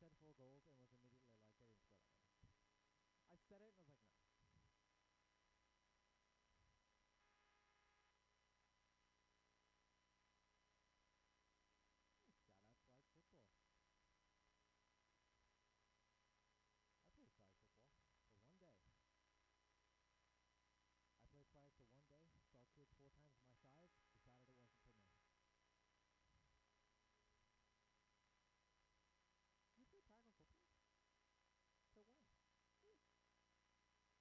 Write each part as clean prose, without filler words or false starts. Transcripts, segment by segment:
said 4 goals and was immediately like, they didn't score that many. I said it and I was like, no. Shout out flag football. I played flag football for 1 day. I played flag for 1 day, saw kids 4 times my size, decided it wasn't for me. You play tag on football? To when?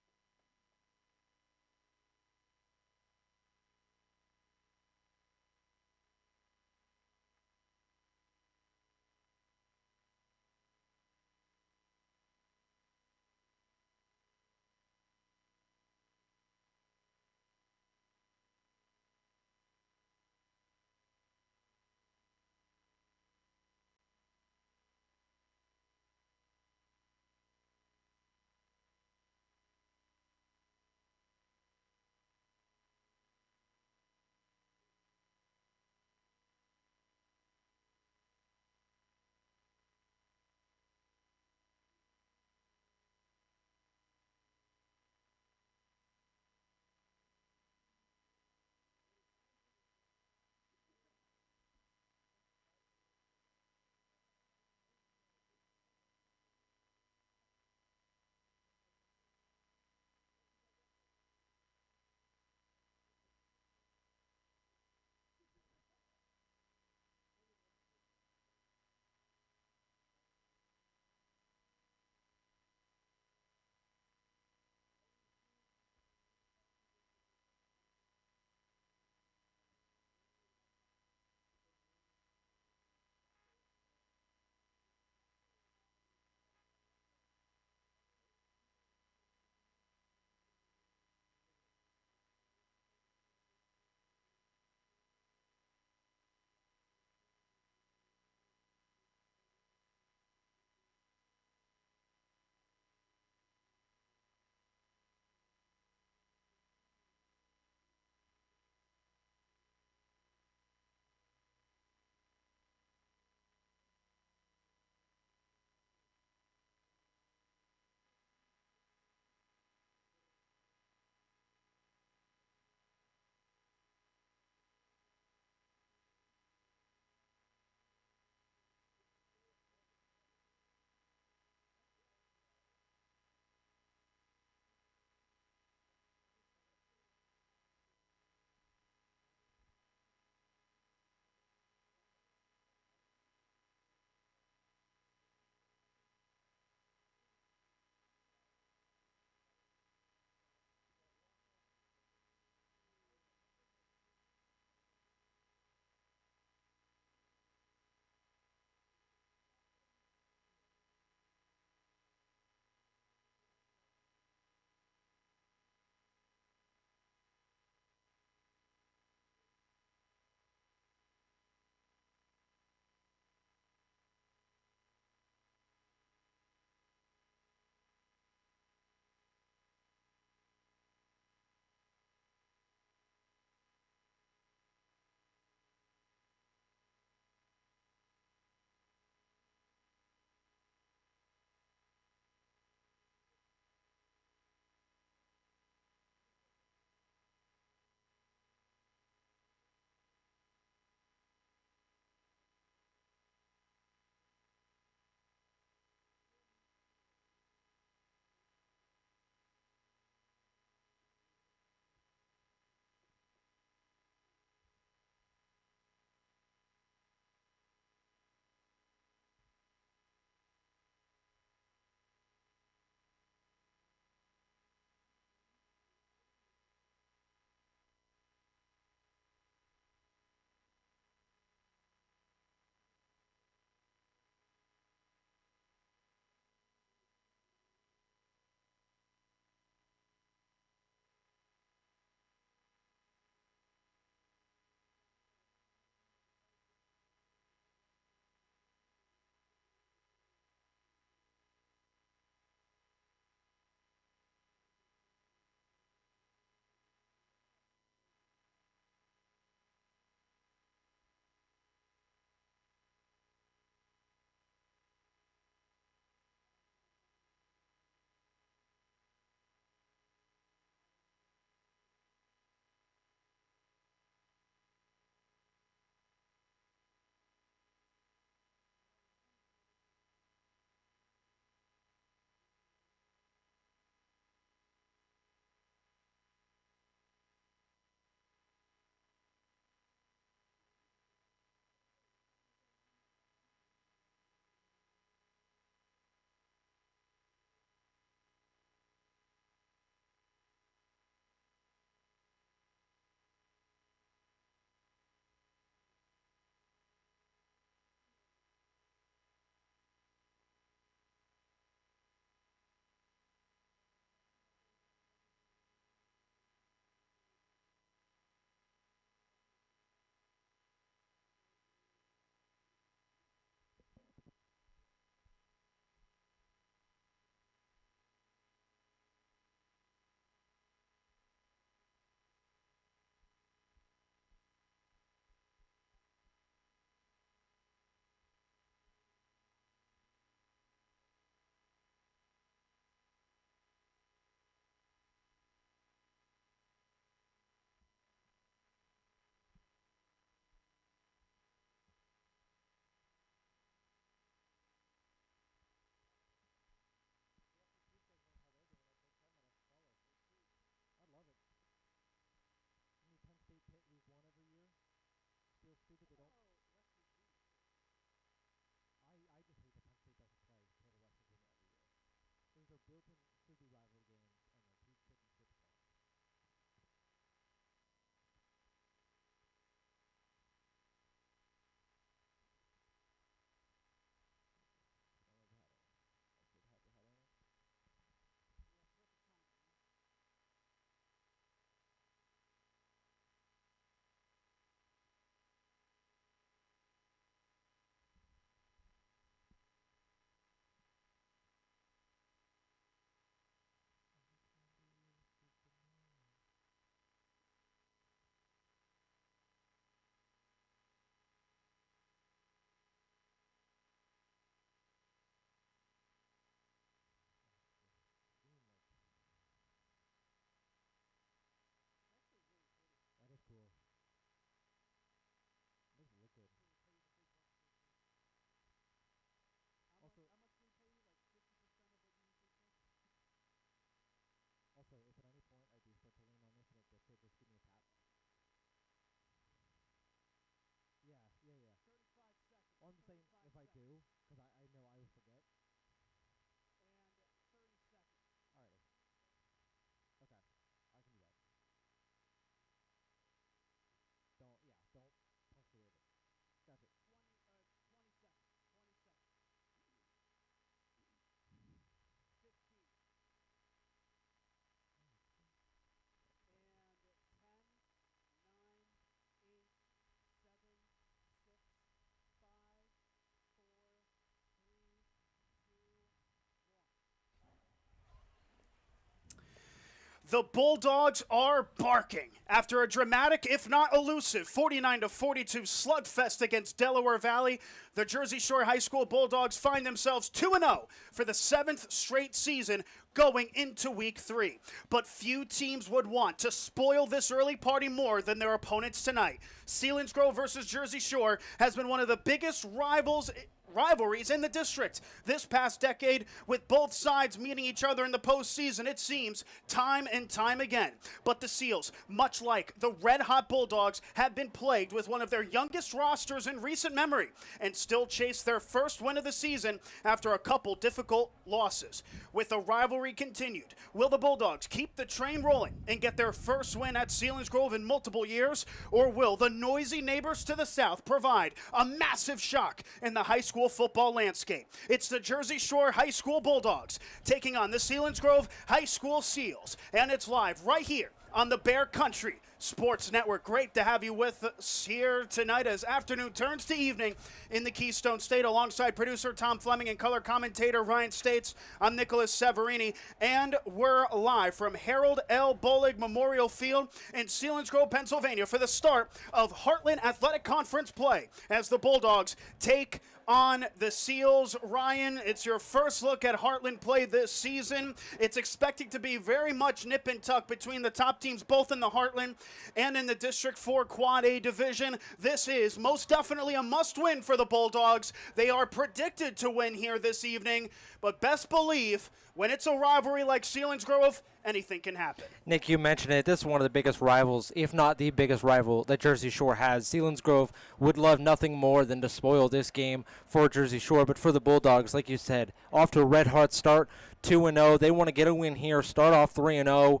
The Bulldogs are barking. After a dramatic, if not elusive, 49-42 slugfest against Delaware Valley, the Jersey Shore High School Bulldogs find themselves 2-0 for the 7th straight season going into Week 3. But few teams would want to spoil this early party more than their opponents tonight. Selinsgrove versus Jersey Shore has been one of the biggest rivalries in the district this past decade, with both sides meeting each other in the postseason, it seems, time and time again. But the Seals, much like the red-hot Bulldogs, have been plagued with one of their youngest rosters in recent memory and still chase their first win of the season after a couple difficult losses. With the rivalry continued, will the Bulldogs keep the train rolling and get their first win at Selinsgrove in multiple years, or will the noisy neighbors to the south provide a massive shock in the high school football landscape? It's the Jersey Shore High School Bulldogs taking on the Selinsgrove High School Seals, and it's live right here on the Bear Country Sports Network. Great to have you with us here tonight as afternoon turns to evening in the Keystone State. Alongside producer Tom Fleming and color commentator Ryan States, I'm Nicolas Severini, and we're live from Harold L. Bolig Memorial Field in Selinsgrove, Pennsylvania for the start of Heartland Athletic Conference play as the Bulldogs take on the Seals. Ryan, it's your first look at Heartland play this season. It's expecting to be very much nip and tuck between the top teams both in the Heartland and in the District 4 Quad A division. This is most definitely a must-win for the Bulldogs. They are predicted to win here this evening, but best believe when it's a rivalry like Selinsgrove, anything can happen. Nick, you mentioned it. This is one of the biggest rivals, if not the biggest rival that Jersey Shore has. Selinsgrove would love nothing more than to spoil this game for Jersey Shore, but for the Bulldogs, like you said, off to a red-hot start, 2-0. They want to get a win here, start off 3-0,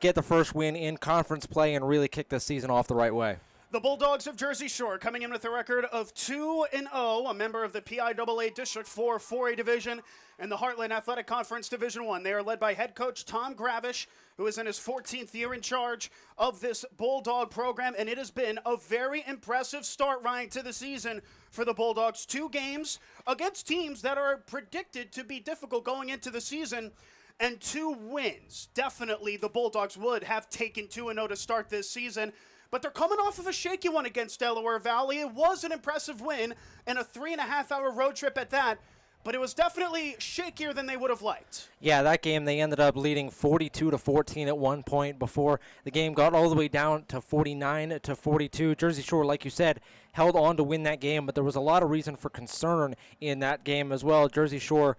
get the first win in conference play, and really kick the season off the right way. The Bulldogs of Jersey Shore coming in with a record of 2-0, a member of the PIAA District 4 4A Division and the Heartland Athletic Conference Division 1. They are led by head coach Tom Gravish, who is in his 14th year in charge of this Bulldog program, and it has been a very impressive start, Ryan, to the season for the Bulldogs. 2 games against teams that are predicted to be difficult going into the season, and 2 wins. Definitely the Bulldogs would have taken 2-0 to start this season, but they're coming off of a shaky one against Delaware Valley. It was an impressive win and a 3.5-hour road trip at that, but it was definitely shakier than they would have liked. Yeah, that game they ended up leading 42-14 at one point before the game got all the way down to 49-42. Jersey Shore, like you said, held on to win that game, but there was a lot of reason for concern in that game as well. Jersey Shore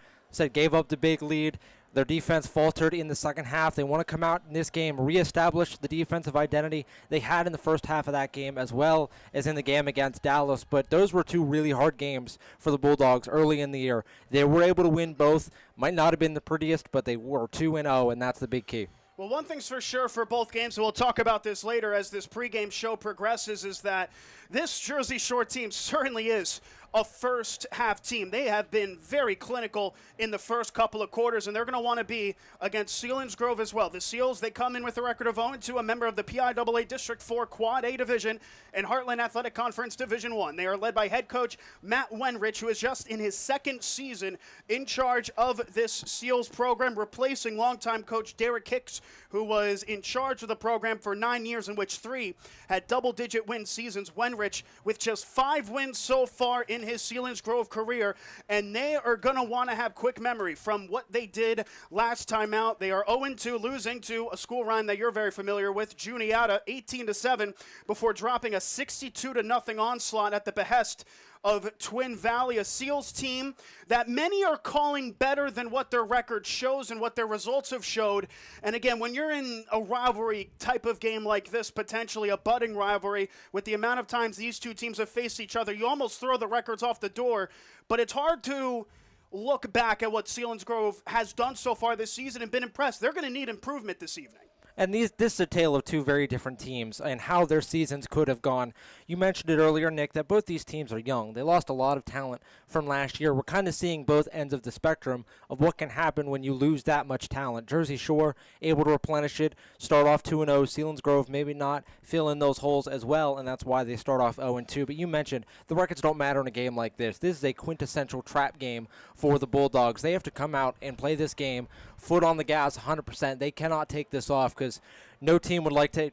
gave up the big lead. Their defense faltered in the second half. They want to come out in this game, reestablish the defensive identity they had in the first half of that game as well as in the game against Dallas. But those were 2 really hard games for the Bulldogs early in the year. They were able to win both. Might not have been the prettiest, but they were 2-0, and that's the big key. Well, one thing's for sure for both games, and we'll talk about this later as this pregame show progresses, is that this Jersey Shore team certainly is a first-half team. They have been very clinical in the first couple of quarters, and they're going to want to be against Selinsgrove as well. The Seals, they come in with a record of 0-2, a member of the PIAA District 4 Quad A Division and Heartland Athletic Conference Division 1. They are led by head coach Matt Wenrich, who is just in his 2nd season in charge of this Seals program, replacing longtime coach Derek Hicks, who was in charge of the program for 9 years, in which 3 had double-digit win seasons. Wenrich with just 5 wins so far in his Selinsgrove career, and they are going to want to have quick memory from what they did last time out. They are 0-2, losing to a school, Ryan, that you're very familiar with, Juniata, 18-7, before dropping a 62-0 onslaught at the behest of Twin Valley, a Seals team that many are calling better than what their record shows and what their results have showed. And again, when you're in a rivalry type of game like this, potentially a budding rivalry, with the amount of times these 2 teams have faced each other, you almost throw the records off the door. But it's hard to look back at what Selinsgrove has done so far this season and been impressed. They're going to need improvement this evening. And this is a tale of 2 very different teams and how their seasons could have gone. You mentioned it earlier, Nick, that both these teams are young. They lost a lot of talent from last year. We're kind of seeing both ends of the spectrum of what can happen when you lose that much talent. Jersey Shore able to replenish it, start off 2-0. Selinsgrove maybe not fill in those holes as well, and that's why they start off 0-2. But you mentioned the records don't matter in a game like this. This is a quintessential trap game for the Bulldogs. They have to come out and play this game foot on the gas 100%. They cannot take this off because because no team would like to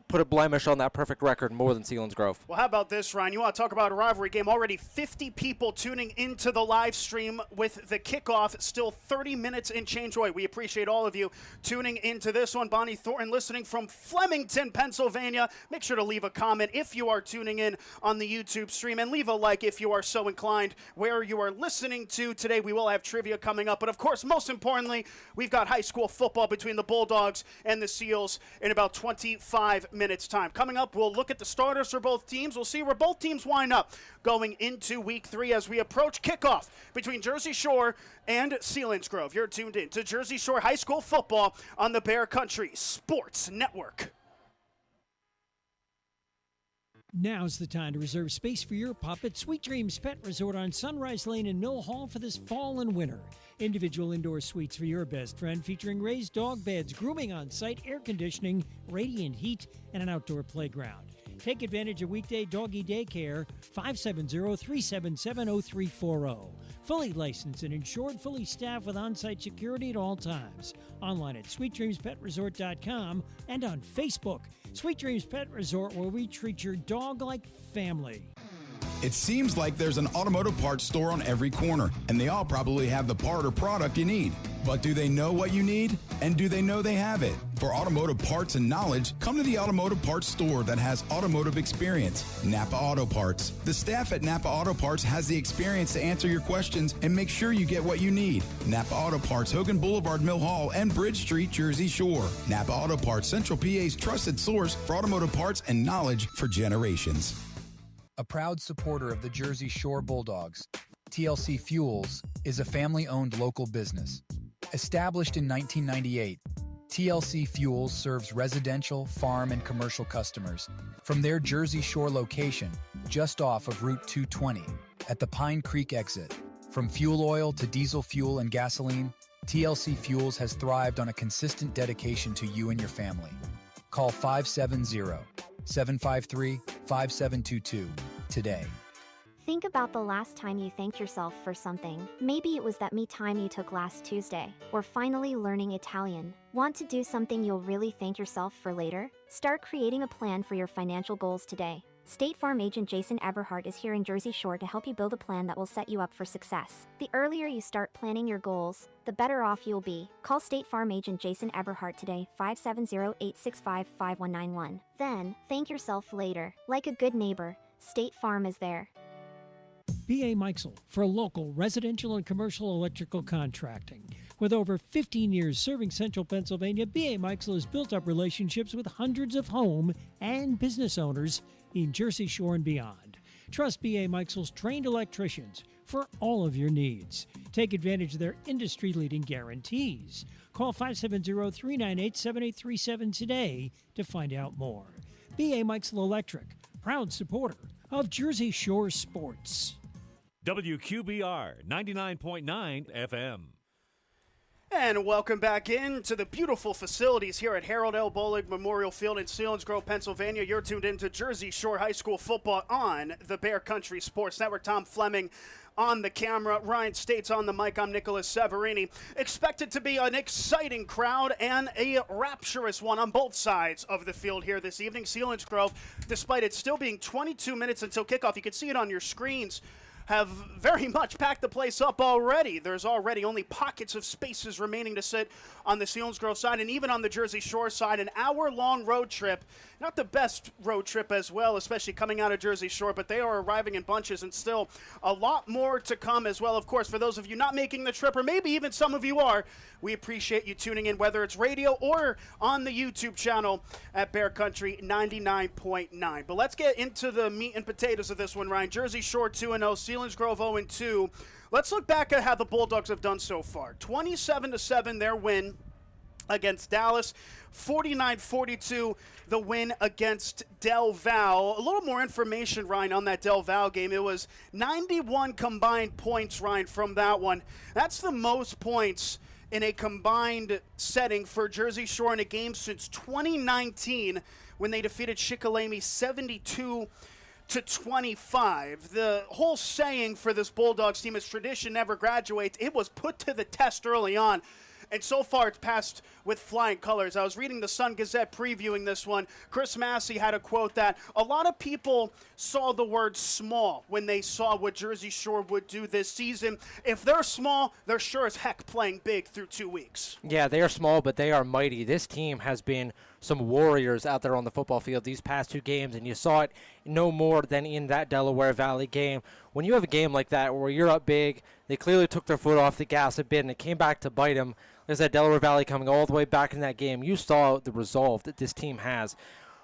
put a blemish on that perfect record more than Selinsgrove. Well, how about this, Ryan? You want to talk about a rivalry game? Already 50 people tuning into the live stream with the kickoff. Still 30 minutes in change away. We appreciate all of you tuning into this one. Bonnie Thornton listening from Flemington, Pennsylvania. Make sure to leave a comment if you are tuning in on the YouTube stream, and leave a like if you are so inclined where you are listening to today. We will have trivia coming up, but of course, most importantly, we've got high school football between the Bulldogs and the Seals in about 25 minutes time. Coming up, we'll look at the starters for both teams. We'll see where both teams wind up going into week 3 as we approach kickoff between Jersey Shore and Selinsgrove. You're tuned in to Jersey Shore High School football on the Bear Country Sports Network. Now's the time to reserve space for your pup at Sweet Dreams Pet Resort on Sunrise Lane in Mill Hall for this fall and winter. Individual indoor suites for your best friend featuring raised dog beds, grooming on site, air conditioning, radiant heat, and an outdoor playground. Take advantage of weekday doggy daycare, 570-377-0340. Fully licensed and insured, fully staffed with on-site security at all times. Online at sweetdreamspetresort.com and on Facebook. Sweet Dreams Pet Resort, where we treat your dog like family. It seems like there's an automotive parts store on every corner, and they all probably have the part or product you need. But do they know what you need? And do they know they have it? For automotive parts and knowledge, come to the automotive parts store that has automotive experience, Napa Auto Parts. The staff at Napa Auto Parts has the experience to answer your questions and make sure you get what you need. Napa Auto Parts, Hogan Boulevard, Mill Hall, and Bridge Street, Jersey Shore. Napa Auto Parts, Central PA's trusted source for automotive parts and knowledge for generations. A proud supporter of the Jersey Shore Bulldogs, TLC Fuels is a family-owned local business. Established in 1998, TLC Fuels serves residential, farm, and commercial customers from their Jersey Shore location just off of Route 220 at the Pine Creek exit. From fuel oil to diesel fuel and gasoline, TLC Fuels has thrived on a consistent dedication to you and your family. Call 570-753-5722 today. Think about the last time you thanked yourself for something. Maybe it was that me time you took last Tuesday, or finally learning Italian. Want to do something you'll really thank yourself for later? Start creating a plan for your financial goals today. State Farm agent Jason Eberhardt is here in Jersey Shore to help you build a plan that will set you up for success. The earlier you start planning your goals, the better off you'll be. Call State Farm agent Jason Eberhardt today, 570-865-5191. Then, thank yourself later. Like a good neighbor, State Farm is there. B.A. Meixel for local residential and commercial electrical contracting. With over 15 years serving central Pennsylvania, B.A. Meixel has built up relationships with hundreds of home and business owners in Jersey Shore and beyond. Trust B.A. Meixel's trained electricians for all of your needs. Take advantage of their industry-leading guarantees. Call 570-398-7837 today to find out more. B.A. Meixel Electric, proud supporter of Jersey Shore sports. WQBR 99.9 FM. And welcome back into the beautiful facilities here at Harold L. Bolig Memorial Field in Selinsgrove, Pennsylvania. You're tuned into Jersey Shore High School football on the Bear Country Sports Network. Tom Fleming on the camera, Ryan States on the mic. I'm Nicolas Severini. Expected to be an exciting crowd and a rapturous one on both sides of the field here this evening. Selinsgrove, despite it still being 22 minutes until kickoff, you can see it on your screens, have very much packed the place up already. There's already only pockets of spaces remaining to sit on the Selinsgrove side, and even on the Jersey Shore side, an hour-long road trip. Not the best road trip as well, especially coming out of Jersey Shore, but they are arriving in bunches, and still a lot more to come as well. Of course, for those of you not making the trip, or maybe even some of you are, we appreciate you tuning in, whether it's radio or on the YouTube channel at Bear Country 99.9. But let's get into the meat and potatoes of this one, Ryan. Jersey Shore 2-0, Selinsgrove 0-2. Let's look back at how the Bulldogs have done so far. 27-7, their win against Dallas. 49-42, the win against Del Val. A little more information, Ryan, on that Del Val game. It was 91 combined points, Ryan, from that one. That's the most points in a combined setting for Jersey Shore in a game since 2019 when they defeated Shikellamy 72-25. The whole saying for this Bulldogs team is tradition never graduates. It was put to the test early on. And so far, it's passed with flying colors. I was reading the Sun-Gazette previewing this one. Chris Massey had a quote that a lot of people saw the word small when they saw what Jersey Shore would do this season. If they're small, they're sure as heck playing big through 2 weeks. Yeah, they are small, but they are mighty. This team has been some warriors out there on the football field these past 2 games, and you saw it no more than in that Delaware Valley game. When you have a game like that where you're up big, they clearly took their foot off the gas a bit, and it came back to bite them. There's that Delaware Valley coming all the way back in that game. You saw the resolve that this team has.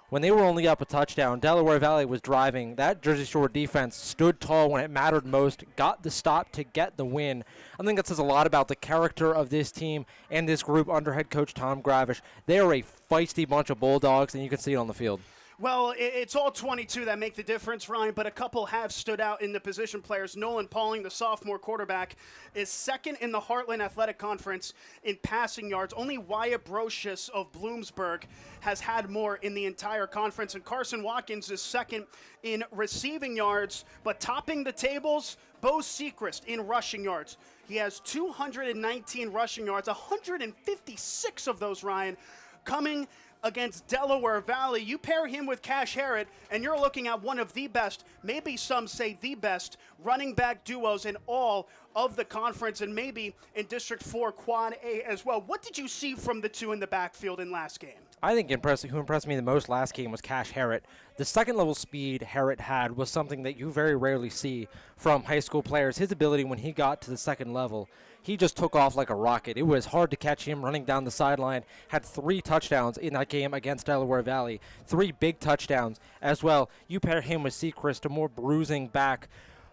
When they were only up a touchdown, Delaware Valley was driving. That Jersey Shore defense stood tall when it mattered most, got the stop to get the win. I think that says a lot about the character of this team and this group under head coach Tom Gravish. They are a feisty bunch of Bulldogs, and you can see it on the field. Well, it's all 22 that make the difference, Ryan, but a couple have stood out in the position players. Nolan Pauling, the sophomore quarterback, is second in the Heartland Athletic Conference in passing yards. Only Wyatt Brocious of Bloomsburg has had more in the entire conference, and Carson Watkins is second in receiving yards, but topping the tables, Bo Sechrist in rushing yards. He has 219 rushing yards, 156 of those, Ryan, coming against Delaware Valley. You pair him with Cash Harrod, and you're looking at one of the best, maybe some say the best, running back duos in all of the conference, and maybe in District 4 Quad A as well. What did you see from the two in the backfield in last game? I think who impressed me the most last game was Cash Harrod. The second-level speed Harrod had was something that you very rarely see from high school players. His ability when he got to the second level, he just took off like a rocket. It was hard to catch him running down the sideline. Had 3 touchdowns in that game against Delaware Valley. 3 big touchdowns as well. You pair him with Sechrist, a more bruising back,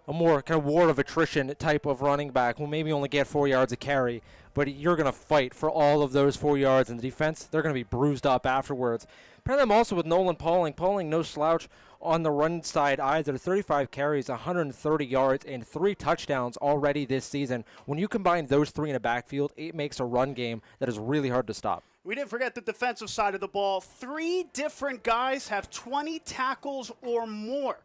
a more kind of war of attrition type of running back who maybe only get 4 yards a carry, but you're going to fight for all of those 4 yards in the defense. They're going to be bruised up afterwards. Pair them also with Nolan Pauling. Pauling, no slouch on the run side either. 35 carries, 130 yards, and 3 touchdowns already this season. When you combine those 3 in a backfield, it makes a run game that is really hard to stop. We didn't forget the defensive side of the ball. 3 different guys have 20 tackles or more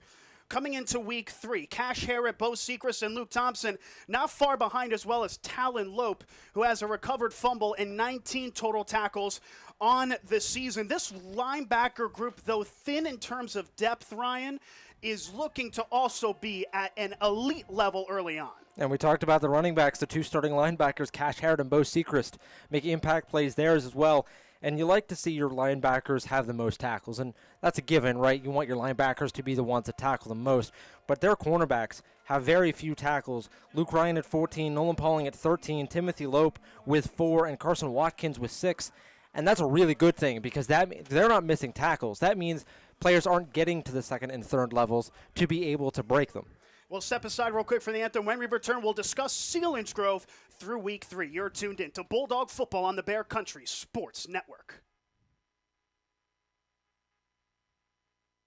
coming into week 3. Cash Harrod, Bo Sechrist, and Luke Thompson not far behind, as well as Talon Lope, who has a recovered fumble and 19 total tackles on the season. This linebacker group, though thin in terms of depth, Ryan, is looking to also be at an elite level early on. And we talked about the running backs, the 2 starting linebackers, Cash Harrod and Bo Sechrist, make impact plays there as well. And you like to see your linebackers have the most tackles, and that's a given, right? You want your linebackers to be the ones that tackle the most, but their cornerbacks have very few tackles. Luke Ryan at 14, Nolan Pauling at 13, Timothy Lope with 4, and Carson Watkins with 6. And that's a really good thing because they're not missing tackles. That means players aren't getting to the second and third levels to be able to break them. We'll step aside real quick for the anthem. When we return, we'll discuss Selinsgrove through week 3. You're tuned in to Bulldog Football on the Bear Country Sports Network.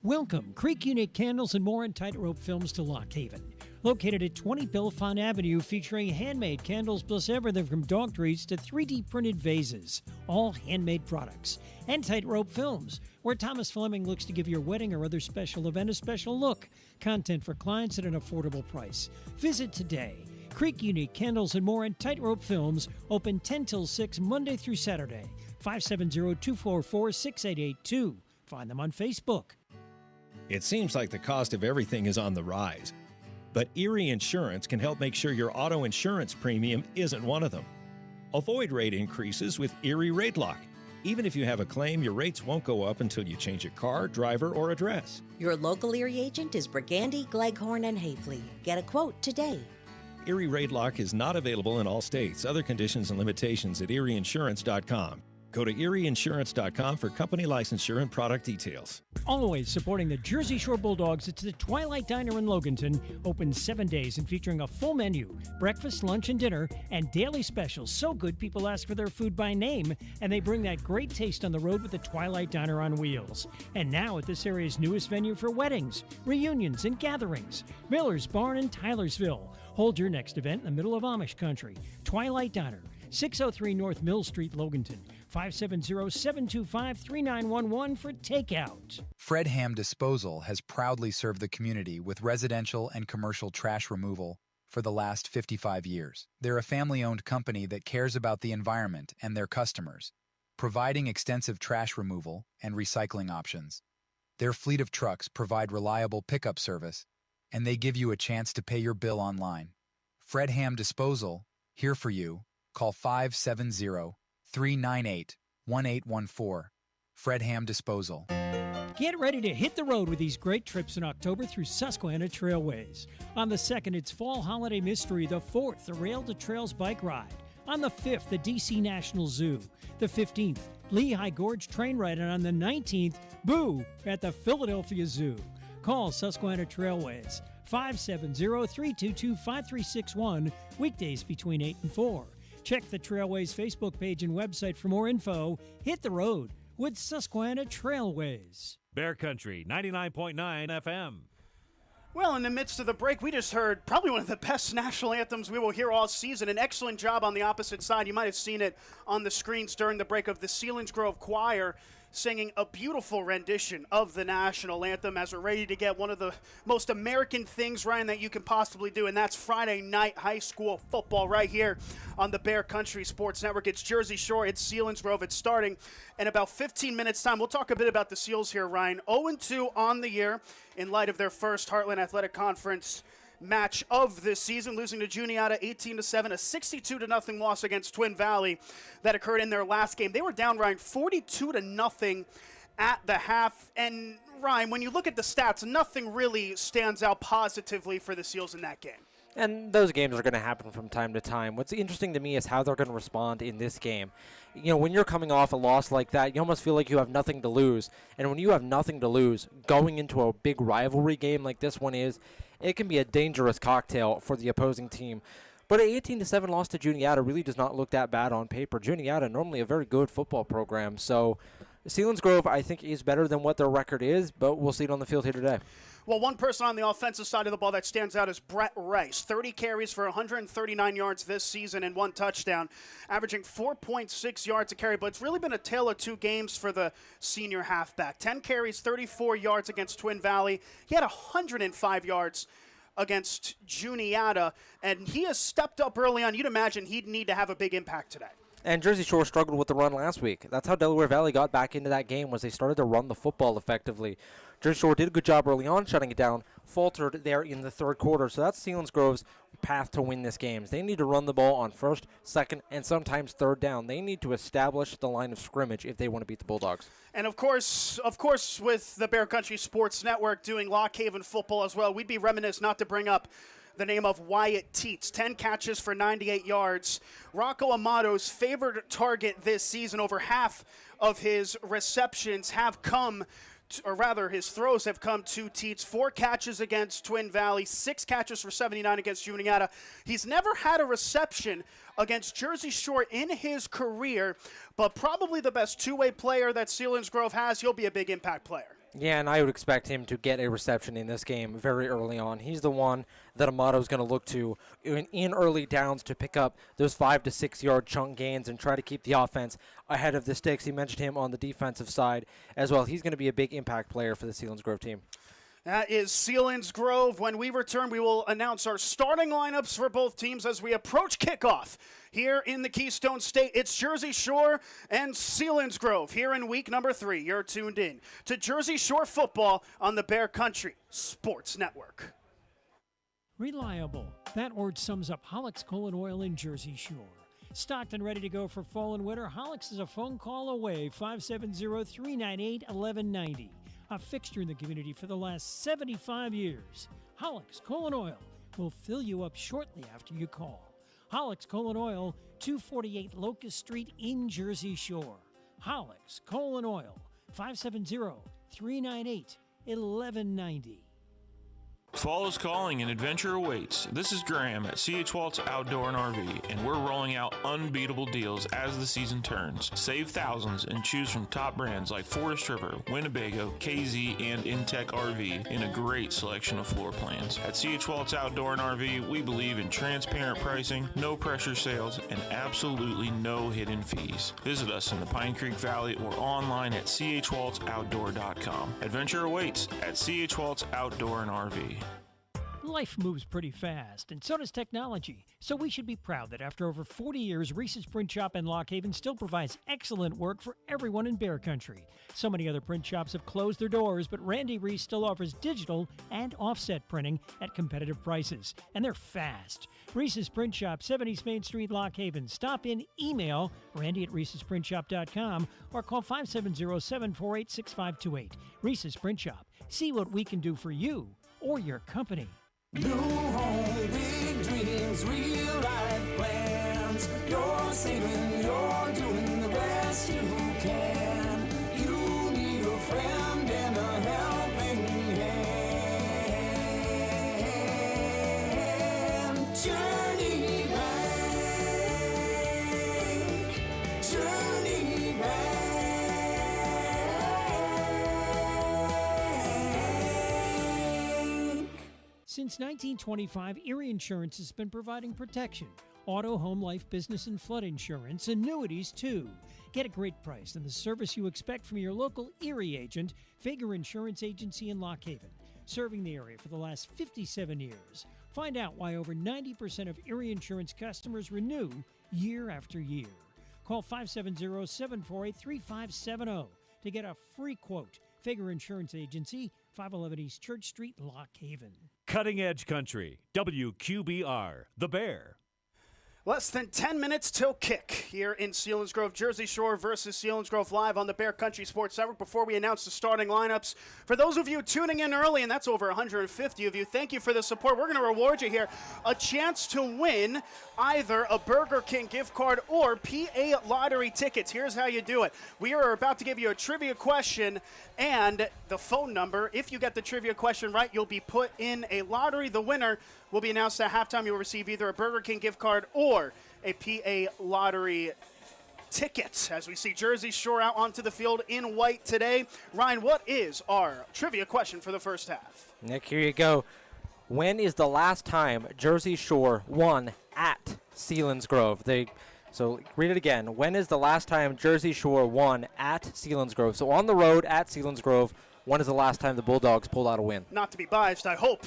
Welcome, Creek Unique Candles and More and Tightrope Films to Lock Haven. Located at 20 Bellefonte Avenue, featuring handmade candles plus everything from dog treats to 3D printed vases. All handmade products. And Tightrope Films, where Thomas Fleming looks to give your wedding or other special event a special look. Content for clients at an affordable price. Visit today. Creek Unique Candles and More and Tightrope Films, open 10 till 6 Monday through Saturday. 570-244-6882. Find them on Facebook. It seems like the cost of everything is on the rise, but Erie Insurance can help make sure your auto insurance premium isn't one of them. Avoid rate increases with Erie Rate Lock. Even if you have a claim, your rates won't go up until you change your car, driver, or address. Your local Erie agent is Brigandy, Gleghorn, and Hafley. Get a quote today. Erie Rate Lock is not available in all states. Other conditions and limitations at erieinsurance.com. Go to erieinsurance.com for company licensure and product details. Always supporting the Jersey Shore Bulldogs, it's the Twilight Diner in Loganton, open 7 days and featuring a full menu, breakfast, lunch, and dinner, and daily specials. So good people ask for their food by name, and they bring that great taste on the road with the Twilight Diner on wheels. And now at this area's newest venue for weddings, reunions, and gatherings, Miller's Barn in Tylersville. Hold your next event in the middle of Amish country. Twilight Diner, 603 North Mill Street, Loganton. 570-725-3911 for takeout. Fred Ham Disposal has proudly served the community with residential and commercial trash removal for the last 55 years. They're a family-owned company that cares about the environment and their customers, providing extensive trash removal and recycling options. Their fleet of trucks provide reliable pickup service, and they give you a chance to pay your bill online. Fred Ham Disposal, here for you. Call 570-398-1814. Fred Ham Disposal. Get ready to hit the road with these great trips in October through Susquehanna Trailways. On the 2nd, it's Fall Holiday Mystery. The 4th, the Rail to Trails Bike Ride. On the 5th, the DC National Zoo. The 15th, Lehigh Gorge Train Ride. And on the 19th, Boo at the Philadelphia Zoo. Call Susquehanna Trailways, 570-322-5361, weekdays between 8 and 4. Check the Trailways Facebook page and website for more info. Hit the road with Susquehanna Trailways. Bear Country, 99.9 FM. Well, in the midst of the break, we just heard probably one of the best national anthems we will hear all season. An excellent job on the opposite side. You might have seen it on the screens during the break of the Selinsgrove Choir singing a beautiful rendition of the national anthem as we're ready to get one of the most American things, Ryan, that you can possibly do, and that's Friday night high school football right here on the Bear Country Sports Network. It's Jersey Shore, it's Selinsgrove. It's starting in about 15 minutes' time. We'll talk a bit about the Seals here, Ryan. 0-2 on the year in light of their first Heartland Athletic Conference match of this season, losing to Juniata 18-7, a 62-0 loss against Twin Valley that occurred in their last game. They were down, Ryan, 42-0 at the half. And Ryan, when you look at the stats, nothing really stands out positively for the Seals in that game. And those games are going to happen from time to time. What's interesting to me is how they're going to respond in this game. You know, when you're coming off a loss like that, you almost feel like you have nothing to lose. And when you have nothing to lose, going into a big rivalry game like this one is, it can be a dangerous cocktail for the opposing team. But an 18-7 loss to Juniata really does not look that bad on paper. Juniata, normally a very good football program. So Selinsgrove, I think, is better than what their record is, but we'll see it on the field here today. Well, one person on the offensive side of the ball that stands out is Brett Rice. 30 carries for 139 yards this season and 1 touchdown, averaging 4.6 yards a carry. But it's really been a tale of 2 games for the senior halfback. 10 carries, 34 yards against Twin Valley. He had 105 yards against Juniata, and he has stepped up early on. You'd imagine he'd need to have a big impact today. And Jersey Shore struggled with the run last week. That's how Delaware Valley got back into that game, was they started to run the football effectively. Jersey Shore did a good job early on shutting it down, faltered there in the third quarter. So that's Selinsgrove's path to win this game. They need to run the ball on first, second, and sometimes third down. They need to establish the line of scrimmage if they want to beat the Bulldogs. And of course, with the Bear Country Sports Network doing Lock Haven football as well, we'd be remiss not to bring up the name of Wyatt Teets. 10 catches for 98 yards. Rocco Amato's favored target this season. Over half of his receptions have come, his throws have come to Teets. 4 catches against Twin Valley, 6 catches for 79 against Juniata. He's never had a reception against Jersey Shore in his career, but probably the best two-way player that Selinsgrove has. He'll be a big impact player. Yeah, and I would expect him to get a reception in this game very early on. He's the one that Amato's going to look to in early downs to pick up those 5 to 6 yard chunk gains and try to keep the offense ahead of the sticks. He mentioned him on the defensive side as well. He's going to be a big impact player for the Selinsgrove team. That is Selinsgrove. When we return, we will announce our starting lineups for both teams as we approach kickoff here in the Keystone State. It's Jersey Shore and Selinsgrove here in week number 3. You're tuned in to Jersey Shore football on the Bear Country Sports Network. Reliable. That word sums up Hollick's Coal and Oil in Jersey Shore. Stocked and ready to go for fall and winter, Hollick's is a phone call away, 570-398-1190. A fixture in the community for the last 75 years. Hollick's Coal and Oil will fill you up shortly after you call. Hollick's Coal and Oil, 248 Locust Street in Jersey Shore. Hollick's Coal and Oil, 570-398-1190. Fall is calling and adventure awaits. This is Graham at C.H. Waltz Outdoor and RV, and we're rolling out unbeatable deals as the season turns. Save thousands and choose from top brands like Forest River, Winnebago, KZ, and Intech RV in a great selection of floor plans. At C.H. Waltz Outdoor and RV, we believe in transparent pricing, no pressure sales, and absolutely no hidden fees. Visit us in the Pine Creek Valley or online at chwaltzoutdoor.com. Adventure awaits at C.H. Waltz Outdoor and RV. Life moves pretty fast, and so does technology. So we should be proud that after over 40 years, Reese's Print Shop in Lock Haven still provides excellent work for everyone in Bear Country. So many other print shops have closed their doors, but Randy Reese still offers digital and offset printing at competitive prices, and they're fast. Reese's Print Shop, 7 East Main Street, Lock Haven. Stop in, email randy@reesesprintshop.com or call 570-748-6528. Reese's Print Shop. See what we can do for you or your company. New home, big dreams, real life plans. You're saving, you're doing the best you can. You need a friend and a helping hand. Journey Bank, Journey Bank. Since 1925, Erie Insurance has been providing protection. Auto, home, life, business, and flood insurance. Annuities, too. Get a great price and the service you expect from your local Erie agent, Fager Insurance Agency in Lock Haven, serving the area for the last 57 years. Find out why over 90% of Erie Insurance customers renew year after year. Call 570-748-3570 to get a free quote. Fager Insurance Agency, 511 East Church Street, Lock Haven. Cutting Edge Country, WQBR, The Bear. Less than 10 minutes till kick here in Selinsgrove. Jersey Shore versus Selinsgrove live on the Bear Country Sports Network. Before we announce the starting lineups, for those of you tuning in early, and that's over 150 of you, thank you for the support. We're going to reward you here a chance to win either a Burger King gift card or PA lottery tickets. Here's how you do it. We are about to give you a trivia question and the phone number. If you get the trivia question right, you'll be put in a lottery. The winner will be announced at halftime. You'll receive either a Burger King gift card or a PA lottery ticket. As we see Jersey Shore out onto the field in white today. Ryan, what is our trivia question for the first half? Nick, here you go. When is the last time Jersey Shore won at Selinsgrove? So read it again. When is the last time Jersey Shore won at Selinsgrove? So on the road at Selinsgrove, when is the last time the Bulldogs pulled out a win? Not to be biased, I hope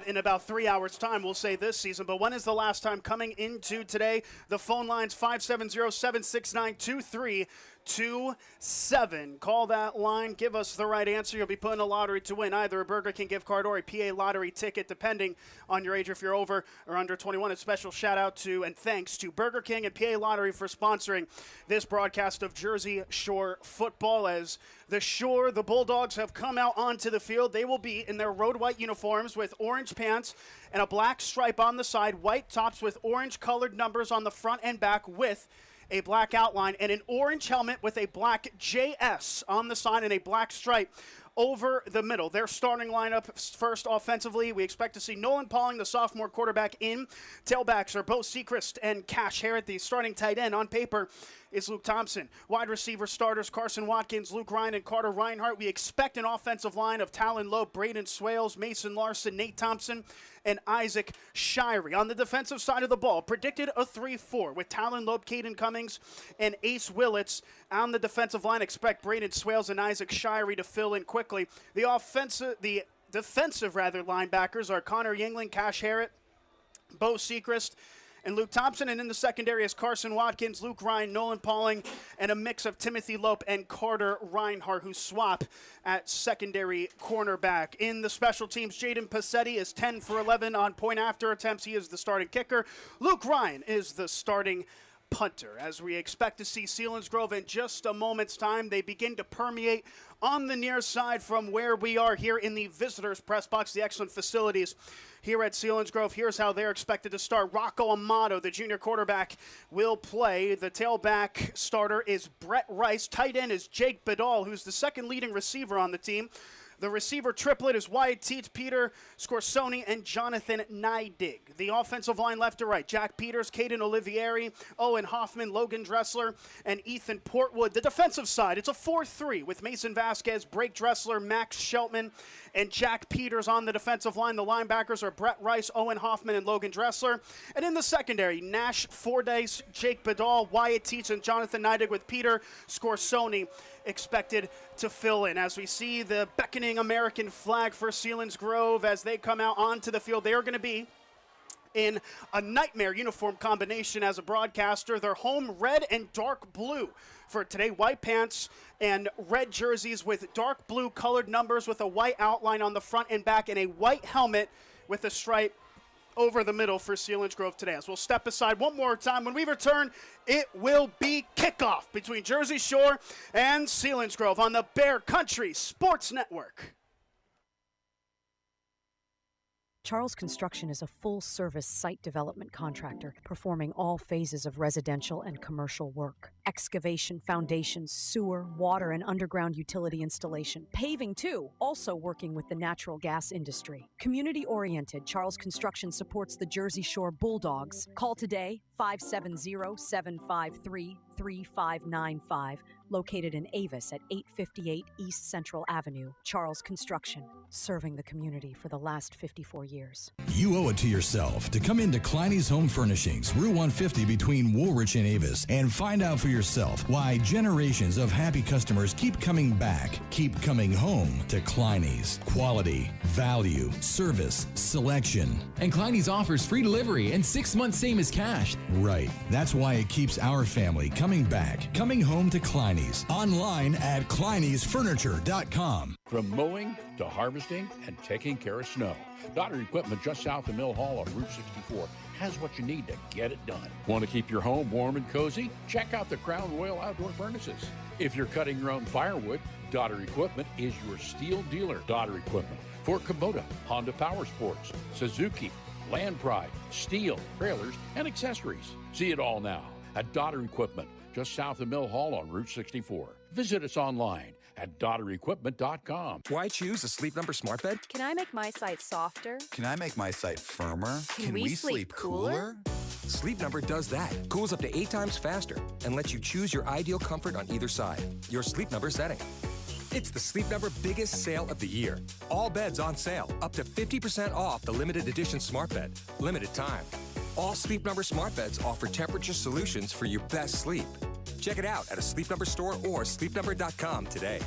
in about 3 hours' time we'll say this season, but when is the last time coming into today? The phone line's 570-769-2327. Call that line, give us the right answer. You'll be put in a lottery to win either a Burger King gift card or a PA lottery ticket, depending on your age, if you're over or under 21. A special shout out to and thanks to Burger King and PA Lottery for sponsoring this broadcast of Jersey Shore football. As the Bulldogs have come out onto the field. They will be in their road white uniforms with orange pants and a black stripe on the side, white tops with orange colored numbers on the front and back with a black outline, and an orange helmet with a black JS on the side and a black stripe over the middle. Their starting lineup first offensively, we expect to see Nolan Pauling, the sophomore quarterback, in. Tailbacks are Bo Sechrist and Cash Harrod. The starting tight end on paper is Luke Thompson. Wide receiver starters Carson Watkins, Luke Ryan, and Carter Reinhardt. We expect an offensive line of Talon Loeb, Braden Swales, Mason Larson, Nate Thompson, and Isaac Shirey. On the defensive side of the ball, predicted a 3-4 with Talon Loeb, Caden Cummings, and Ace Willits. On the defensive line, expect Braden Swales and Isaac Shirey to fill in quickly. The defensive linebackers are Connor Yingling, Cash Harrod, Bo Sechrist, and Luke Thompson. And in the secondary is Carson Watkins, Luke Ryan, Nolan Pauling, and a mix of Timothy Lope and Carter Reinhardt, who swap at secondary cornerback. In the special teams, Jaden Passetti is 10 for 11 on point after attempts. He is the starting kicker. Luke Ryan is the starting punter. As we expect to see Selinsgrove in just a moment's time, they begin to permeate on the near side from where we are here in the visitors press box, the excellent facilities here at Selinsgrove. Here's how they're expected to start. Rocco Amato, the junior quarterback, will play. The tailback starter is Brett Rice. Tight end is Jake Badal, who's the second leading receiver on the team. The receiver triplet is Wyatt Teets, Peter Scorsoni, and Jonathan Neidig. The offensive line left to right, Jack Peters, Caden Olivieri, Owen Hoffman, Logan Dressler, and Ethan Portwood. The defensive side, it's a 4-3 with Mason Vasquez, Brake Dressler, Max Sheltman, and Jack Peters on the defensive line. The linebackers are Brett Rice, Owen Hoffman, and Logan Dressler. And in the secondary, Nash Fordyce, Jake Badal, Wyatt Teets, and Jonathan Neidig with Peter Scorsoni expected to fill in. As we see the beckoning American flag for Selinsgrove as they come out onto the field, they are going to be in a nightmare uniform combination as a broadcaster. They're home red and dark blue for today. White pants and red jerseys with dark blue colored numbers with a white outline on the front and back, and a white helmet with a stripe over the middle for Selinsgrove today. As we'll step aside one more time. When we return, it will be kickoff between Jersey Shore and Selinsgrove on the Bear Country Sports Network. Charles Construction is a full-service site development contractor performing all phases of residential and commercial work. Excavation, foundations, sewer, water, and underground utility installation. Paving, too, also working with the natural gas industry. Community-oriented, Charles Construction supports the Jersey Shore Bulldogs. Call today, 570-753-3595, located in Avis at 858 East Central Avenue. Charles Construction, serving the community for the last 54 years. You owe it to yourself to come into Kleiny's Home Furnishings, Route 150 between Woolrich and Avis, and find out for yourself why generations of happy customers keep coming back, keep coming home to Kleiny's. Quality, value, service, selection. And Kleiny's offers free delivery and 6 months same as cash. Right. That's why it keeps our family coming back, coming home to Kleiny's. Online at Kleiny'sFurniture.com. From mowing to harvesting and taking care of snow, Dotter Equipment just south of Mill Hall on Route 64 has what you need to get it done. Want to keep your home warm and cozy? Check out the Crown Royal Outdoor Furnaces. If you're cutting your own firewood, Dotter Equipment is your steel dealer. Dotter Equipment for Kubota, Honda Power Sports, Suzuki, Land Pride, steel, trailers, and accessories. See it all now at Dotter Equipment, just south of Mill Hall on Route 64. Visit us online at DotterEquipment.com. Why choose a Sleep Number smart bed? Can I make my site softer? Can I make my site firmer? Can we sleep cooler? Sleep Number does that. Cools up to 8 times faster and lets you choose your ideal comfort on either side. Your Sleep Number setting. It's the Sleep Number biggest sale of the year. All beds on sale, up to 50% off the limited edition smart bed. Limited time. All Sleep Number smart beds offer temperature solutions for your best sleep. Check it out at a Sleep Number store or sleepnumber.com today.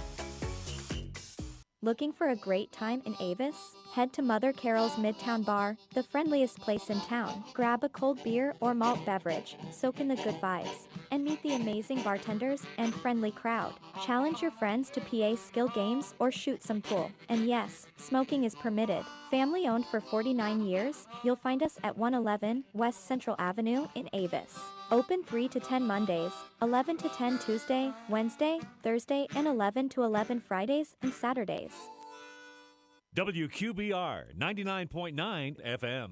Looking for a great time in Avis? Head to Mother Carol's Midtown Bar, the friendliest place in town. Grab a cold beer or malt beverage, soak in the good vibes, and meet the amazing bartenders and friendly crowd. Challenge your friends to PA skill games or shoot some pool. And yes, smoking is permitted. Family owned for 49 years, you'll find us at 111 West Central Avenue in Avis. Open 3 to 10 Mondays, 11 to 10 Tuesday, Wednesday, Thursday, and 11 to 11 Fridays and Saturdays. WQBR 99.9 FM.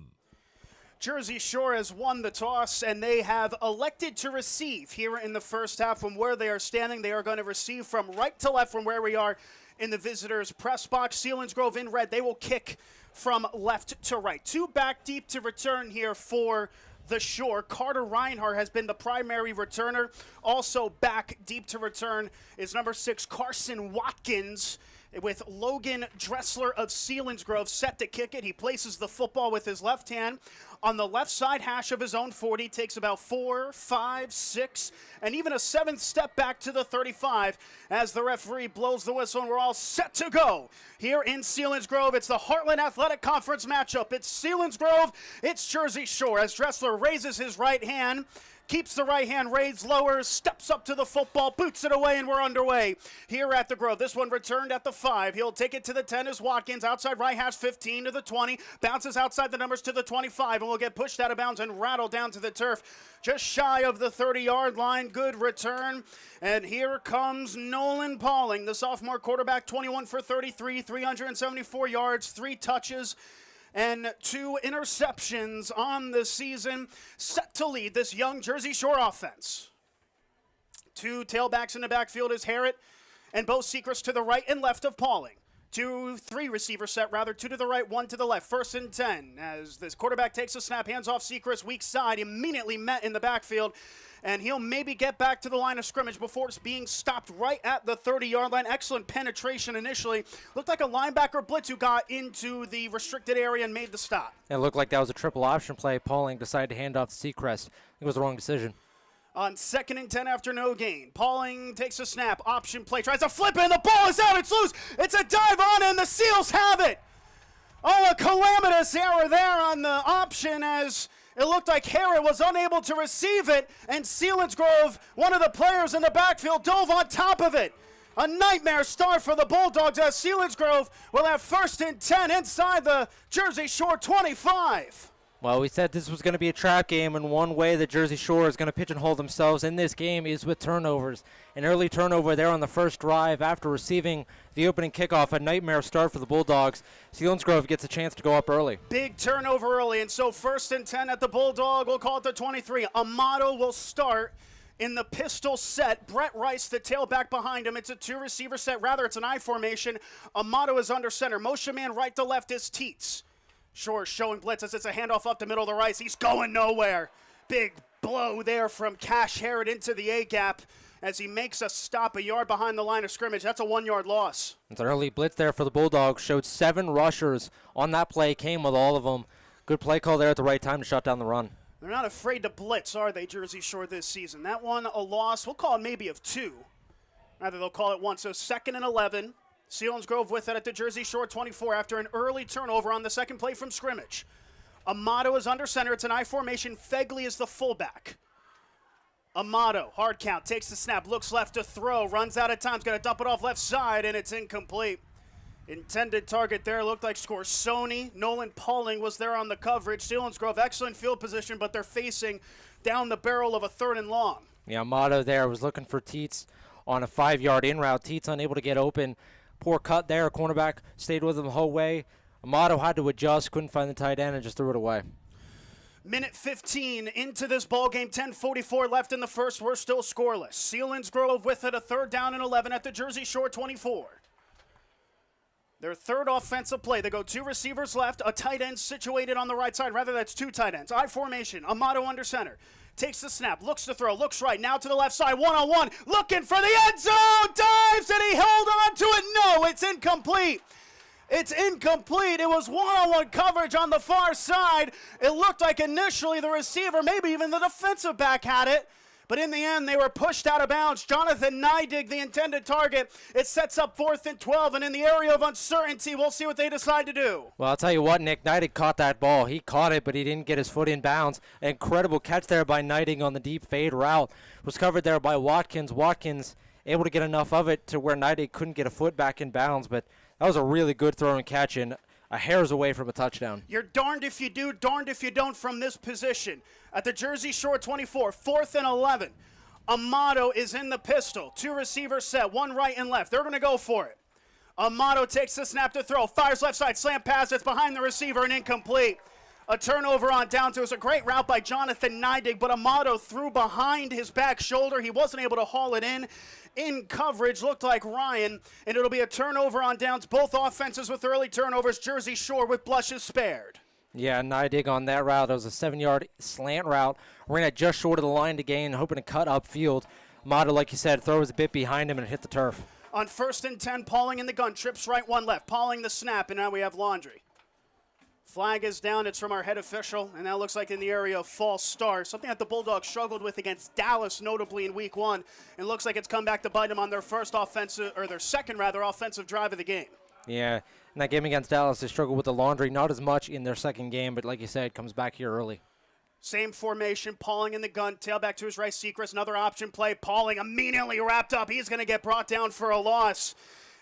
Jersey Shore has won the toss, and they have elected to receive here in the first half. From where they are standing, they are going to receive from right to left from where we are in the visitors' press box. Selinsgrove in red. They will kick from left to right. 2 back deep to return here for the Shore. Carter Reinhardt has been the primary returner. Also back deep to return is number 6, Carson Watkins, with Logan Dressler of Selinsgrove set to kick it. He places the football with his left hand on the left side hash of his own 40, takes about 4, 5, 6, and even a 7th step back to the 35 as the referee blows the whistle, and we're all set to go here in Selinsgrove. It's the Heartland Athletic Conference matchup. It's Selinsgrove, it's Jersey Shore as Dressler raises his right hand, keeps the right hand raised, lowers, steps up to the football, boots it away, and we're underway here at the Grove. This one returned at the 5. He'll take it to the 10 as Watkins, outside right hash 15 to the 20, bounces outside the numbers to the 25, and will get pushed out of bounds and rattled down to the turf just shy of the 30-yard line. Good return. And here comes Nolan Pauling, the sophomore quarterback, 21 for 33, 374 yards, 3 touches, and 2 interceptions on the season, set to lead this young Jersey Shore offense. 2 tailbacks in the backfield is Harrett and Bo Sechrist to the right and left of Pauling. 3 receiver set, 2 to the right, 1 to the left. 1st and 10 as this quarterback takes a snap, hands off Sechrist, weak side, immediately met in the backfield, and he'll maybe get back to the line of scrimmage before it's being stopped right at the 30-yard line. Excellent penetration initially. Looked like a linebacker blitz who got into the restricted area and made the stop. It looked like that was a triple option play. Pauling decided to hand off to Sechrist. It was the wrong decision. On 2nd and 10 after no gain. Pauling takes a snap. Option play. Tries to flip it, and the ball is out. It's loose. It's a dive on, and the Seals have it. Oh, a calamitous error there on the option as it looked like Harrod was unable to receive it, and Selinsgrove, one of the players in the backfield, dove on top of it. A nightmare start for the Bulldogs as Selinsgrove will have 1st and 10 inside the Jersey Shore 25. Well, we said this was going to be a trap game, and one way the Jersey Shore is going to pigeonhole themselves in this game is with turnovers. An early turnover there on the first drive after receiving the opening kickoff, a nightmare start for the Bulldogs. Selinsgrove gets a chance to go up early. Big turnover early, and so 1st and 10 at the Bulldog. We'll call it the 23. Amato will start in the pistol set. Brett Rice, the tailback behind him. It's a 2-receiver set. Rather, it's an I formation. Amato is under center. Motion man right to left is Teets. Shore showing blitz as it's a handoff up the middle of the Rice. He's going nowhere. Big blow there from Cash Harrod into the A-gap as he makes a stop a yard behind the line of scrimmage. That's a 1-yard loss. It's an early blitz there for the Bulldogs. Showed 7 rushers on that play. Came with all of them. Good play call there at the right time to shut down the run. They're not afraid to blitz, are they, Jersey Shore, this season? That one a loss. We'll call it maybe of 2. Rather, they'll call it 1. So 2nd and 11. Selinsgrove with it at the Jersey Shore 24 after an early turnover on the second play from scrimmage. Amato is under center. It's an I formation. Fegley is the fullback. Amato, hard count, takes the snap, looks left to throw, runs out of time, is going to dump it off left side, and it's incomplete. Intended target there looked like Scorsoni. Nolan Pauling was there on the coverage. Selinsgrove, excellent field position, but they're facing down the barrel of a 3rd and long. Yeah, Amato there was looking for Teets on a 5-yard in route. Teets unable to get open. Poor cut there. Cornerback stayed with him the whole way. Amato had to adjust, couldn't find the tight end, and just threw it away. Minute 15 into this ball game. 10:44 left in the first. We're still scoreless. Selinsgrove with it, a 3rd down and 11 at the Jersey Shore 24. Their 3rd offensive play. They go 2 receivers left, a tight end situated on the right side. Rather, that's 2 tight ends. I formation. Amato under center. Takes the snap, looks to throw, looks right, now to the left side, one-on-one, looking for the end zone, dives, and he held on to it. No, it's incomplete. It's incomplete. It was one-on-one coverage on the far side. It looked like initially the receiver, maybe even the defensive back had it. But in the end, they were pushed out of bounds. Jonathan Neidig, the intended target. It sets up 4th and 12, and in the area of uncertainty, we'll see what they decide to do. Well, I'll tell you what, Nick, Neidig caught that ball. He caught it, but he didn't get his foot in bounds. An incredible catch there by Neidig on the deep fade route. Was covered there by Watkins. Watkins able to get enough of it to where Neidig couldn't get a foot back in bounds, but that was a really good throw and catch, and a hair's away from a touchdown. You're darned if you do, darned if you don't from this position. At the Jersey Shore 24, 4th and 11. Amato is in the pistol. 2 receivers set, 1 right and left. They're going to go for it. Amato takes the snap to throw, fires left side, slant pass. It's behind the receiver and incomplete. A turnover on down to. It was a great route by Jonathan Neidig, but Amato threw behind his back shoulder. He wasn't able to haul it in. In coverage, looked like Ryan, and it'll be a turnover on downs. Both offenses with early turnovers. Jersey Shore with blushes spared. Yeah, Neidig on that route. It was a 7-yard slant route. Ran it just short of the line to gain, hoping to cut upfield. Amato, like you said, throws a bit behind him and hit the turf. On 1st and 10, Pauling in the gun. Trips right, 1 left. Pauling the snap, and now we have Laundry. Flag is down. It's from our head official, and that looks like in the area of false start. Something that the Bulldogs struggled with against Dallas, notably in Week 1. It looks like it's come back to bite them on their second offensive drive of the game. Yeah, in that game against Dallas, they struggled with the Laundry. Not as much in their second game, but like you said, comes back here early. Same formation, Pauling in the gun, tailback to his right, Sechrist, another option play. Pauling immediately wrapped up. He's going to get brought down for a loss.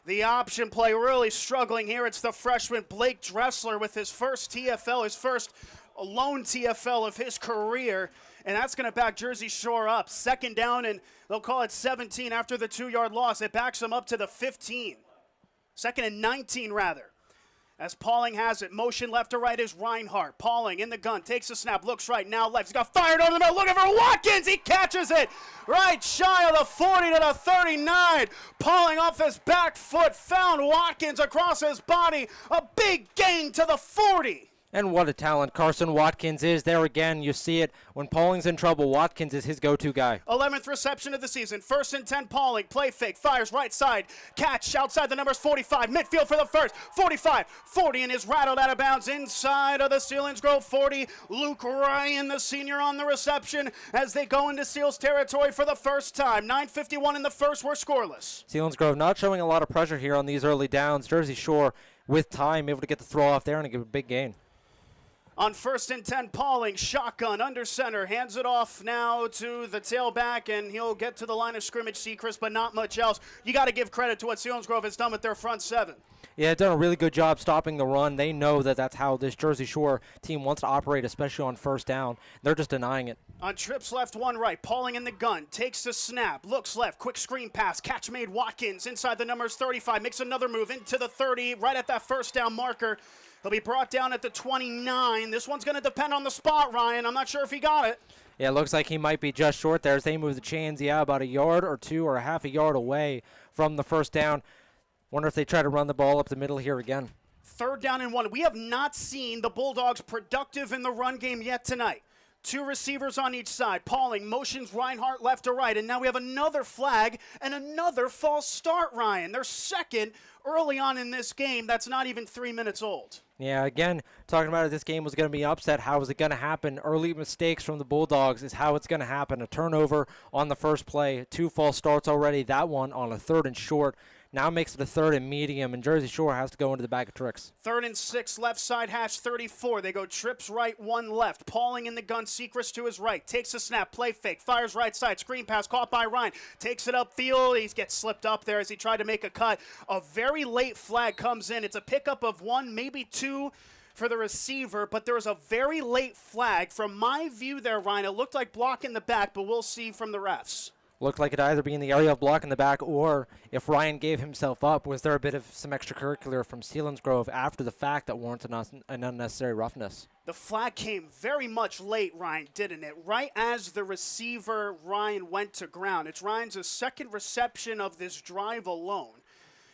The option play really struggling here. It's the freshman Blake Dressler with his first TFL, his first lone TFL of his career. And that's going to back Jersey Shore up. 2nd down, and they'll call it 17 after the 2-yard loss. It backs them up to the 15. 2nd and 19, rather. As Pauling has it, motion left to right is Reinhardt. Pauling in the gun, takes a snap, looks right, now left. He's got fired over the middle, looking for Watkins. He catches it right shy of the 40 to the 39. Pauling off his back foot, found Watkins across his body. A big gain to the 40. And what a talent Carson Watkins is. There again, you see it. When Pauling's in trouble, Watkins is his go-to guy. 11th reception of the season. 1st and 10, Pauling. Play fake. Fires right side. Catch outside the numbers 45. Midfield for the first. 45. 40 and is rattled out of bounds inside of the Selinsgrove 40. Luke Ryan, the senior, on the reception as they go into Seals territory for the first time. 9:51 in the first. We're scoreless. Selinsgrove not showing a lot of pressure here on these early downs. Jersey Shore, with time, able to get the throw off there and give a big gain. On 1st and 10, Pauling, shotgun, under center, hands it off now to the tailback, and he'll get to the line of scrimmage, Seacrest, but not much else. You got to give credit to what Selinsgrove has done with their front seven. Yeah, done a really good job stopping the run. They know that that's how this Jersey Shore team wants to operate, especially on first down. They're just denying it. On trips left, one right, Pauling in the gun, takes the snap, looks left, quick screen pass, catch made, Watkins inside the numbers 35, makes another move into the 30, right at that first down marker. He'll be brought down at the 29. This one's going to depend on the spot, Ryan. I'm not sure if he got it. Yeah, it looks like he might be just short there as they move the chains, about a yard or two or a half a yard away from the first down. Wonder if they try to run the ball up the middle here again. 3rd down and 1. We have not seen the Bulldogs productive in the run game yet tonight. 2 receivers on each side. Pauling motions Reinhardt left to right, and now we have another flag and another false start, Ryan. They're second early on in this game. That's not even 3 minutes old. Yeah, again, talking about if this game was going to be upset, how is it going to happen? Early mistakes from the Bulldogs is how it's going to happen. A turnover on the first play, 2 false starts already, that one on a 3rd and short. Now makes it a 3rd and medium, and Jersey Shore has to go into the bag of tricks. 3rd and 6, left side hash 34. They go trips right, 1 left. Pauling in the gun, Seacrest to his right. Takes a snap, play fake, fires right side, screen pass caught by Ryan. Takes it upfield. He gets slipped up there as he tried to make a cut. A very late flag comes in. It's a pickup of 1, maybe 2 for the receiver, but there was a very late flag. From my view there, Ryan, it looked like block in the back, but we'll see from the refs. Looked like it either be in the area of block in the back, or if Ryan gave himself up, was there a bit of some extracurricular from Selinsgrove after the fact that warranted an unnecessary roughness? The flag came very much late, Ryan, didn't it? Right as the receiver, Ryan, went to ground. It's Ryan's second reception of this drive alone.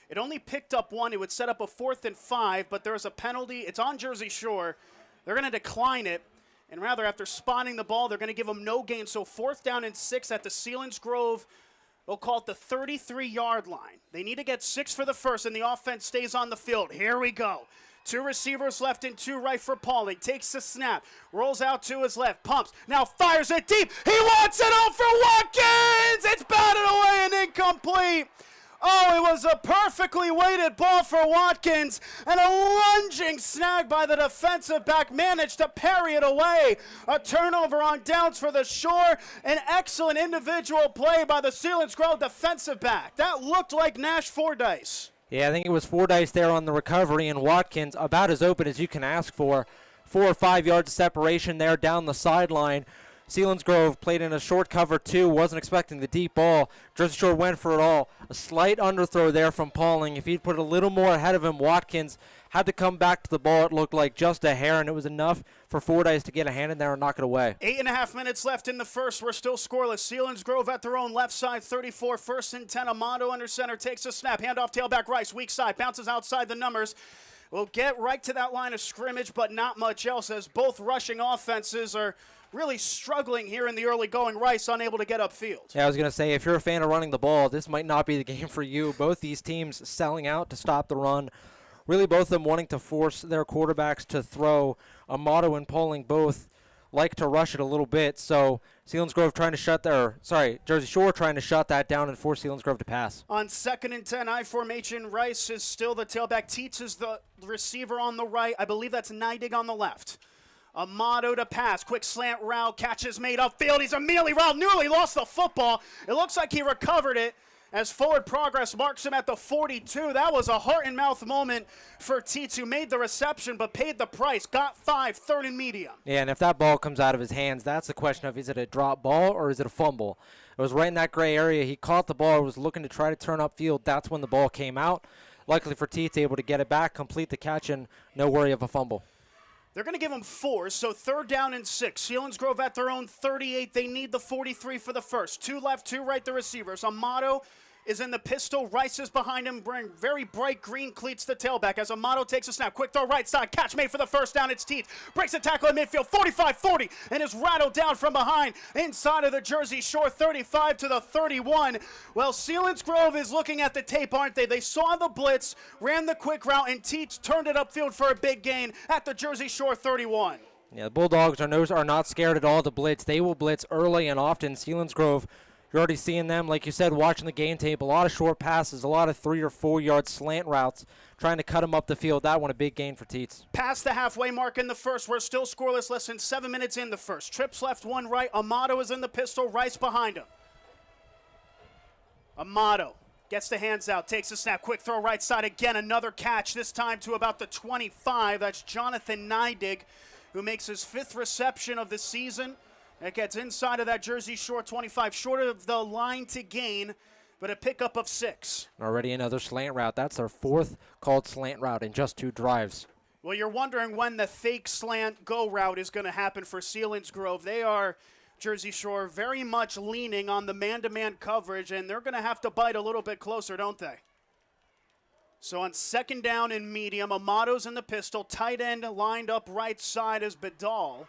It only picked up 1. It would set up a 4th and 5, but there's a penalty. It's on Jersey Shore. They're going to decline it. And rather, after spotting the ball, they're going to give them no gain. So 4th down and 6 at the Selinsgrove, they'll call it the 33-yard line. They need to get 6 for the first, and the offense stays on the field. Here we go. 2 receivers left and 2 right for Pauling. Takes the snap, rolls out to his left, pumps, now fires it deep. He wants it out for Watkins! It's batted away and incomplete. Oh, it was a perfectly weighted ball for Watkins, and a lunging snag by the defensive back managed to parry it away. A turnover on downs for the Shore. An excellent individual play by the Selinsgrove defensive back. That looked like Nash Fordyce. Yeah, I think it was Fordyce there on the recovery, and Watkins about as open as you can ask for. 4 or 5 yards of separation there down the sideline. Selinsgrove played in a short cover 2, wasn't expecting the deep ball. Jersey Shore went for it all. A slight underthrow there from Pauling. If he'd put a little more ahead of him, Watkins had to come back to the ball. It looked like just a hair, and it was enough for Fordyce to get a hand in there and knock it away. 8.5 minutes left in the first. We're still scoreless. Selinsgrove at their own left side, 34, 1st and 10. Amato under center, takes a snap. Handoff, tailback Rice, weak side, bounces outside the numbers. We'll get right to that line of scrimmage, but not much else, as both rushing offenses are really struggling here in the early going. Rice unable to get upfield. Yeah, I was going to say, if you're a fan of running the ball, this might not be the game for you. Both these teams selling out to stop the run. Really both of them wanting to force their quarterbacks to throw. Amato and Pauling both like to rush it a little bit. So Selinsgrove trying to Jersey Shore trying to shut that down and force Selinsgrove to pass. On 2nd and 10, I formation, Rice is still the tailback. Teets is the receiver on the right. I believe that's Neidig on the left. Amato to pass. Quick slant route. Catches made upfield. He's immediately routed. Nearly lost the football. It looks like he recovered it as forward progress marks him at the 42. That was a heart and mouth moment for Teets, who made the reception but paid the price. Got 5, 3rd and medium. Yeah, and if that ball comes out of his hands, that's the question of, is it a drop ball or is it a fumble? It was right in that gray area. He caught the ball, was looking to try to turn upfield. That's when the ball came out. Luckily for Teets, able to get it back, complete the catch, and no worry of a fumble. They're going to give them 4, so 3rd down and 6. Selinsgrove at their own 38. They need the 43 for the first. 2 left, 2 right, the receivers. Amato is in the pistol. Rice is behind him, wearing very bright green cleats to tailback as Amato takes a snap. Quick throw right side. Catch made for the first down. It's Teets. Breaks a tackle in midfield. 45-40 and is rattled down from behind inside of the Jersey Shore 35 to the 31. Well, Selinsgrove is looking at the tape, aren't they? They saw the blitz, ran the quick route, and Teets turned it upfield for a big gain at the Jersey Shore 31. Yeah, the Bulldogs are not scared at all to blitz. They will blitz early and often. Selinsgrove, you're already seeing them, like you said, watching the game tape, a lot of short passes, a lot of 3 or 4 yard slant routes, trying to cut them up the field. That one a big gain for Teets. Past the halfway mark in the first. We're still scoreless, less than 7 minutes in the first. Trips left, one right. Amato is in the pistol, Rice behind him. Amato gets the hands out, takes a snap, quick throw right side again, another catch, this time to about the 25. That's Jonathan Neidig, who makes his 5th reception of the season. It gets inside of that Jersey Shore 25, short of the line to gain, but a pickup of 6. Already another slant route. That's their 4th called slant route in just 2 drives. Well, you're wondering when the fake slant go route is going to happen for Selinsgrove. They are, Jersey Shore, very much leaning on the man-to-man coverage, and they're going to have to bite a little bit closer, don't they? So on 2nd down and medium, Amato's in the pistol. Tight end lined up right side is Bedal.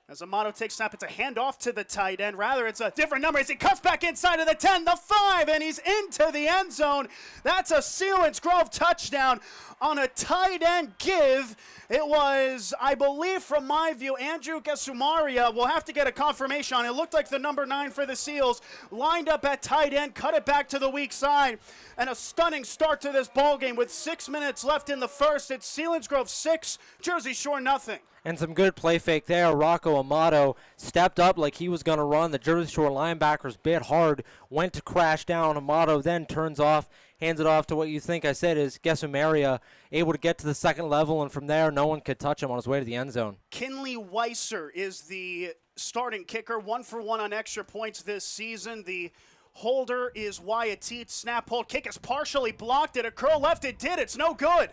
As Amato takes snap, it's a handoff to the tight end. Rather, it's a different number as he cuts back inside of the 10, the 5, and he's into the end zone. That's a Selinsgrove touchdown on a tight end give. It was, I believe, from my view, Andrew Gasumaria. We'll have to get a confirmation on it. It looked like the number 9 for the Seals lined up at tight end, cut it back to the weak side, and a stunning start to this ball game with 6 minutes left in the first. It's Selinsgrove 6, Jersey Shore nothing. And some good play fake there. Rocco Amato stepped up like he was going to run. The Jersey Shore linebackers bit hard, went to crash down. Amato then turns off, hands it off to what you think I said is Gesumaria, able to get to the 2nd level, and from there no one could touch him on his way to the end zone. Kinley Weiser is the starting kicker, 1 for 1 on extra points this season. The holder is Wyatt Teets. Snap hold kick is partially blocked. Did it curl left? It did. It's no good.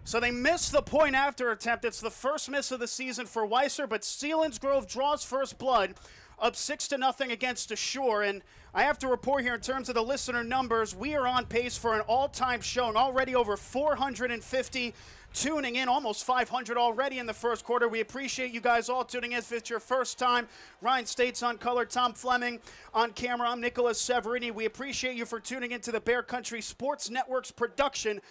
So they missed the point after attempt. It's the first miss of the season for Weiser, but Selinsgrove draws first blood, up 6-0 against the Shore. And I have to report here in terms of the listener numbers, we are on pace for an all-time showing, already over 450 tuning in, almost 500 already in the first quarter. We appreciate you guys all tuning in. If it's your first time, Ryan States on color, Tom Fleming on camera. I'm Nicolas Severini. We appreciate you for tuning into the Bear Country Sports Network's production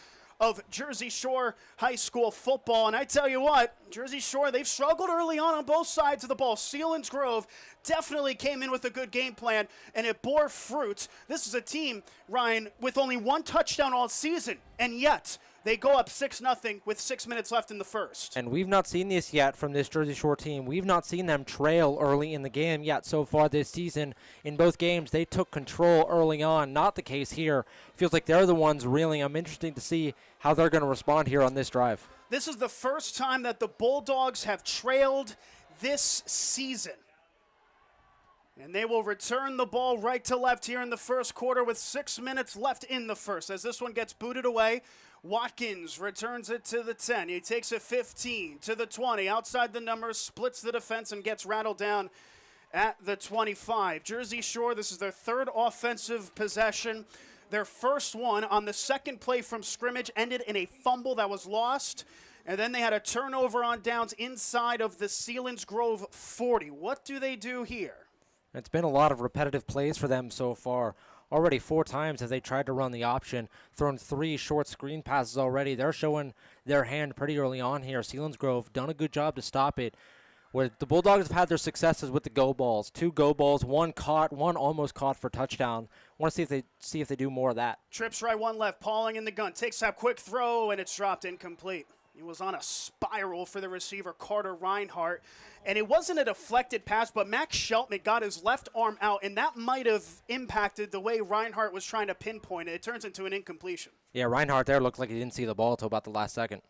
of Jersey Shore High School football. And I tell you what, Jersey Shore, they've struggled early on both sides of the ball. Selinsgrove definitely came in with a good game plan, and it bore fruit. This is a team, Ryan, with only 1 touchdown all season, and yet they go up 6-0 with 6 minutes left in the first. And we've not seen this yet from this Jersey Shore team. We've not seen them trail early in the game yet so far this season. In both games, they took control early on. Not the case here. Feels like they're the ones reeling. I'm interested to see how they're going to respond here on this drive. This is the first time that the Bulldogs have trailed this season. And they will return the ball right to left here in the first quarter with 6 minutes left in the first. As this one gets booted away, Watkins returns it to the 10. He takes it 15 to the 20. Outside the numbers, splits the defense and gets rattled down at the 25. Jersey Shore, this is their 3rd offensive possession. Their first one on the 2nd play from scrimmage ended in a fumble that was lost. And then they had a turnover on downs inside of the Selinsgrove 40. What do they do here? It's been a lot of repetitive plays for them so far. Already 4 times as they tried to run the option, thrown 3 short screen passes already. They're showing their hand pretty early on here. Selinsgrove done a good job to stop it. Where the Bulldogs have had their successes with the go balls. 2 go balls, 1 caught, 1 almost caught for touchdown. Want to see if they do more of that. Trips right, 1 left, Pauling in the gun. Takes that quick throw, and it's dropped incomplete. He was on a spiral for the receiver, Carter Reinhardt. And it wasn't a deflected pass, but Max Sheltman got his left arm out, and that might have impacted the way Reinhardt was trying to pinpoint it. It turns into an incompletion. Yeah, Reinhardt there looked like he didn't see the ball until about the last second.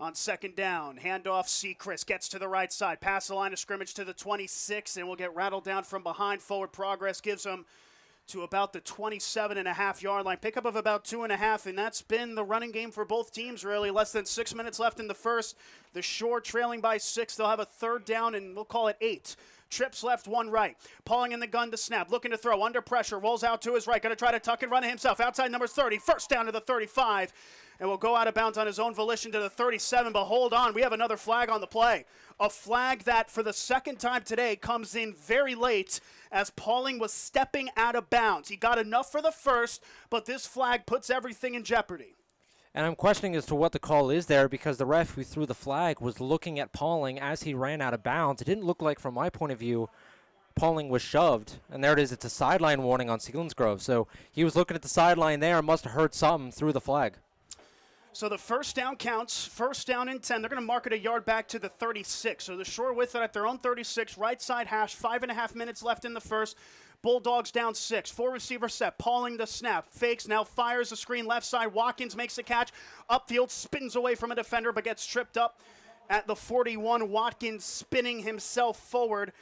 On 2nd down, handoff, Seacrest gets to the right side. Pass the line of scrimmage to the 26, and will get rattled down from behind. Forward progress gives him to about the 27.5-yard line. Pickup of about 2.5, and that's been the running game for both teams, really. Less than 6 minutes left in the first. The Shore trailing by 6. They'll have a 3rd down, and we'll call it 8. trips left, one right. Pauling in the gun to snap, looking to throw, under pressure, rolls out to his right, going to try to tuck and run it himself. Outside number 30, first down to the 35, and will go out of bounds on his own volition to the 37, but hold on, we have another flag on the play. A flag that, for the second time today, comes in very late as Pauling was stepping out of bounds. He got enough for the first, but this flag puts everything in jeopardy. And I'm questioning as to what the call is there because the ref who threw the flag was looking at Pauling as he ran out of bounds. It didn't look like, from my point of view, Pauling was shoved. And there it is. It's a sideline warning on Selinsgrove. So he was looking at the sideline there and must have heard something through the flag. So the first down counts, first down and 10. They're going to mark it a yard back to the 36. So the Shore with it at their own 36, right side hash, 5.5 minutes left in the first. Bulldogs down 6, 4 receiver set, Pauling the snap, fakes, now fires the screen left side, Watkins makes the catch, upfield, spins away from a defender but gets tripped up at the 41. Watkins spinning himself forward.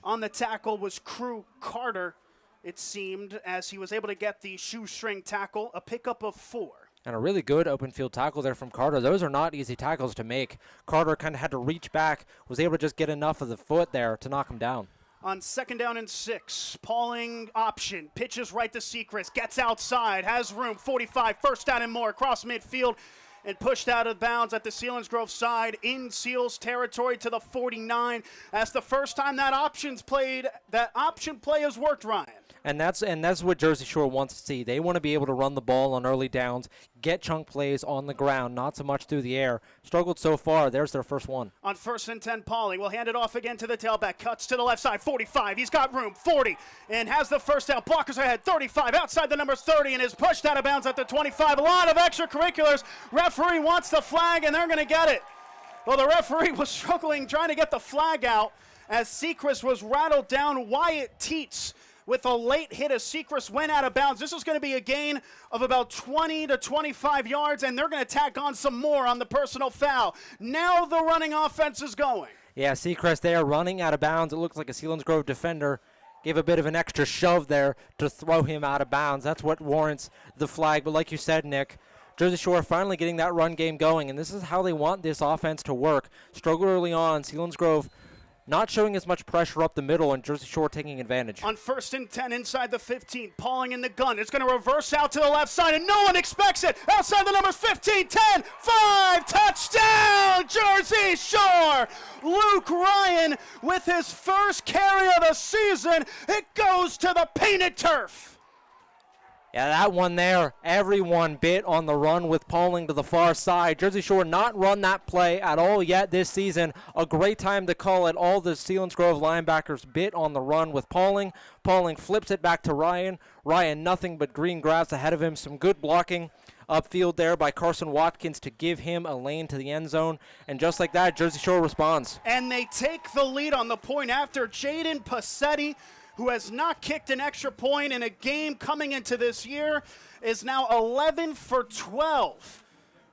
On the tackle was Crew Carter, it seemed, as he was able to get the shoestring tackle, a pickup of 4. And a really good open field tackle there from Carter. Those are not easy tackles to make. Carter kind of had to reach back, was able to just get enough of the foot there to knock him down. On second down and 6, Pauling option, pitches right to Seacrest, gets outside, has room, 45, first down and more, across midfield, and pushed out of bounds at the Selinsgrove side in Seals territory to the 49. That's the first time that option play has worked, Ryan. And that's what Jersey Shore wants to see. They want to be able to run the ball on early downs, get chunk plays on the ground, not so much through the air. Struggled so far. There's their first one. On first and 10, Pauling will hand it off again to the tailback. Cuts to the left side, 45. He's got room, 40, and has the first down. Blockers ahead, 35, outside the number 30, and is pushed out of bounds at the 25. A lot of extracurriculars. Referee wants the flag, and they're going to get it. Well, the referee was struggling trying to get the flag out as Seacrest was rattled down. Wyatt Teets with a late hit as Seacrest went out of bounds. This is going to be a gain of about 20 to 25 yards, and they're going to tack on some more on the personal foul. Now the running offense is going. Yeah, Seacrest there running out of bounds. It looks like a Selinsgrove defender gave a bit of an extra shove there to throw him out of bounds. That's what warrants the flag. But like you said, Nick, Jersey Shore finally getting that run game going, and this is how they want this offense to work. Struggle early on. Selinsgrove not showing as much pressure up the middle, and Jersey Shore taking advantage. On first and 10 inside the 15, Pauling in the gun. It's going to reverse out to the left side, and no one expects it. Outside the numbers 15, 10, 5, touchdown, Jersey Shore. Luke Ryan with his first carry of the season. It goes to the painted turf. Yeah, that one there, everyone bit on the run with Pauling to the far side. Jersey Shore not run that play at all yet this season. A great time to call it. All the Selinsgrove linebackers bit on the run with Pauling. Pauling flips it back to Ryan. Ryan nothing but green grass ahead of him. Some good blocking upfield there by Carson Watkins to give him a lane to the end zone. And just like that, Jersey Shore responds. And they take the lead on the point after. Jaden Passetti, who has not kicked an extra point in a game coming into this year, is now 11 for 12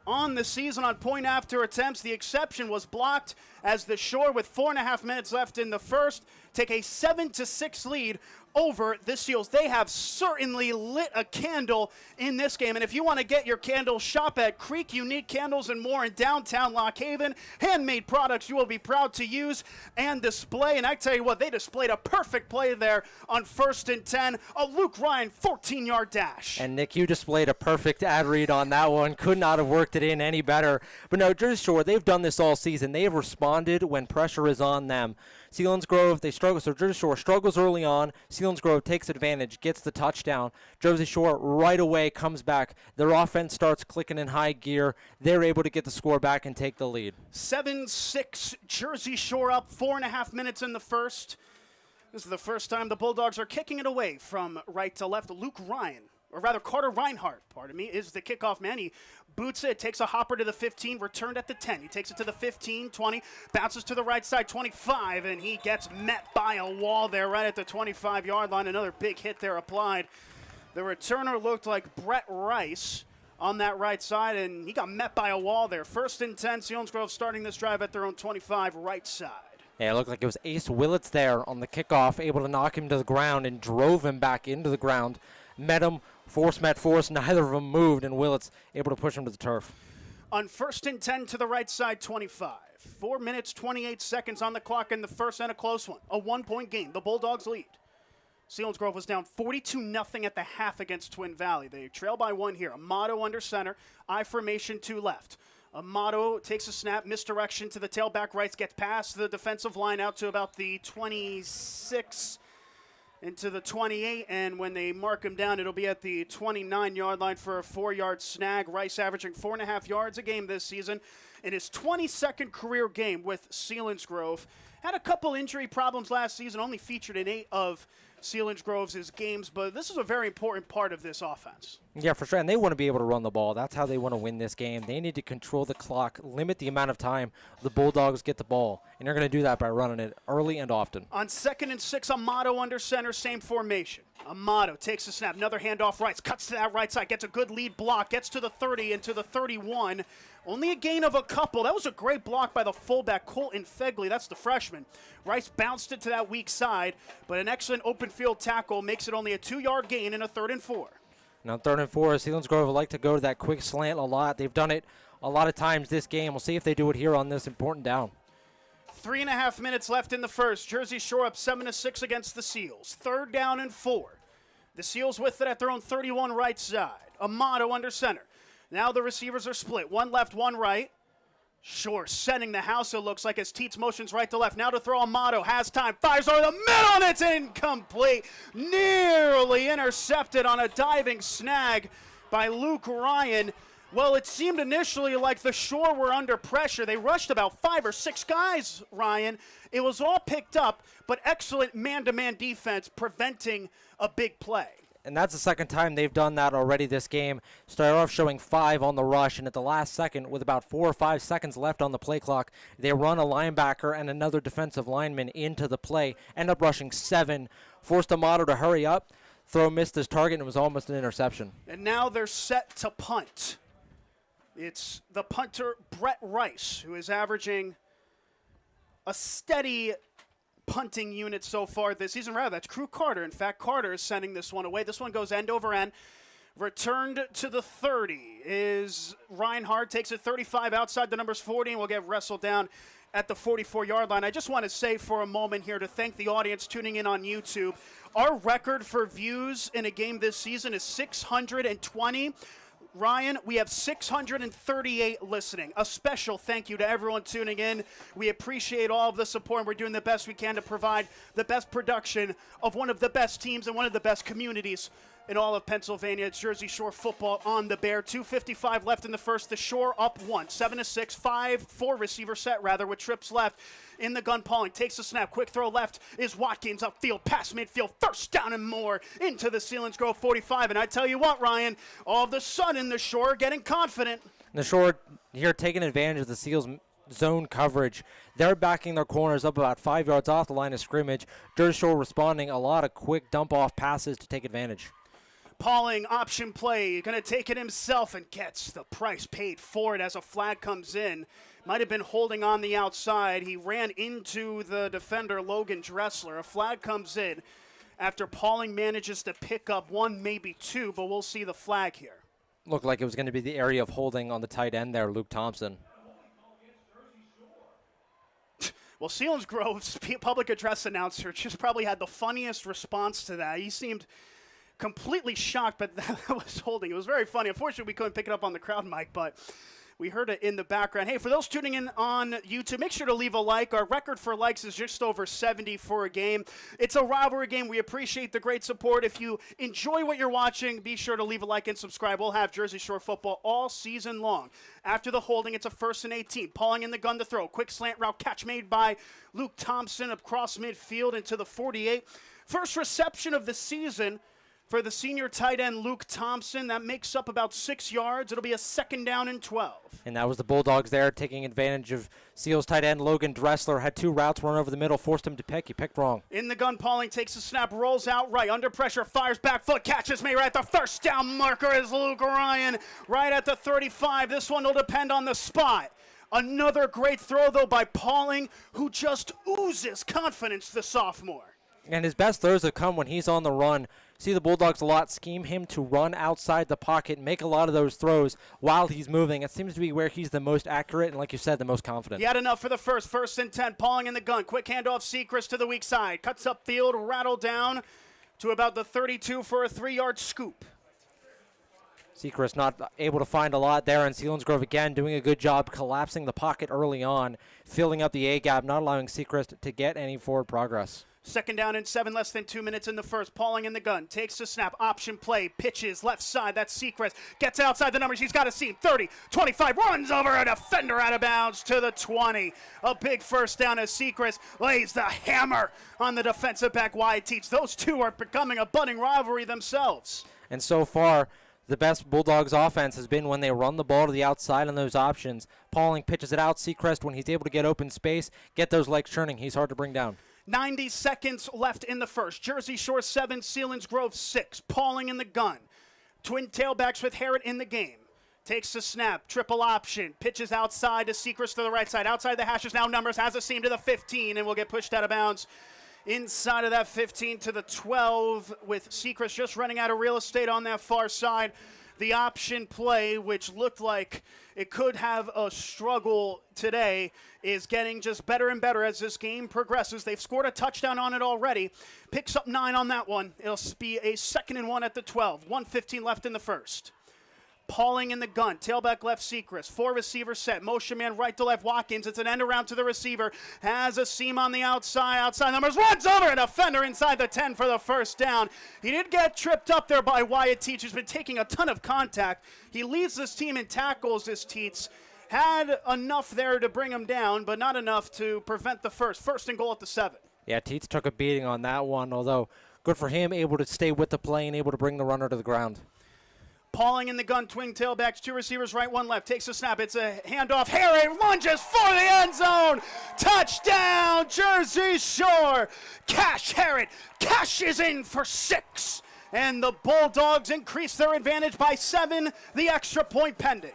on the season on point after attempts. The exception was blocked as the Shore, with 4.5 minutes left in the first, take a 7-6 lead over the Seals. They have certainly lit a candle in this game. And if you want to get your candles, shop at Creek Unique Candles and More in downtown Lock Haven. Handmade products you will be proud to use and display. And I tell you what, they displayed a perfect play there on first and 10. A Luke Ryan 14-yard dash. And Nick, you displayed a perfect ad read on that one. Could not have worked it in any better. But no, Jersey Shore, they've done this all season. They have responded when pressure is on them. Selinsgrove, they struggle. So Jersey Shore struggles early on. Selinsgrove takes advantage, gets the touchdown. Jersey Shore right away comes back. Their offense starts clicking in high gear. They're able to get the score back and take the lead. 7-6, Jersey Shore up, 4.5 minutes in the first. This is the first time the Bulldogs are kicking it away from right to left. Luke Ryan, or rather Carter Reinhardt, is the kickoff man. He boots it, takes a hopper to the 15, returned at the 10. He takes it to the 15, 20, bounces to the right side, 25, and he gets met by a wall there right at the 25-yard line. Another big hit there applied. The returner looked like Brett Rice on that right side, and he got met by a wall there. First and 10, Selinsgrove starting this drive at their own 25 right side. Yeah, it looked like it was Ace Willits there on the kickoff, able to knock him to the ground and drove him back into the ground. Met him, force met force, neither of them moved, and Willits able to push him to the turf. On first and 10 to the right side, 25. 4 minutes, 28 seconds on the clock in the first, and a close one. A 1-point game. The Bulldogs lead. Selinsgrove was down 42-0 at the half against Twin Valley. They trail by 1 here. Amato under center. I formation 2 left. Amato takes a snap, misdirection to the tailback right, gets past the defensive line out to about the 26 into the 28, and when they mark him down, it'll be at the 29-yard line for a 4-yard snag. Rice averaging 4.5 yards a game this season in his 22nd career game with Selinsgrove. Had a couple injury problems last season, only featured in 8 of Selinsgrove's games, but this is a very important part of this offense. Yeah, for sure, and they want to be able to run the ball. That's how they want to win this game. They need to control the clock, limit the amount of time the Bulldogs get the ball, and they're going to do that by running it early and often. On 2nd and 6, Amato under center, same formation. Amato takes a snap, another handoff right, cuts to that right side, gets a good lead block, gets to the 30 and to the 31. Only a gain of a couple. That was a great block by the fullback, Colton Fegley. That's the freshman. Rice bounced it to that weak side, but an excellent open field tackle makes it only a 2-yard gain in a 3rd and 4. Now 3rd and 4, Selinsgrove would like to go to that quick slant a lot. They've done it a lot of times this game. We'll see if they do it here on this important down. 3.5 minutes left in the first. Jersey Shore up 7-6 against the Seals. 3rd down and 4. The Seals with it at their own 31 right side. Amato under center. Now the receivers are split. 1 left, 1 right. Shore sending the house, it looks like, as Teets motions right to left. Now to throw. Amato has time. Fires over the middle, and it's incomplete. Nearly intercepted on a diving snag by Luke Ryan. Well, it seemed initially like the Shore were under pressure. They rushed about 5 or 6 guys, Ryan. It was all picked up, but excellent man-to-man defense preventing a big play. And that's the second time they've done that already this game. Started off showing 5 on the rush, and at the last second, with about 4 or 5 seconds left on the play clock, they run a linebacker and another defensive lineman into the play, end up rushing 7, forced Amato to hurry up. Throw missed his target, and it was almost an interception. And now they're set to punt. It's the punter, Brett Rice, who is averaging a steady punting unit so far this season. Rather, that's Crew Carter. In fact, Carter is sending this one away. This one goes end over end. Returned to the 30 is Reinhardt. Takes it 35 outside the numbers 40 and will get wrestled down at the 44-yard line. I just want to say for a moment here to thank the audience tuning in on YouTube. Our record for views in a game this season is 620. Ryan, we have 638 listening. A special thank you to everyone tuning in. We appreciate all of the support, and we're doing the best we can to provide the best production of one of the best teams and one of the best communities in all of Pennsylvania. It's Jersey Shore football on the Bear. 2:55 left in the first. The Shore up 1, 7-6, 4 receiver set rather with trips left. In the gun, Pauling takes a snap. Quick throw left is Watkins upfield, past midfield, first down and more into the Selinsgrove 45. And I tell you what, Ryan, all of a sudden the Shore getting confident. The Shore here taking advantage of the Seals' zone coverage. They're backing their corners up about 5 yards off the line of scrimmage. Jersey Shore responding a lot of quick dump-off passes to take advantage. Pauling, option play, going to take it himself and gets the price paid for it as a flag comes in. Might have been holding on the outside. He ran into the defender, Logan Dressler. A flag comes in after Pauling manages to pick up 1, maybe 2, but we'll see the flag here. Looked like it was going to be the area of holding on the tight end there, Luke Thompson. Well, Selinsgrove's public address announcer just probably had the funniest response to that. He seemed completely shocked, but that was holding. It was very funny. Unfortunately, we couldn't pick it up on the crowd mic, but we heard it in the background. Hey, for those tuning in on YouTube, make sure to leave a like. Our record for likes is just over 70 for a game. It's a rivalry game. We appreciate the great support. If you enjoy what you're watching, be sure to leave a like and subscribe. We'll have Jersey Shore football all season long. After the holding, it's a 1st and 18. Pauling in the gun to throw. Quick slant route catch made by Luke Thompson across midfield into the 48. First reception of the season for the senior tight end, Luke Thompson. That makes up about 6 yards. It'll be a 2nd down and 12. And that was the Bulldogs there taking advantage of Seals tight end Logan Dressler. Had 2 routes run over the middle, forced him to pick. He picked wrong. In the gun, Pauling takes a snap, rolls out right. Under pressure, fires back foot, catches made right at the first down marker is Luke Ryan right at the 35. This one will depend on the spot. Another great throw, though, by Pauling, who just oozes confidence, the sophomore. And his best throws have come when he's on the run. See the Bulldogs a lot scheme him to run outside the pocket, make a lot of those throws while he's moving. It seems to be where he's the most accurate and, like you said, the most confident. He had enough for the first and 10. Pauling in the gun. Quick handoff, Seacrest to the weak side. Cuts upfield, rattle down to about the 32 for a 3-yard scoop. Seacrest not able to find a lot there, and Selinsgrove again doing a good job collapsing the pocket early on, filling up the A-gap, not allowing Seacrest to get any forward progress. 2nd down and 7, less than 2 minutes in the first. Pauling in the gun, takes the snap, option play, pitches left side. That's Seacrest. Gets outside the numbers. He's got a seam. 30, 25, runs over a defender out of bounds to the 20. A big first down as Seacrest lays the hammer on the defensive back Wyatt Teets. Those two are becoming a budding rivalry themselves. And so far, the best Bulldogs offense has been when they run the ball to the outside on those options. Pauling pitches it out. Seacrest, when he's able to get open space, get those legs churning, he's hard to bring down. 90 seconds left in the first. Jersey Shore 7, Selinsgrove 6. Pauling in the gun. Twin tailbacks with Harrod in the game. Takes the snap, triple option, pitches outside to Seacrest to the right side. Outside the hashes now, numbers has a seam to the 15 and will get pushed out of bounds. Inside of that 15 to the 12 with Seacrest just running out of real estate on that far side. The option play, which looked like it could have a struggle today, is getting just better and better as this game progresses. They've scored a touchdown on it already. Picks up 9 on that one. It'll be a 2nd and 1 at the 12. 1:15 left in the first. Pauling in the gun, tailback left Seacrest, 4 receivers set, motion man right to left Watkins, it's an end around to the receiver, has a seam on the outside numbers, runs over a defender inside the 10 for the first down. He did get tripped up there by Wyatt Teets, who's been taking a ton of contact. He leads this team in tackles, this Teets. Had enough there to bring him down, but not enough to prevent the first and goal at the 7. Yeah, Teets took a beating on that one, although good for him, able to stay with the play and able to bring the runner to the ground. Pauling in the gun, twin tailbacks, 2 receivers, right, 1 left. Takes a snap. It's a handoff. Harry lunges for the end zone. Touchdown, Jersey Shore. Cash Harrod cashes in for 6. And the Bulldogs increase their advantage by 7. The extra point pending.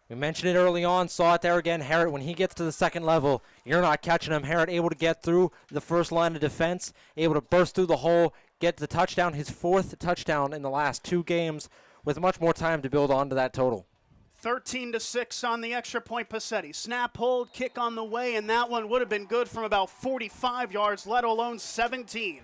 We mentioned it early on, saw it there again. Harrod, when he gets to the second level, you're not catching him. Harrod able to get through the first line of defense, able to burst through the hole, get the touchdown, his 4th touchdown in the last 2 games, with much more time to build onto that total. 13-6 on the extra point. Passetti. Snap, hold, kick on the way, and that one would have been good from about 45 yards, let alone 17.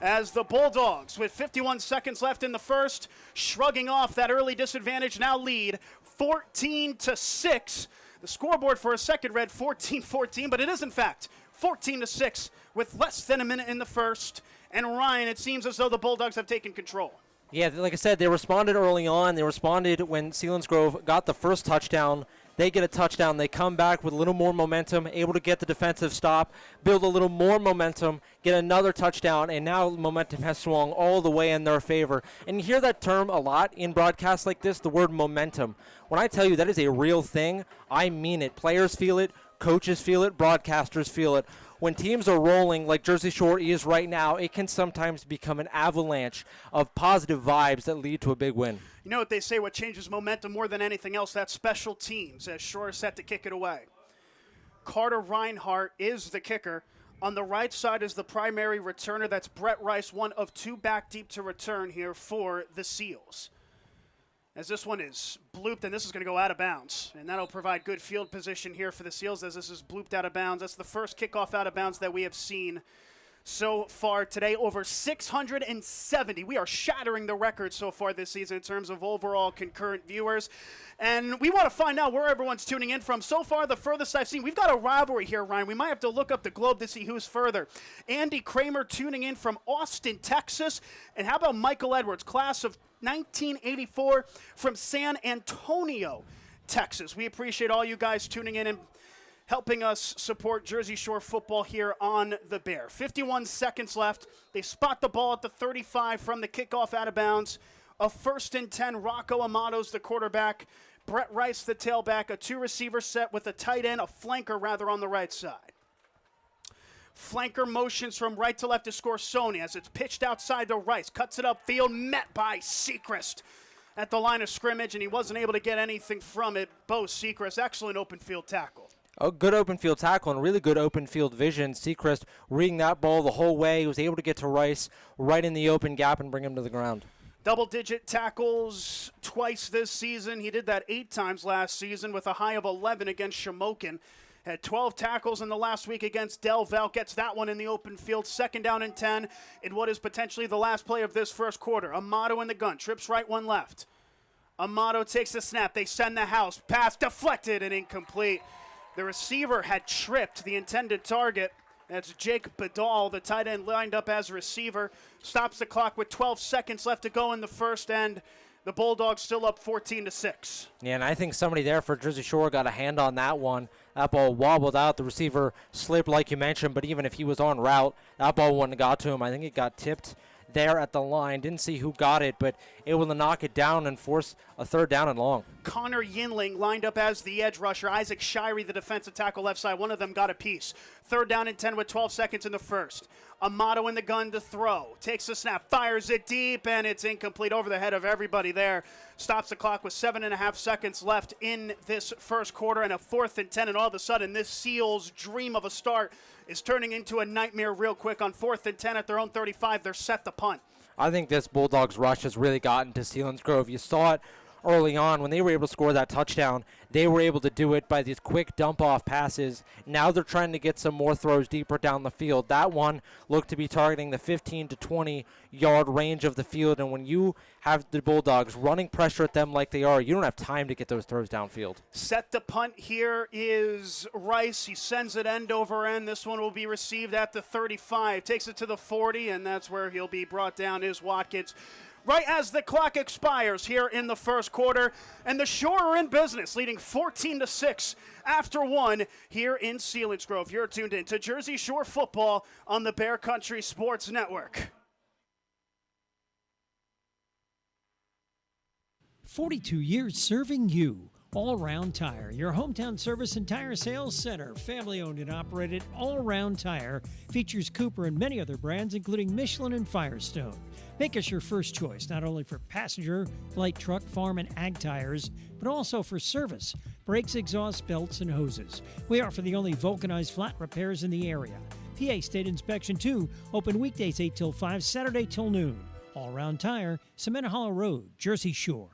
As the Bulldogs, with 51 seconds left in the first, shrugging off that early disadvantage, now lead 14-6. The scoreboard for a second read 14-14, but it is in fact 14-6 with less than a minute in the first. And Ryan, it seems as though the Bulldogs have taken control. Yeah, like I said, they responded early on. They responded when Selinsgrove got the first touchdown. They get a touchdown. They come back with a little more momentum, able to get the defensive stop, build a little more momentum, get another touchdown, and now momentum has swung all the way in their favor. And you hear that term a lot in broadcasts like this, the word momentum. When I tell you that is a real thing, I mean it. Players feel it, coaches feel it, broadcasters feel it. When teams are rolling like Jersey Shore is right now, it can sometimes become an avalanche of positive vibes that lead to a big win. You know what they say, what changes momentum more than anything else? That's special teams, as Shore is set to kick it away. Carter Reinhart is the kicker. On the right side is the primary returner. That's Brett Rice, one of 2 back deep to return here for the Seals. As this one is blooped, and this is going to go out of bounds. And that'll provide good field position here for the Seals as this is blooped out of bounds. That's the first kickoff out of bounds that we have seen so far today. Over 670. We are shattering the record so far this season in terms of overall concurrent viewers. And we want to find out where everyone's tuning in from. So far, the furthest I've seen, we've got a rivalry here, Ryan. We might have to look up the globe to see who's further. Andy Kramer tuning in from Austin, Texas. And how about Michael Edwards, class of 1984 from San Antonio, Texas. We appreciate all you guys tuning in and helping us support Jersey Shore football here on the Bear. 51 seconds left. They spot the ball at the 35 from the kickoff out of bounds. A 1st and 10. Rocco Amato's the quarterback. Brett Rice the tailback. A 2 receiver set with a tight end, a flanker rather, on the right side. Flanker motions from right to left to score Sony as it's pitched outside to Rice. Cuts it upfield, met by Seacrest at the line of scrimmage, and he wasn't able to get anything from it. Bo Seacrest, excellent open field tackle. A good open field tackle and really good open field vision. Seacrest reading that ball the whole way. He was able to get to Rice right in the open gap and bring him to the ground. Double-digit tackles twice this season. He did that 8 times last season with a high of 11 against Shamokin. Had 12 tackles in the last week against Del Val. Gets that one in the open field. 2nd down and 10 in what is potentially the last play of this first quarter. Amato in the gun. Trips right, one left. Amato takes the snap. They send the house. Pass deflected and incomplete. The receiver had tripped the intended target. That's Jake Badal, the tight end, lined up as receiver. Stops the clock with 12 seconds left to go in the first end. The Bulldogs still up 14-6. Yeah, and I think somebody there for Jersey Shore got a hand on that one. That ball wobbled out. The receiver slipped like you mentioned, but even if he was en route, that ball wouldn't have got to him. I think it got tipped there at the line. Didn't see who got it, but able to knock it down and force a 3rd down and long. Connor Yinling lined up as the edge rusher. Isaac Shirey, the defensive tackle left side. One of them got a piece. 3rd down and 10 with 12 seconds in the first. Amato in the gun to throw. Takes the snap, fires it deep, and it's incomplete over the head of everybody there. Stops the clock with 7.5 seconds left in this first quarter and a 4th and 10. And all of a sudden, this Seals' dream of a start is turning into a nightmare real quick. On 4th and 10 at their own 35, they're set to punt. I think this Bulldogs rush has really gotten to Selinsgrove. You saw it early on when they were able to score that touchdown. They were able to do it by these quick dump-off passes. Now they're trying to get some more throws deeper down the field. That one looked to be targeting the 15 to 20-yard range of the field, and when you have the Bulldogs running pressure at them like they are, you don't have time to get those throws downfield. Set to punt here is Rice. He sends it end over end. This one will be received at the 35. Takes it to the 40, and that's where he'll be brought down is Watkins. Right as the clock expires here in the first quarter, and the Shore are in business, leading 14-6 after 1 here in Selinsgrove. You're tuned in to Jersey Shore football on the Bear Country Sports Network. 42 years serving you. All Round Tire, your hometown service and tire sales center. Family owned and operated, All Round Tire features Cooper and many other brands, including Michelin and Firestone. Make us your first choice, not only for passenger, light truck, farm, and ag tires, but also for service, brakes, exhaust, belts, and hoses. We offer the only vulcanized flat repairs in the area. PA State Inspection 2, open weekdays 8 till 5, Saturday till noon. All Round Tire, Cement Hollow Road, Jersey Shore.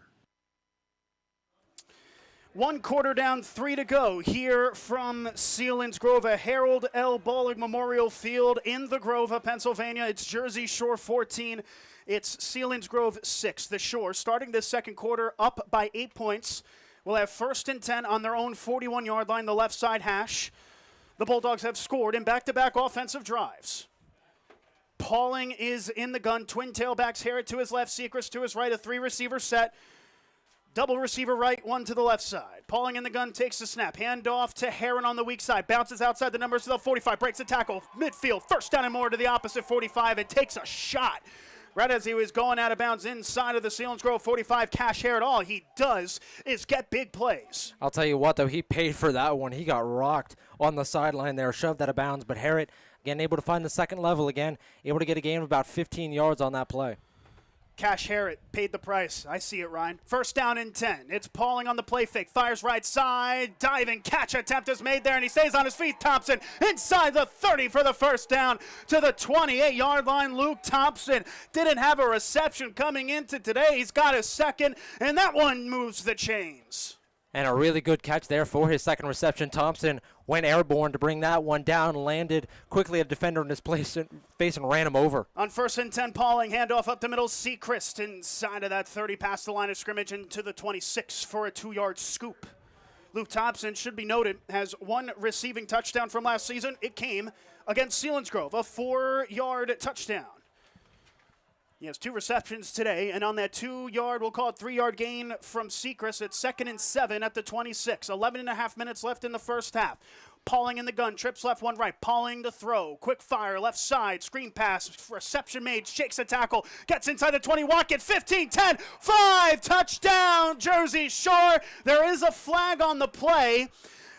1 quarter down, 3 to go here from Selinsgrove, a Harold L. Bollig Memorial Field in the Grove of Pennsylvania. It's Jersey Shore 14. It's Selinsgrove 6. The Shore starting this second quarter up by 8 points. We'll have 1st and 10 on their own 41-yard line, the left side hash. The Bulldogs have scored in back-to-back offensive drives. Pauling is in the gun. Twin tailbacks, Harrod to his left, Seacrest to his right, a 3-receiver set. Double receiver right, 1 to the left side. Pauling in the gun, takes the snap. Hand off to Heron on the weak side. Bounces outside the numbers to the 45. Breaks the tackle. Midfield. 1st down and more to the opposite 45. And takes a shot right as he was going out of bounds inside of the Selinsgrove 45. Cash Herod. All he does is get big plays. I'll tell you what, though, he paid for that one. He got rocked on the sideline there, shoved out of bounds. But Herod, again, able to find the second level again. Able to get a gain of about 15 yards on that play. Cash Harrod paid the price. I see it, Ryan. 1st down and 10. It's Pauling on the play fake. Fires right side. Diving catch attempt is made there, and he stays on his feet. Thompson inside the 30 for the 1st down to the 28-yard line. Luke Thompson didn't have a reception coming into today. He's got his second, and that one moves the chains. And a really good catch there for his second reception. Thompson went airborne to bring that one down, landed quickly a defender in his face and ran him over. On 1st and 10, Pauling, handoff up the middle. Seacrest inside of that 30, past the line of scrimmage into the 26 for a 2-yard scoop. Luke Thompson, should be noted, has 1 receiving touchdown from last season. It came against Selinsgrove, a 4-yard touchdown. He has 2 receptions today, and on that 2-yard, we'll call it 3-yard gain from Seacrest, it's 2nd and 7 at the 26. 11.5 minutes left in the first half. Pauling in the gun, trips left, 1 right. Pauling to throw, quick fire, left side, screen pass, reception made, shakes a tackle, gets inside the 20, Watkins, 15, 10, 5, touchdown, Jersey Shore. There is a flag on the play.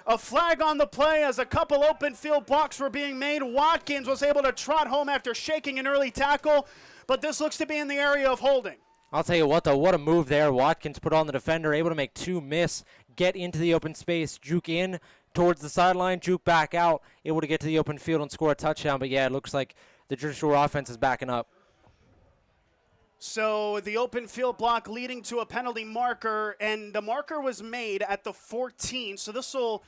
A flag on the play as a couple open field blocks were being made. Watkins was able to trot home after shaking an early tackle, but this looks to be in the area of holding. I'll tell you what, though, what a move there. Watkins put on the defender, able to make 2 miss, get into the open space, juke in towards the sideline, juke back out, able to get to the open field and score a touchdown. But, yeah, it looks like the Jersey Shore offense is backing up. So the open field block leading to a penalty marker, and the marker was made at the 14. So this will,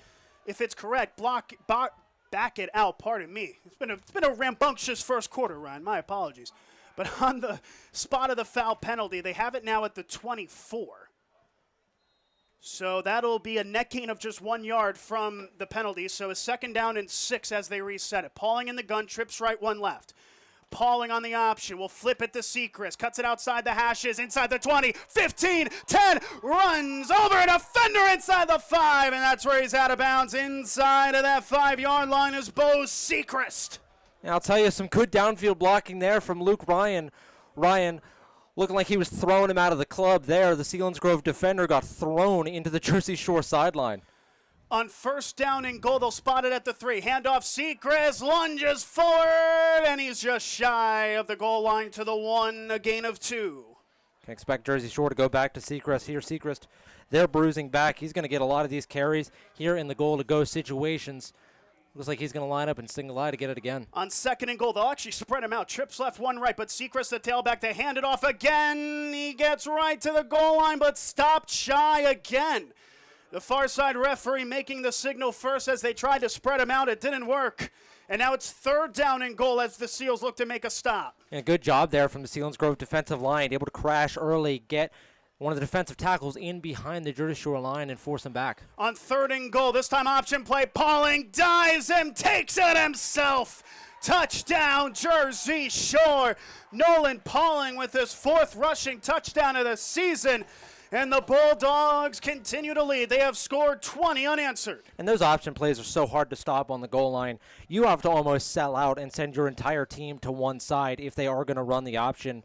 if it's correct, back it out. Pardon me. It's been a rambunctious first quarter, Ryan. My apologies. But on the spot of the foul penalty, they have it now at the 24. So that'll be a net gain of just 1 yard from the penalty. So a 2nd down and 6 as they reset it. Pauling in the gun, trips right, 1 left. Pauling on the option, will flip it to Sechrist, cuts it outside the hashes, inside the 20, 15, 10, runs over a defender inside the 5, and that's where he's out of bounds. Inside of that 5-yard line is Bo Sechrist. And I'll tell you, some good downfield blocking there from Luke Ryan. Ryan looking like he was throwing him out of the club there. The Selinsgrove defender got thrown into the Jersey Shore sideline. On 1st down and goal, they'll spot it at the 3. Handoff, Sechrist lunges forward, and he's just shy of the goal line to the 1, a gain of 2. Can expect Jersey Shore to go back to Sechrist. Here, Sechrist, they're bruising back. He's going to get a lot of these carries here in the goal-to-go situations. Looks like he's going to line up and single eye to get it again. On 2nd and goal, they'll actually spread him out. Trips left, 1 right, but Sechrist, the tailback, to hand it off again. He gets right to the goal line, but stopped shy again. The far side referee making the signal first as they tried to spread him out. It didn't work. And now it's 3rd down and goal as the Seals look to make a stop. Yeah, good job there from the Selinsgrove defensive line. Able to crash early, get one of the defensive tackles in behind the Jersey Shore line and force him back. On 3rd and goal, this time option play. Pauling dives him, takes it himself. Touchdown, Jersey Shore. Nolan Pauling with his 4th rushing touchdown of the season. And the Bulldogs continue to lead. They have scored 20 unanswered. And those option plays are so hard to stop on the goal line. You have to almost sell out and send your entire team to one side if they are going to run the option.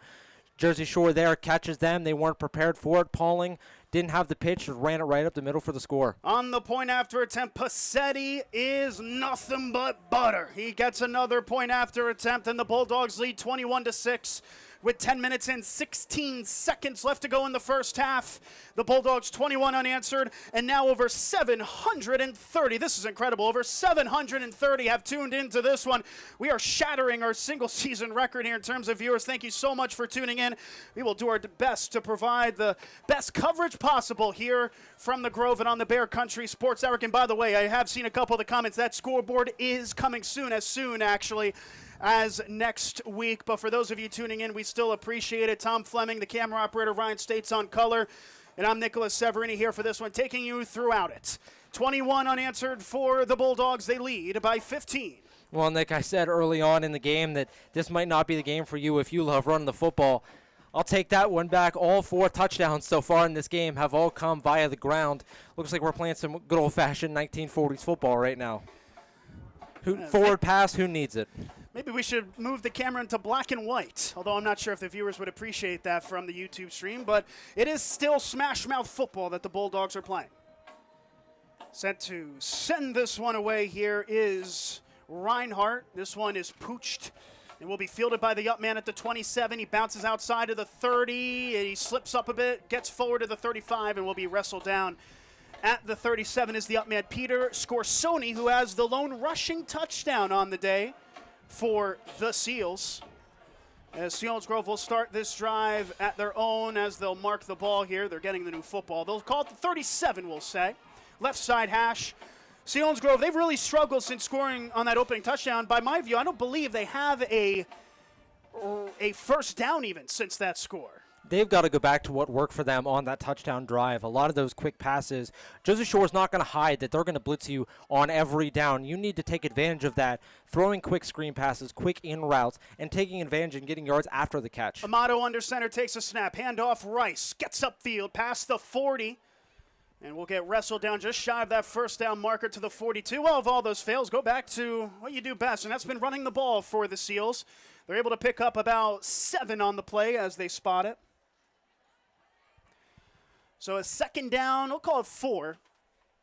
Jersey Shore there catches them. They weren't prepared for it. Pauling didn't have the pitch, ran it right up the middle for the score. On the point after attempt, Passetti is nothing but butter. He gets another point after attempt, and the Bulldogs lead 21-6. With 10 minutes and 16 seconds left to go in the first half. The Bulldogs 21 unanswered, and now over 730. This is incredible. Over 730 have tuned into this one. We are shattering our single-season record here in terms of viewers. Thank you so much for tuning in. We will do our best to provide the best coverage possible here from the Grove and on the Bear Country Sports Network. And by the way, I have seen a couple of the comments. That scoreboard is coming soon, actually, as next week. But for those of you tuning in, we still appreciate it. Tom Fleming, the camera operator, Ryan States on color, and I'm Nicolas Severini here for this one, taking you throughout it. 21 unanswered for the Bulldogs. They lead by 15. Well, Nick, I said early on in the game that this might not be the game for you if you love running the football. I'll take that one back. All 4 touchdowns so far in this game have all come via the ground. Looks like we're playing some good old-fashioned 1940s football right now. Forward pass, who needs it? Maybe we should move the camera into black and white, although I'm not sure if the viewers would appreciate that from the YouTube stream, but it is still smash mouth football that the Bulldogs are playing. Set to send this one away here is Reinhardt. This one is pooched and will be fielded by the up man at the 27. He bounces outside of the 30, and he slips up a bit, gets forward to the 35, and will be wrestled down. At the 37 is the up man, Peter Scorsoni, who has the lone rushing touchdown on the day for the Seals. As Selinsgrove will start this drive at their own as they'll mark the ball here. They're getting the new football. They'll call it the 37, we'll say. Left side hash. Selinsgrove, they've really struggled since scoring on that opening touchdown. By my view, I don't believe they have a first down even since that score. They've got to go back to what worked for them on that touchdown drive. A lot of those quick passes. Jersey Shore's not going to hide that they're going to blitz you on every down. You need to take advantage of that, throwing quick screen passes, quick in routes, and taking advantage and getting yards after the catch. Amato under center takes a snap. Handoff Rice. Gets upfield past the 40. And we'll get wrestled down just shy of that first down marker to the 42. Well, if all those fails, go back to what you do best, and that's been running the ball for the Seals. They're able to pick up about 7 on the play as they spot it. So a second down, we'll call it 4.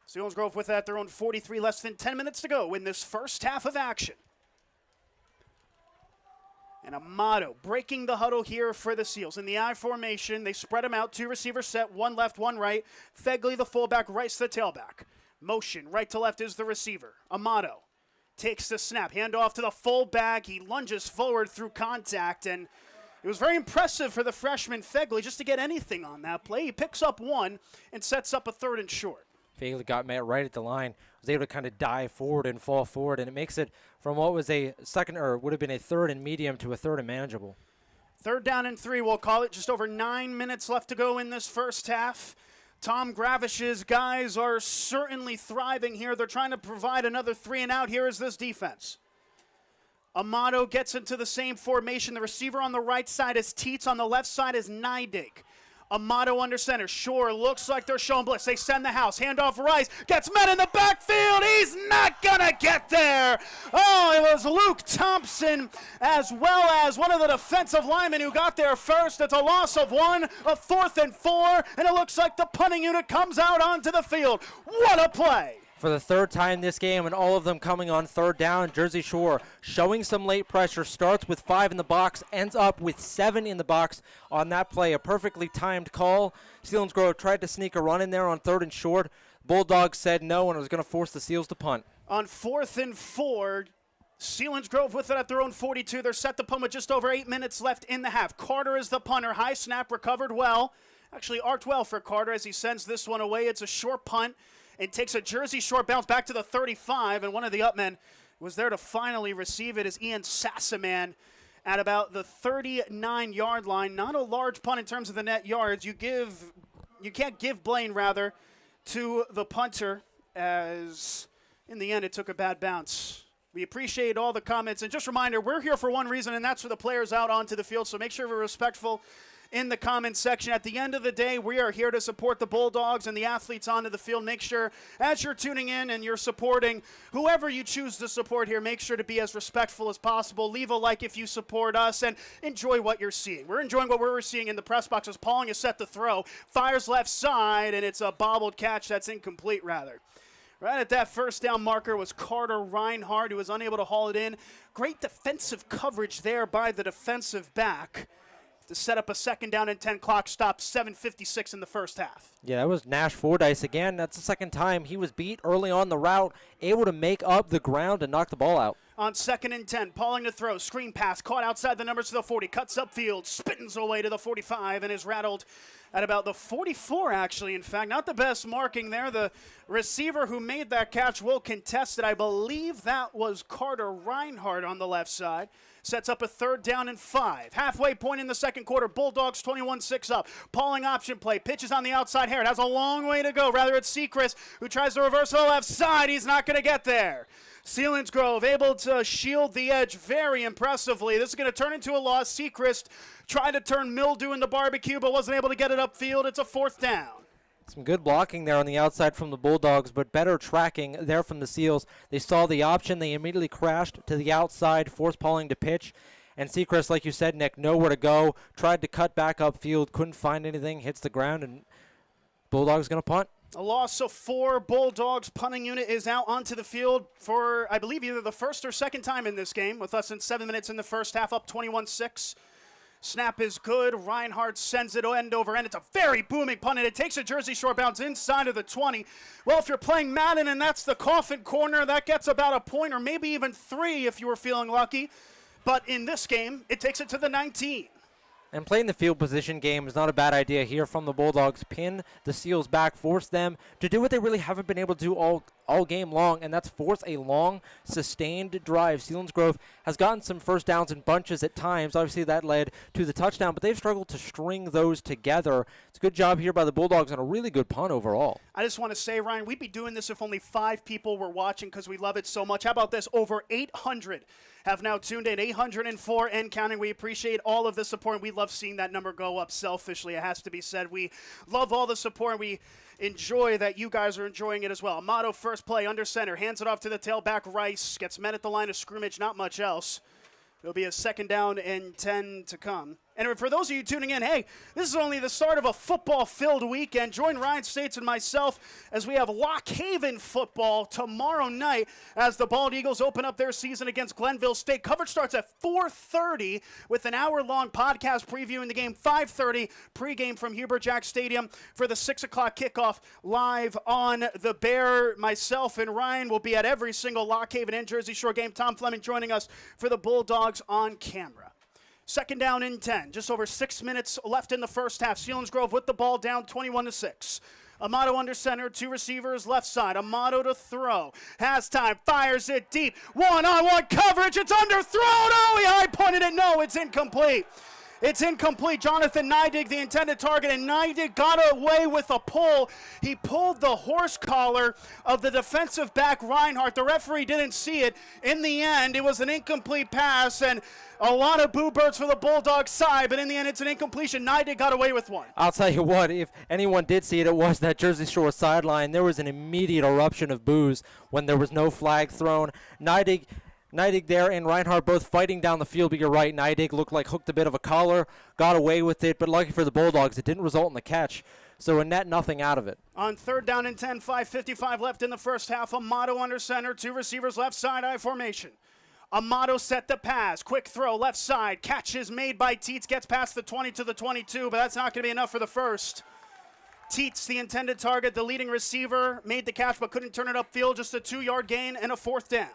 Selinsgrove with that, their own 43, less than 10 minutes to go in this first half of action. And Amato breaking the huddle here for the Seals. In the I formation, they spread them out, 2 receivers set, 1 left, 1 right. Fegley, the fullback, Rice, the tailback. Motion, right to left is the receiver. Amato takes the snap, handoff to the fullback. He lunges forward through contact, and it was very impressive for the freshman Fegley just to get anything on that play. He picks up one and sets up a 3rd and short. Fegley got met right at the line, was able to kind of dive forward and fall forward, and it makes it from what was a second, or would have been a 3rd and medium, to a 3rd and manageable. 3rd down and 3, we'll call it. Just over 9 minutes left to go in this first half. Tom Gravish's guys are certainly thriving here. They're trying to provide another 3 and out. Here is this defense. Amato gets into the same formation. The receiver on the right side is Teets. On the left side is Neidig. Amato under center. Shore looks like they're showing blitz. They send the house. Handoff Rice. Gets met in the backfield. He's not going to get there. Oh, it was Luke Thompson as well as one of the defensive linemen who got there first. It's a loss of 1, a 4th and 4, and it looks like the punting unit comes out onto the field. What a play. For the 3rd time this game, and all of them coming on 3rd down, Jersey Shore showing some late pressure, starts with 5 in the box, ends up with 7 in the box on that play. A perfectly timed call. Selinsgrove tried to sneak a run in there on 3rd and short. Bulldogs said no and was going to force the Seals to punt. On 4th and 4, Selinsgrove with it at their own 42. They're set to punt with just over 8 minutes left in the half. Carter is the punter. High snap, recovered well. Actually arced well for Carter as he sends this one away. It's a short punt. It takes a Jersey Shore bounce back to the 35, and one of the upmen was there to finally receive it as Ian Sassaman at about the 39-yard line. Not a large punt in terms of the net yards. You can't give blame, rather, to the punter, as in the end it took a bad bounce. We appreciate all the comments, and just a reminder, we're here for one reason, and that's for the players out onto the field, so make sure we're respectful in the comments section. At the end of the day, we are here to support the Bulldogs and the athletes onto the field. Make sure, as you're tuning in and you're supporting whoever you choose to support here, make sure to be as respectful as possible. Leave a like if you support us, and enjoy what you're seeing. We're enjoying what we're seeing in the press box as Pauling is set to throw. Fires left side, and it's a bobbled catch that's incomplete, rather. Right at that 1st down marker was Carter Reinhardt, who was unable to haul it in. Great defensive coverage there by the defensive back to set up a 2nd down and 10, clock stop, 7:56 in the first half. Yeah, that was Nash Fordyce again. That's the 2nd time he was beat early on the route, able to make up the ground and knock the ball out. On 2nd and 10, Pauling to throw, screen pass, caught outside the numbers to the 40, cuts upfield, spins away to the 45, and is rattled at about the 44, actually, in fact. Not the best marking there. The receiver who made that catch will contest it. I believe that was Carter Reinhardt on the left side. Sets up a 3rd down and 5. Halfway point in the 2nd quarter. Bulldogs 21-6 up. Pauling option play. Pitches on the outside. Harrod has a long way to go. Rather, it's Sechrist who tries to reverse to the left side. He's not going to get there. Selinsgrove able to shield the edge very impressively. This is going to turn into a loss. Sechrist tried to turn Mildew into barbecue, but wasn't able to get it upfield. It's a 4th down. Some good blocking there on the outside from the Bulldogs, but better tracking there from the Seals. They saw the option. They immediately crashed to the outside, forced Pauling to pitch. And Sechrist, like you said, Nick, nowhere to go. Tried to cut back upfield, couldn't find anything, hits the ground, and Bulldogs going to punt. A loss of 4. Bulldogs punting unit is out onto the field for, I believe, either the 1st or 2nd time in this game, with less than 7 minutes in the first half, up 21-6. Snap is good. Reinhardt sends it end over end. It's a very booming punt, and it takes a Jersey Shore bounce inside of the 20. Well, if you're playing Madden and that's the coffin corner, that gets about a point or maybe even 3 if you were feeling lucky. But in this game, it takes it to the 19. And playing the field position game is not a bad idea here from the Bulldogs. Pin the Seals back, force them to do what they really haven't been able to do all game long, and that's force a long, sustained drive. Selinsgrove has gotten some first downs in bunches at times. Obviously, that led to the touchdown, but they've struggled to string those together. It's a good job here by the Bulldogs and a really good punt overall. I just want to say, Ryan, we'd be doing this if only 5 people were watching because we love it so much. How about this? Over 800 have now tuned in, 804 and counting. We appreciate all of the support, and we love seeing that number go up selfishly. It has to be said. We love all the support, and we enjoy that you guys are enjoying it as well. Amato first play under center, hands it off to the tailback. Rice gets met at the line of scrimmage, not much else. It'll be a 2nd down and 10 to come. And for those of you tuning in, hey, this is only the start of a football-filled weekend. Join Ryan States and myself as we have Lock Haven football tomorrow night as the Bald Eagles open up their season against Glenville State. Coverage starts at 4:30 with an hour-long podcast previewing the game. 5:30 pregame from Hubert Jack Stadium for the 6 o'clock kickoff live on the Bear. Myself and Ryan will be at every single Lock Haven and Jersey Shore game. Tom Fleming joining us for the Bulldogs on camera. Second down and 10. Just over 6 minutes left in the first half. Selinsgrove with the ball down 21-6. Amato under center, 2 receivers left side. Amato to throw. Has time, fires it deep. One-on-one coverage. It's underthrown. Oh, he high pointed it. No, it's incomplete. It's incomplete. Jonathan Neidig, the intended target, and Neidig got away with a pull. He pulled the horse collar of the defensive back, Reinhardt. The referee didn't see it. In the end, it was an incomplete pass, and a lot of boo birds for the Bulldogs side, but in the end, it's an incompletion. Neidig got away with one. I'll tell you what, if anyone did see it, it was that Jersey Shore sideline. There was an immediate eruption of boos when there was no flag thrown. Neidig there and Reinhardt both fighting down the field, but you're right, Neidig looked like hooked a bit of a collar, got away with it, but lucky for the Bulldogs, it didn't result in the catch. So a net nothing out of it. On third down and 10, 5:55 left in the first half. Amato under center, 2 receivers left side, I formation. Amato set the pass, quick throw left side, catch is made by Teets, gets past the 20 to the 22, but that's not going to be enough for the first. Teets, the intended target, the leading receiver, made the catch but couldn't turn it upfield, just a 2-yard gain and a 4th down.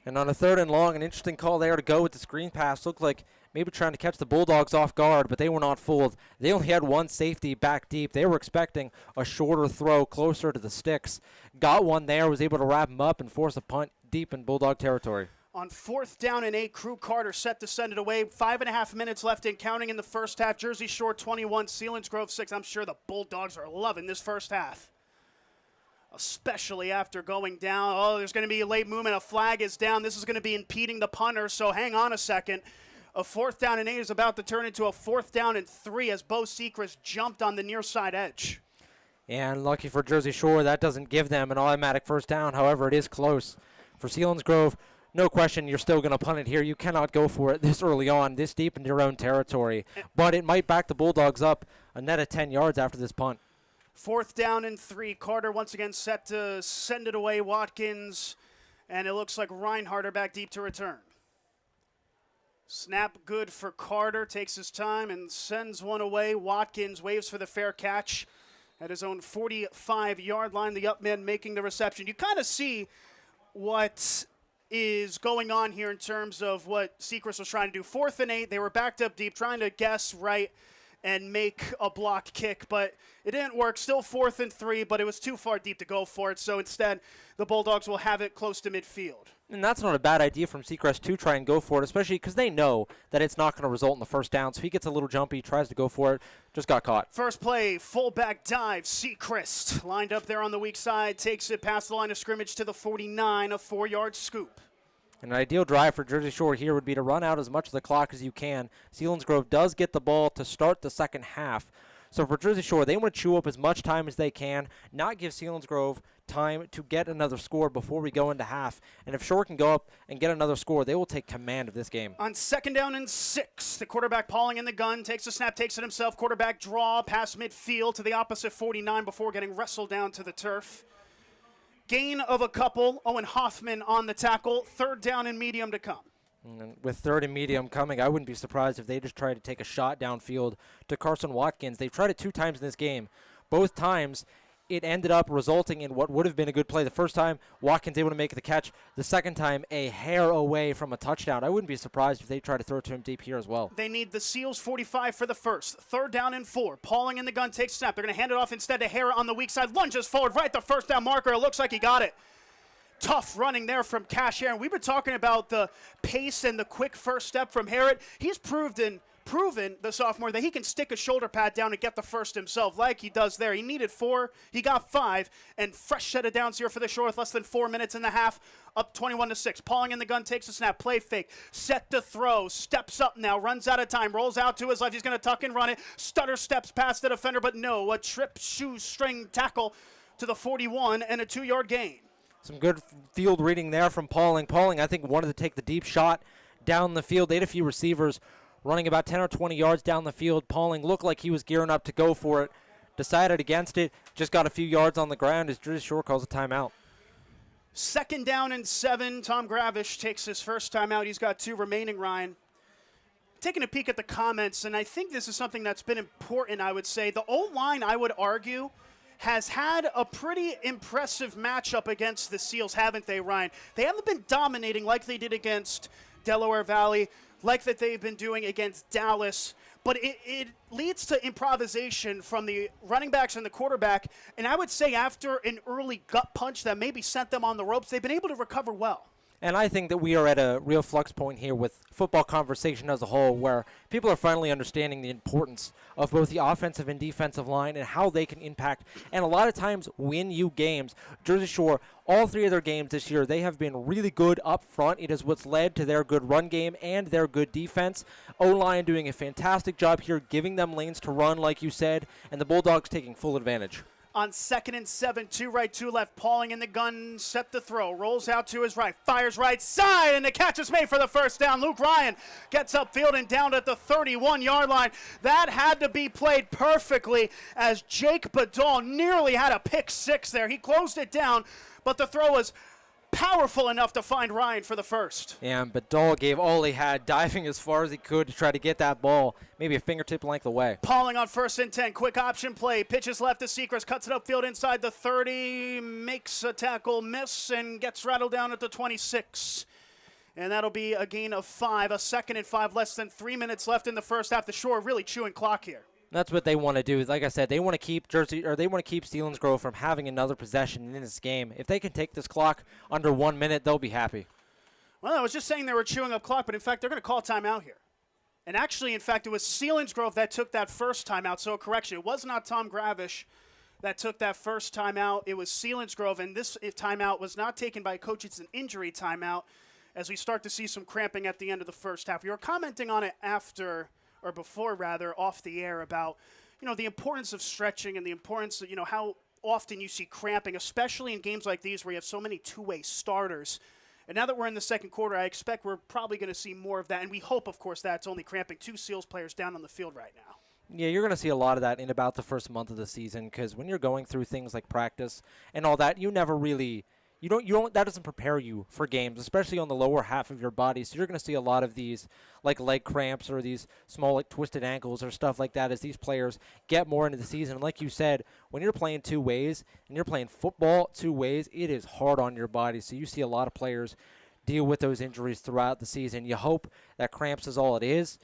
And on a 3rd and long, an interesting call there to go with the screen pass. Looked like maybe trying to catch the Bulldogs off guard, but they were not fooled. They only had 1 safety back deep. They were expecting a shorter throw closer to the sticks. Got one there, was able to wrap him up and force a punt deep in Bulldog territory. On 4th down and 8, Crew Carter set to send it away. 5.5 minutes left in counting in the first half. Jersey Shore 21, Selinsgrove 6. I'm sure the Bulldogs are loving this first half, especially after going down. Oh, there's going to be a late movement. A flag is down. This is going to be impeding the punter, so hang on a second. A 4th down and 8 is about to turn into a 4th down and 3 as Bo Sechrist jumped on the near side edge. And lucky for Jersey Shore, that doesn't give them an automatic first down. However, it is close. For Selinsgrove, no question, you're still going to punt it here. You cannot go for it this early on, this deep into your own territory. But it might back the Bulldogs up a net of 10 yards after this punt. 4th down and 3. Carter once again set to send it away. Watkins, and it looks like Reinhardt are back deep to return. Snap good for Carter. Takes his time and sends one away. Watkins waves for the fair catch at his own 45-yard line. The up man making the reception. You kind of see what is going on here in terms of what Sechrist was trying to do. 4th and 8, they were backed up deep, trying to guess right and make a block kick, but it didn't work. Still 4th and 3, but it was too far deep to go for it, so instead the Bulldogs will have it close to midfield. And that's not a bad idea from Sechrist to try and go for it, especially because they know that it's not going to result in the first down. So he gets a little jumpy, tries to go for it, just got caught. First play, fullback dive. Sechrist lined up there on the weak side, takes it past the line of scrimmage to the 49, a 4-yard scoop. An ideal drive for Jersey Shore here would be to run out as much of the clock as you can. Selinsgrove does get the ball to start the second half. So for Jersey Shore, they want to chew up as much time as they can, not give Selinsgrove time to get another score before we go into half. And if Shore can go up and get another score, they will take command of this game. On 2nd down and 6, the quarterback Pauling in the gun, takes a snap, takes it himself. Quarterback draw past midfield to the opposite 49 before getting wrestled down to the turf. Gain of a couple. Owen Hoffman on the tackle. 3rd down and medium to come. And with 3rd and medium coming, I wouldn't be surprised if they just tried to take a shot downfield to Carson Watkins. They've tried it 2 times in this game. Both times, it ended up resulting in what would have been a good play. The first time, Watkins able to make the catch. The second time, a hair away from a touchdown. I wouldn't be surprised if they try to throw it to him deep here as well. They need the Seals 45 for the first. 3rd down and 4. Pauling in the gun, takes snap. They're going to hand it off instead to Hara on the weak side. Lunges forward, right at the first down marker. It looks like he got it. Tough running there from Cash Aaron. We've been talking about the pace and the quick first step from Harrod. He's proven, the sophomore, that he can stick a shoulder pad down and get the first himself like he does there. He needed 4. He got 5. And fresh set of downs here for the Shore with less than 4 minutes in the half. Up 21-6. Pauling in the gun, takes a snap, play fake, set to throw, steps up now, runs out of time, rolls out to his left. He's going to tuck and run it. Stutter steps past the defender, but no, a trip shoestring tackle to the 41 and a 2-yard gain. Some good field reading there from Pauling. Pauling, I think, wanted to take the deep shot down the field. They had a few receivers running about 10 or 20 yards down the field. Pauling looked like he was gearing up to go for it. Decided against it. Just got a few yards on the ground as Jersey Shore calls a timeout. 2nd down and 7. Tom Gravish takes his first timeout. He's got 2 remaining, Ryan. Taking a peek at the comments, and I think this is something that's been important, I would say. The O-line, I would argue, has had a pretty impressive matchup against the Seals, haven't they, Ryan? They haven't been dominating like they did against Delaware Valley, like that they've been doing against Dallas. But it leads to improvisation from the running backs and the quarterback. And I would say after an early gut punch that maybe sent them on the ropes, they've been able to recover well. And I think that we are at a real flux point here with football conversation as a whole, where people are finally understanding the importance of both the offensive and defensive line and how they can impact and a lot of times win you games. Jersey Shore, all 3 of their games this year, they have been really good up front. It is what's led to their good run game and their good defense. O-line doing a fantastic job here, giving them lanes to run, like you said, and the Bulldogs taking full advantage. On 2nd and 7, 2 right, 2 left. Pauling in the gun, set the throw. Rolls out to his right, fires right side, and the catch is made for the first down. Luke Ryan gets upfield and down at the 31-yard line. That had to be played perfectly as Jake Badal nearly had a pick 6 there. He closed it down, but the throw was powerful enough to find Ryan for the first. Yeah, but Dahl gave all he had, diving as far as he could to try to get that ball, maybe a fingertip length away. Pauling on 1st and 10, quick option play, pitches left to Seacrest, cuts it upfield inside the 30, makes a tackle miss, and gets rattled down at the 26. And that'll be a gain of 5, a 2nd and 5, less than 3 minutes left in the first half. The Shore really chewing clock here. That's what they want to do. Like I said, they want to keep Selinsgrove from having another possession in this game. If they can take this clock under 1 minute, they'll be happy. Well, I was just saying they were chewing up clock, but in fact, they're going to call a timeout here. And actually, in fact, it was Selinsgrove that took that first timeout. So, correction, it was not Tom Gravish that took that first timeout. It was Selinsgrove, and this timeout was not taken by coach. It's an injury timeout as we start to see some cramping at the end of the first half. We were commenting on it before, off the air about, the importance of stretching and the importance of, how often you see cramping, especially in games like these where you have so many two-way starters. And now that we're in the second quarter, I expect we're probably going to see more of that. And we hope, of course, that it's only cramping 2 Seals players down on the field right now. Yeah, you're going to see a lot of that in about the first month of the season because when you're going through things like practice and all that, you never really – that doesn't prepare you for games, especially on the lower half of your body. So you're going to see a lot of these like leg cramps or these small like twisted ankles or stuff like that as these players get more into the season. And like you said, when you're playing 2 ways and you're playing football 2 ways, it is hard on your body. So you see a lot of players deal with those injuries throughout the season. You hope that cramps is all it is,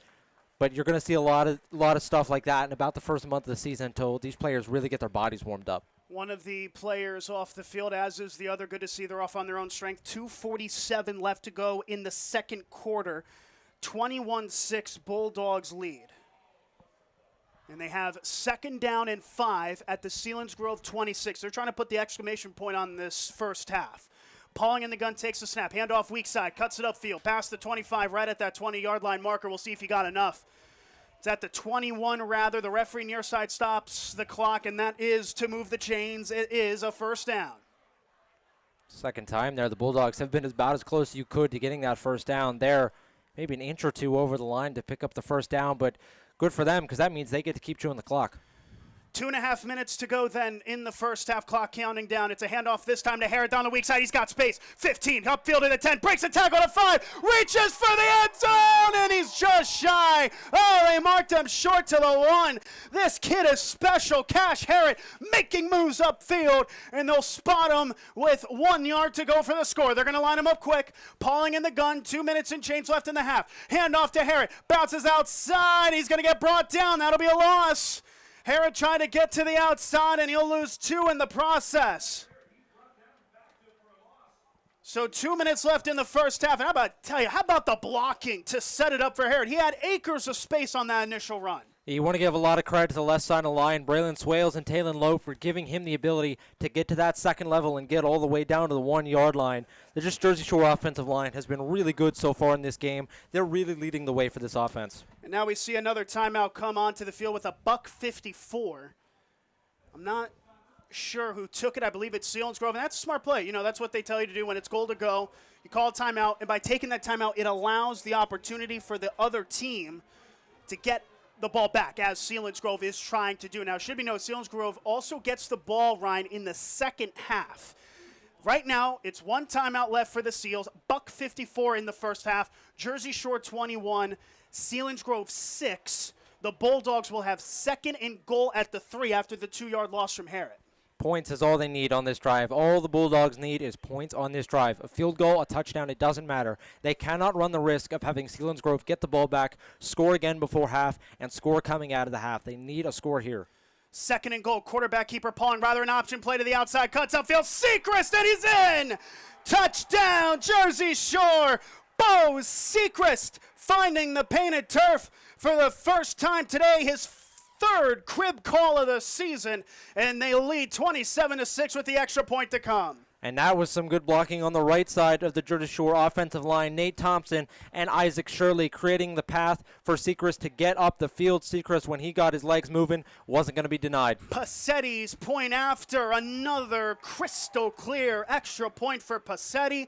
but you're going to see a lot of stuff like that in about the first month of the season until these players really get their bodies warmed up. One of the players off the field, as is the other. Good to see they're off on their own strength. 2:47 left to go in the second quarter. 21-6 Bulldogs lead. And they have 2nd down and 5 at the Selinsgrove 26. They're trying to put the exclamation point on this first half. Pauling in the gun takes the snap. Handoff weak side. Cuts it upfield. Past the 25, right at that 20-yard line marker. We'll see if he got enough. It's at the 21, rather. The referee near side stops the clock, and that is to move the chains. It is a first down. Second time there. The Bulldogs have been about as close as you could to getting that first down there. Maybe an inch or 2 over the line to pick up the first down, but good for them because that means they get to keep chewing the clock. 2.5 minutes to go then in the first half, clock counting down. It's a handoff this time to Harrod down the weak side. He's got space. 15, upfield to the 10, breaks a tackle to 5, reaches for the end zone, and he's just shy. Oh, they marked him short to the 1. This kid is special. Cash Harrod making moves upfield, and they'll spot him with 1 yard to go for the score. They're going to line him up quick. Pauling in the gun, 2 minutes and change left in the half. Handoff to Harrod, bounces outside. He's going to get brought down. That'll be a loss. Harrod trying to get to the outside, and he'll lose 2 in the process. So 2 minutes left in the first half. And how about the blocking to set it up for Harrod? He had acres of space on that initial run. You want to give a lot of credit to the left side of the line, Braylon Swales and Taylon Lowe, for giving him the ability to get to that second level and get all the way down to the 1 yard line. The Jersey Shore offensive line has been really good so far in this game. They're really leading the way for this offense. And now we see another timeout come onto the field with a $1:54. I'm not sure who took it. I believe it's Selinsgrove, and that's a smart play. That's what they tell you to do when it's goal to go. You call a timeout, and by taking that timeout, it allows the opportunity for the other team to get the ball back, as Selinsgrove is trying to do. Now, it should be noted, Selinsgrove also gets the ball, Ryan, in the second half. Right now, it's one timeout left for the Seals. $1:54 in the first half. Jersey Shore 21, Selinsgrove 6. The Bulldogs will have second and goal at the 3 after the 2-yard loss from Harrod. Points is all they need on this drive. All the Bulldogs need is points on this drive. A field goal, a touchdown, it doesn't matter. They cannot run the risk of having Selinsgrove get the ball back, score again before half, and score coming out of the half. They need a score here. Second and goal, quarterback keeper Paul, rather an option play to the outside, cuts upfield, Seacrest, and he's in! Touchdown, Jersey Shore! Bo Seacrest finding the painted turf for the first time today, his third crib call of the season, and they lead 27-6 with the extra point to come. And that was some good blocking on the right side of the Jersey Shore offensive line. Nate Thompson and Isaac Shirley creating the path for Seacrest to get up the field. Seacrest, when he got his legs moving, wasn't going to be denied. Passetti's point after, another crystal clear extra point for Passetti.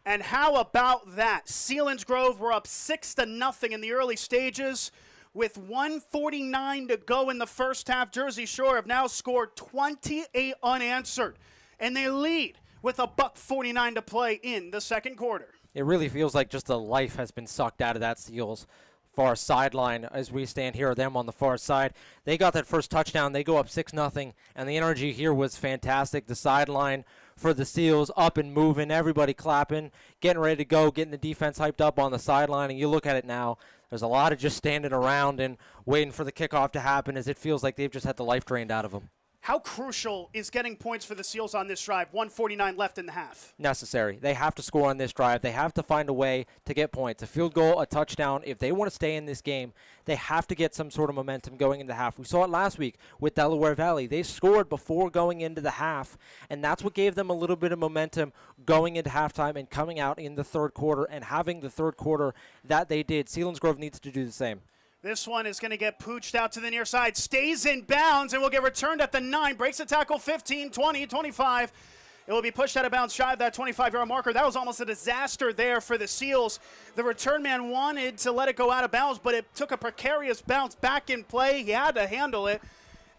And how about that? Selinsgrove were up 6-0 in the early stages. With 1:49 to go in the first half, Jersey Shore have now scored 28 unanswered, and they lead with $1:49 to play in the second quarter. It really feels like just the life has been sucked out of that Seals far sideline as we stand here, them on the far side. They got that first touchdown. They go up 6-0, and the energy here was fantastic. The sideline for the Seals up and moving, everybody clapping, getting ready to go, getting the defense hyped up on the sideline, and you look at it now, there's a lot of just standing around and waiting for the kickoff to happen, as it feels like they've just had the life drained out of them. How crucial is getting points for the Seals on this drive? 1:49 left in the half. Necessary. They have to score on this drive. They have to find a way to get points. A field goal, a touchdown. If they want to stay in this game, they have to get some sort of momentum going into the half. We saw it last week with Delaware Valley. They scored before going into the half, and that's what gave them a little bit of momentum going into halftime and coming out in the third quarter and having the third quarter that they did. Selinsgrove needs to do the same. This one is going to get pooched out to the near side, stays in bounds, and will get returned at the 9, breaks the tackle 15, 20, 25. It will be pushed out of bounds shy of that 25-yard marker. That was almost a disaster there for the Seals. The return man wanted to let it go out of bounds, but it took a precarious bounce back in play. He had to handle it,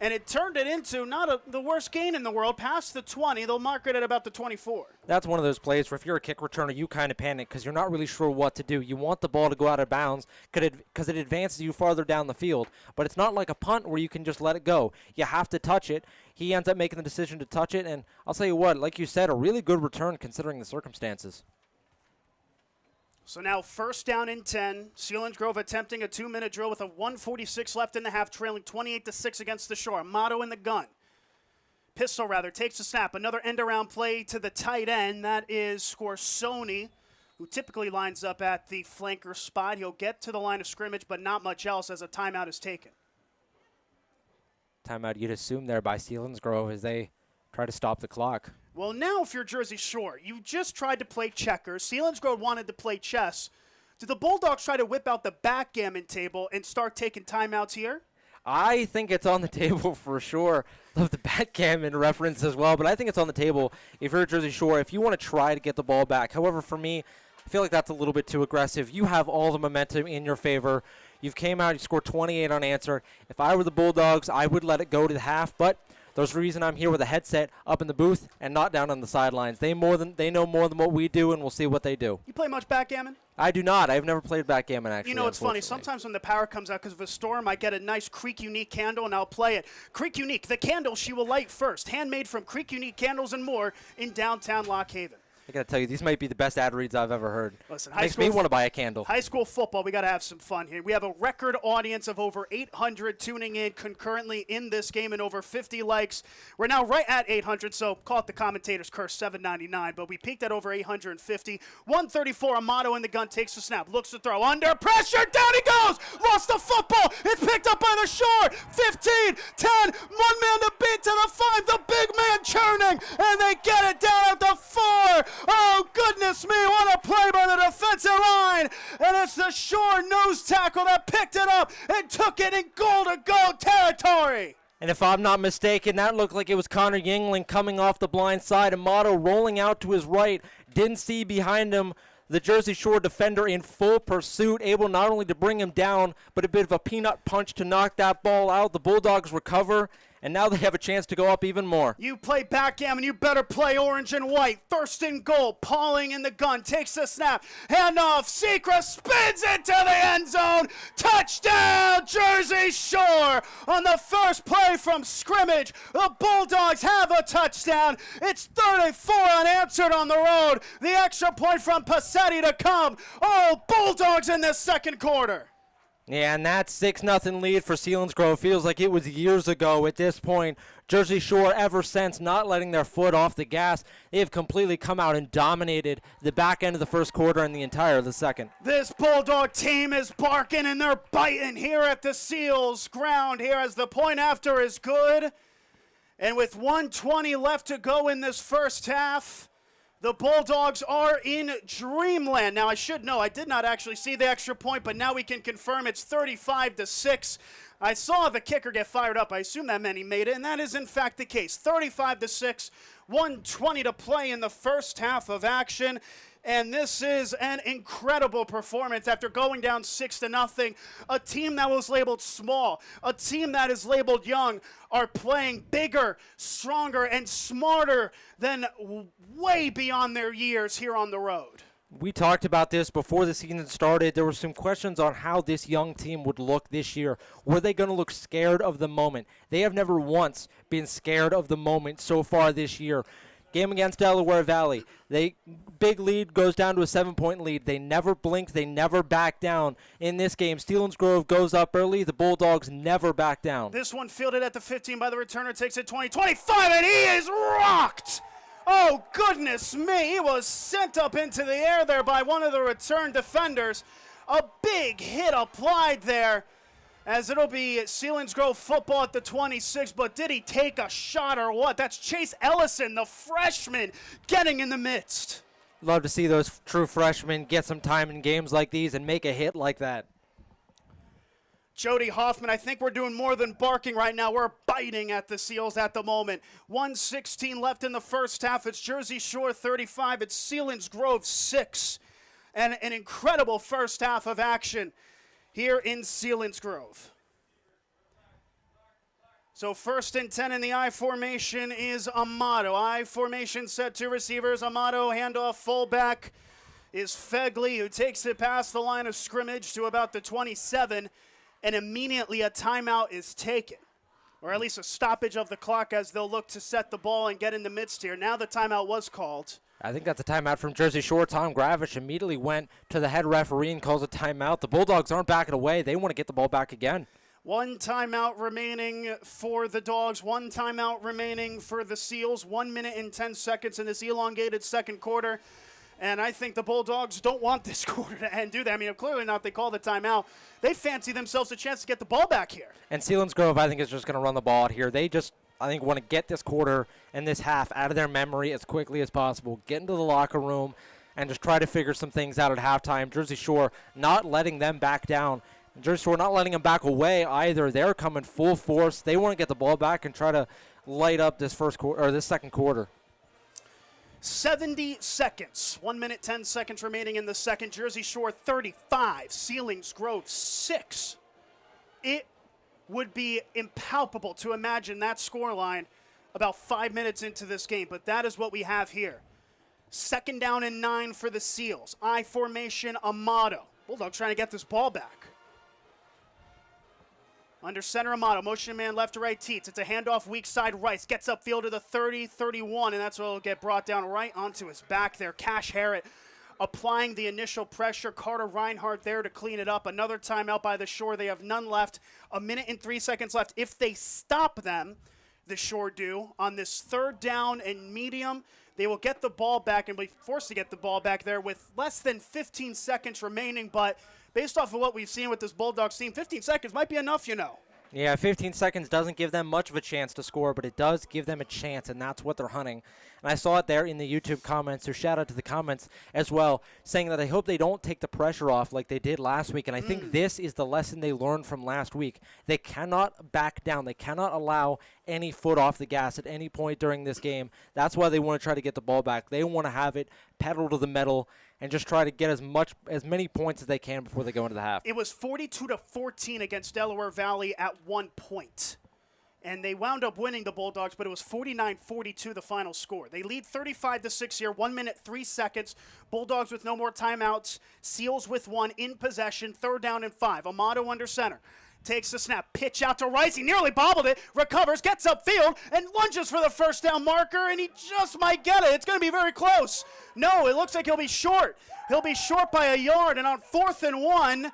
and it turned it into not the worst gain in the world, past the 20. They'll mark it at about the 24. That's one of those plays where if you're a kick returner, you kind of panic because you're not really sure what to do. You want the ball to go out of bounds because it advances you farther down the field, but it's not like a punt where you can just let it go. You have to touch it. He ends up making the decision to touch it, and I'll tell you what, like you said, a really good return considering the circumstances. So now first down and 10. Selinsgrove attempting a 2-minute drill with a 1:46 left in the half, trailing 28-6 against the Shore. Motto in the gun. Pistol, takes the snap. Another end-around play to the tight end. That is Scorsoni, who typically lines up at the flanker spot. He'll get to the line of scrimmage, but not much else as a timeout is taken. Timeout you'd assume there by Selinsgrove as they try to stop the clock. Well, now if you're Jersey Shore, you just tried to play checkers. Selinsgrove wanted to play chess. Did the Bulldogs try to whip out the backgammon table and start taking timeouts here? I think it's on the table for sure. Love the backgammon reference as well, but I think it's on the table if you're Jersey Shore, if you want to try to get the ball back. However, for me, I feel like that's a little bit too aggressive. You have all the momentum in your favor. You've came out, you scored 28 unanswered. If I were the Bulldogs, I would let it go to the half, but there's a reason I'm here with a headset up in the booth and not down on the sidelines. They know more than what we do, and we'll see what they do. You play much backgammon? I do not. I've never played backgammon, actually. You know, it's funny. Sometimes when the power comes out because of a storm, I get a nice Creek Unique candle, and I'll play it. Creek Unique, the candle she will light first. Handmade from Creek Unique Candles and More in downtown Lock Haven. I got to tell you, these might be the best ad reads I've ever heard. Listen, makes me want to buy a candle. High school football, we got to have some fun here. We have a record audience of over 800 tuning in concurrently in this game and over 50 likes. We're now right at 800, so call it the commentator's curse, $7.99, but we peaked at over 850. 134, Amato in the gun, takes the snap, looks to throw, under pressure, down he goes! Lost the football! It's picked up by the Shore! 15, 10, one man to beat to the 5, the big man churning, and they get it down at the 4! Oh, goodness me, what a play by the defensive line. And it's the Shore nose tackle that picked it up and took it in goal-to-goal territory. And if I'm not mistaken, that looked like it was Connor Yingling coming off the blind side. Amato rolling out to his right. Didn't see behind him The Jersey Shore defender in full pursuit, able not only to bring him down, but a bit of a peanut punch to knock that ball out. The Bulldogs recover, and now they have a chance to go up even more. You play backgammon, you better play orange and white. First and goal, Pauling in the gun, takes the snap, handoff, Secra spins into the end zone. Touchdown, Jersey Shore! On the first play from scrimmage, the Bulldogs have a touchdown. It's 34 unanswered on the road. The extra point from Passetti to come. Oh, Bulldogs in the second quarter. Yeah, and that 6-0 lead for Selinsgrove feels like it was years ago at this point. Jersey Shore, ever since, not letting their foot off the gas. They've completely come out and dominated the back end of the first quarter and the entire of the second. This Bulldog team is barking and they're biting here at the Seals ground here as the point after is good. And with 1:20 left to go in this first half, the Bulldogs are in dreamland. Now, I should know, I did not actually see the extra point, but now we can confirm it's 35-6. I saw the kicker get fired up. I assume that meant he made it, and that is in fact the case. 35-6, 1:20 to play in the first half of action. And this is an incredible performance after going down 6-0. A team that was labeled small, a team that is labeled young, are playing bigger, stronger, and smarter than way beyond their years here on the road. We talked about this before the season started. There were some questions on how this young team would look this year. Were they going to look scared of the moment? They have never once been scared of the moment so far this year. Game against Delaware Valley. Big lead goes down to a 7-point lead. They never blinked. They never backed down. In this game, Selinsgrove goes up early. The Bulldogs never back down. This one fielded at the 15 by the returner. Takes it 20, 25, and he is rocked. Oh, goodness me. He was sent up into the air there by one of the return defenders. A big hit applied there, as it'll be Selinsgrove football at the 26, but did he take a shot or what? That's Chase Ellison, the freshman, getting in the midst. Love to see those true freshmen get some time in games like these and make a hit like that. Jody Hoffman, I think we're doing more than barking right now. We're biting at the Seals at the moment. 1:16 left in the first half. It's Jersey Shore 35. It's Selinsgrove 6. And an incredible first half of action here in Selinsgrove. So 1st and 10 in the I formation is Amato. I formation set to receivers. Amato handoff fullback is Fegley, who takes it past the line of scrimmage to about the 27, and immediately a timeout is taken, or at least a stoppage of the clock as they'll look to set the ball and get in the midst here. Now the timeout was called. I think that's a timeout from Jersey Shore. Tom Gravish immediately went to the head referee and calls a timeout. The Bulldogs aren't backing away. They want to get the ball back again. One timeout remaining for the Dogs. One timeout remaining for the Seals. 1 minute and 10 seconds in this elongated second quarter. And I think the Bulldogs don't want this quarter to end, do they? I mean, clearly not. They call the timeout. They fancy themselves a chance to get the ball back here. And Selinsgrove, I think, is just going to run the ball out here. They just, I think, want to get this quarter and this half out of their memory as quickly as possible. Get into the locker room and just try to figure some things out at halftime. Jersey Shore not letting them back down. And Jersey Shore not letting them back away either. They're coming full force. They want to get the ball back and try to light up this first quarter or this second quarter. 70 seconds. 1 minute, 10 seconds remaining in the second. Jersey Shore 35, Selinsgrove 6. It would be impalpable to imagine that scoreline about 5 minutes into this game, but that is what we have here. 2nd down and 9 for the Seals. I formation, Amato. Bulldogs trying to get this ball back. Under center, Amato. Motion man left to right, Teets. It's a handoff weak side Rice. Gets upfield to the 30, 31, and that's what will get brought down right onto his back there. Cash Harrett applying the initial pressure. Carter Reinhardt there to clean it up. Another timeout by the Shore. They have none left. 1 minute and 3 seconds left. If they stop them, the Shore do, on this 3rd down and medium, they will get the ball back and be forced to get the ball back there with less than 15 seconds remaining, but based off of what we've seen with this Bulldogs team, 15 seconds might be enough, you know. Yeah, 15 seconds doesn't give them much of a chance to score, but it does give them a chance, and that's what they're hunting. And I saw it there in the YouTube comments, so shout out to the comments as well, saying that I hope they don't take the pressure off like they did last week, and I think this is the lesson they learned from last week. They cannot back down. They cannot allow any foot off the gas at any point during this game. That's why they want to try to get the ball back. They want to have it pedal to the metal and just try to get as many points as they can before they go into the half. It was 42-14 against Delaware Valley at one point. And they wound up winning, the Bulldogs, but it was 49-42 the final score. They lead 35-6 here, 1 minute, 3 seconds. Bulldogs with no more timeouts. Seals with 1 in possession, 3rd down and 5. Amato under center. Takes the snap, pitch out to Rice. He nearly bobbled it, recovers, gets upfield, and lunges for the first down marker, and he just might get it. It's going to be very close. No, it looks like he'll be short. He'll be short by a yard, and on 4th and 1,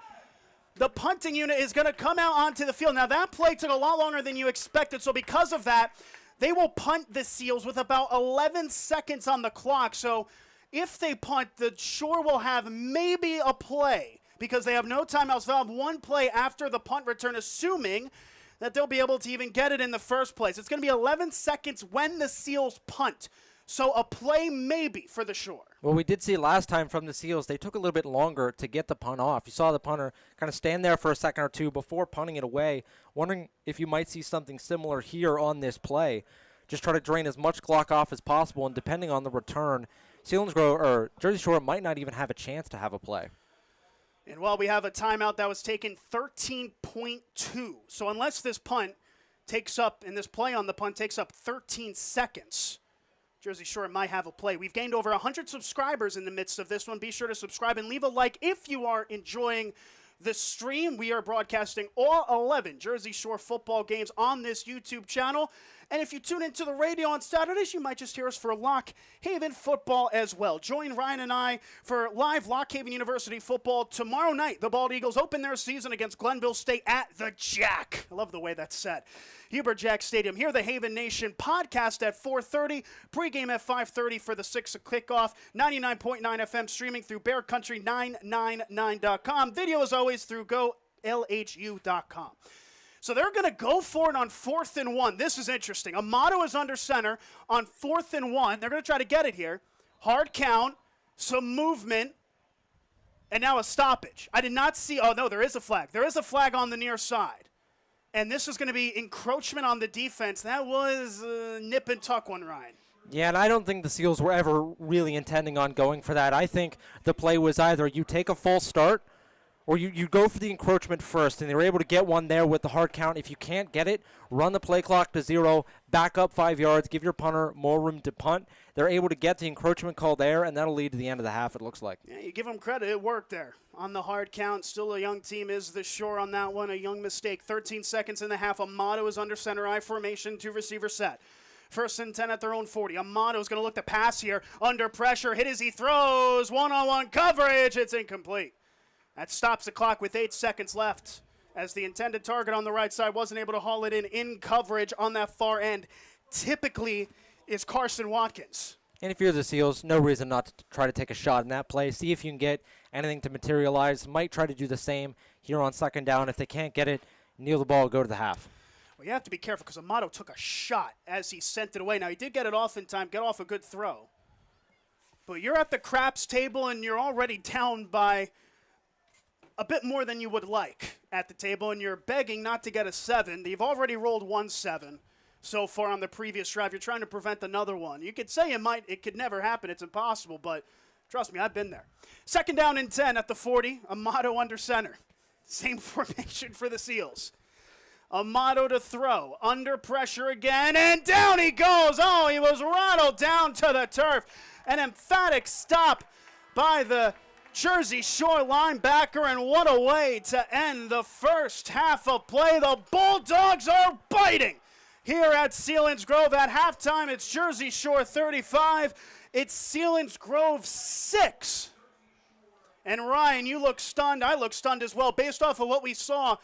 the punting unit is going to come out onto the field. Now, that play took a lot longer than you expected, so because of that, they will punt the Seals with about 11 seconds on the clock. So if they punt, the Shore will have maybe a play because they have no timeouts. They'll have one play after the punt return, assuming that they'll be able to even get it in the first place. It's going to be 11 seconds when the Seals punt. So a play maybe for the Shore. Well, we did see last time from the Seals, they took a little bit longer to get the punt off. You saw the punter kind of stand there for a second or two before punting it away. Wondering if you might see something similar here on this play. Just try to drain as much clock off as possible, and depending on the return, Selinsgrove or Jersey Shore might not even have a chance to have a play. And while we have a timeout that was taken 13.2. So unless this punt takes up, and this play on the punt takes up 13 seconds, Jersey Shore might have a play. We've gained over 100 subscribers in the midst of this one. Be sure to subscribe and leave a like if you are enjoying the stream. We are broadcasting all 11 Jersey Shore football games on this YouTube channel. And if you tune into the radio on Saturdays, you might just hear us for Lock Haven football as well. Join Ryan and I for live Lock Haven University football tomorrow night. The Bald Eagles open their season against Glenville State at the Jack. I love the way that's said. Hubert Jack Stadium. Here, the Haven Nation podcast at 4:30. Pregame at 5:30 for the 6 kickoff. 99.9 FM streaming through bearcountry999.com. Video, as always, through golhu.com. So they're going to go for it on 4th and 1. This is interesting. Amato is under center on 4th and 1. They're going to try to get it here. Hard count, some movement, and now a stoppage. I did not see – oh, no, there is a flag. There is a flag on the near side. And this is going to be encroachment on the defense. That was a nip and tuck one, Ryan. Yeah, and I don't think the Seals were ever really intending on going for that. I think the play was either you take a false start or you go for the encroachment first, and they were able to get one there with the hard count. If you can't get it, run the play clock to 0, back up 5 yards, give your punter more room to punt. They're able to get the encroachment call there, and that'll lead to the end of the half, it looks like. Yeah, you give them credit. It worked there on the hard count. Still a young team is the Shore on that one. A young mistake. 13 seconds in the half. Amato is under center I formation, 2 receiver set. 1st and 10 at their own 40. Amato is going to look to pass here. Under pressure. Hit as he throws. One-on-one coverage. It's incomplete. That stops the clock with 8 seconds left as the intended target on the right side wasn't able to haul it in coverage on that far end. Typically is Carson Watkins. And if you're the Seals, no reason not to try to take a shot in that play. See if you can get anything to materialize. Might try to do the same here on 2nd down. If they can't get it, kneel the ball, go to the half. Well, you have to be careful because Amato took a shot as he sent it away. Now, he did get it off in time, get off a good throw. But you're at the craps table and you're already down by a bit more than you would like at the table, and you're begging not to get a 7. You've already rolled 1 7 so far on the previous drive. You're trying to prevent another one. You could say it could never happen. It's impossible, but trust me, I've been there. 2nd down and 10 at the 40. Amato under center. Same formation for the Seals. Amato to throw. Under pressure again, and down he goes. Oh, he was rattled down to the turf. An emphatic stop by the Jersey Shore linebacker, and what a way to end the first half of play. The Bulldogs are biting here at Selinsgrove. At halftime, it's Jersey Shore 35. It's Selinsgrove 6. And Ryan, you look stunned. I look stunned as well. Based off of what we saw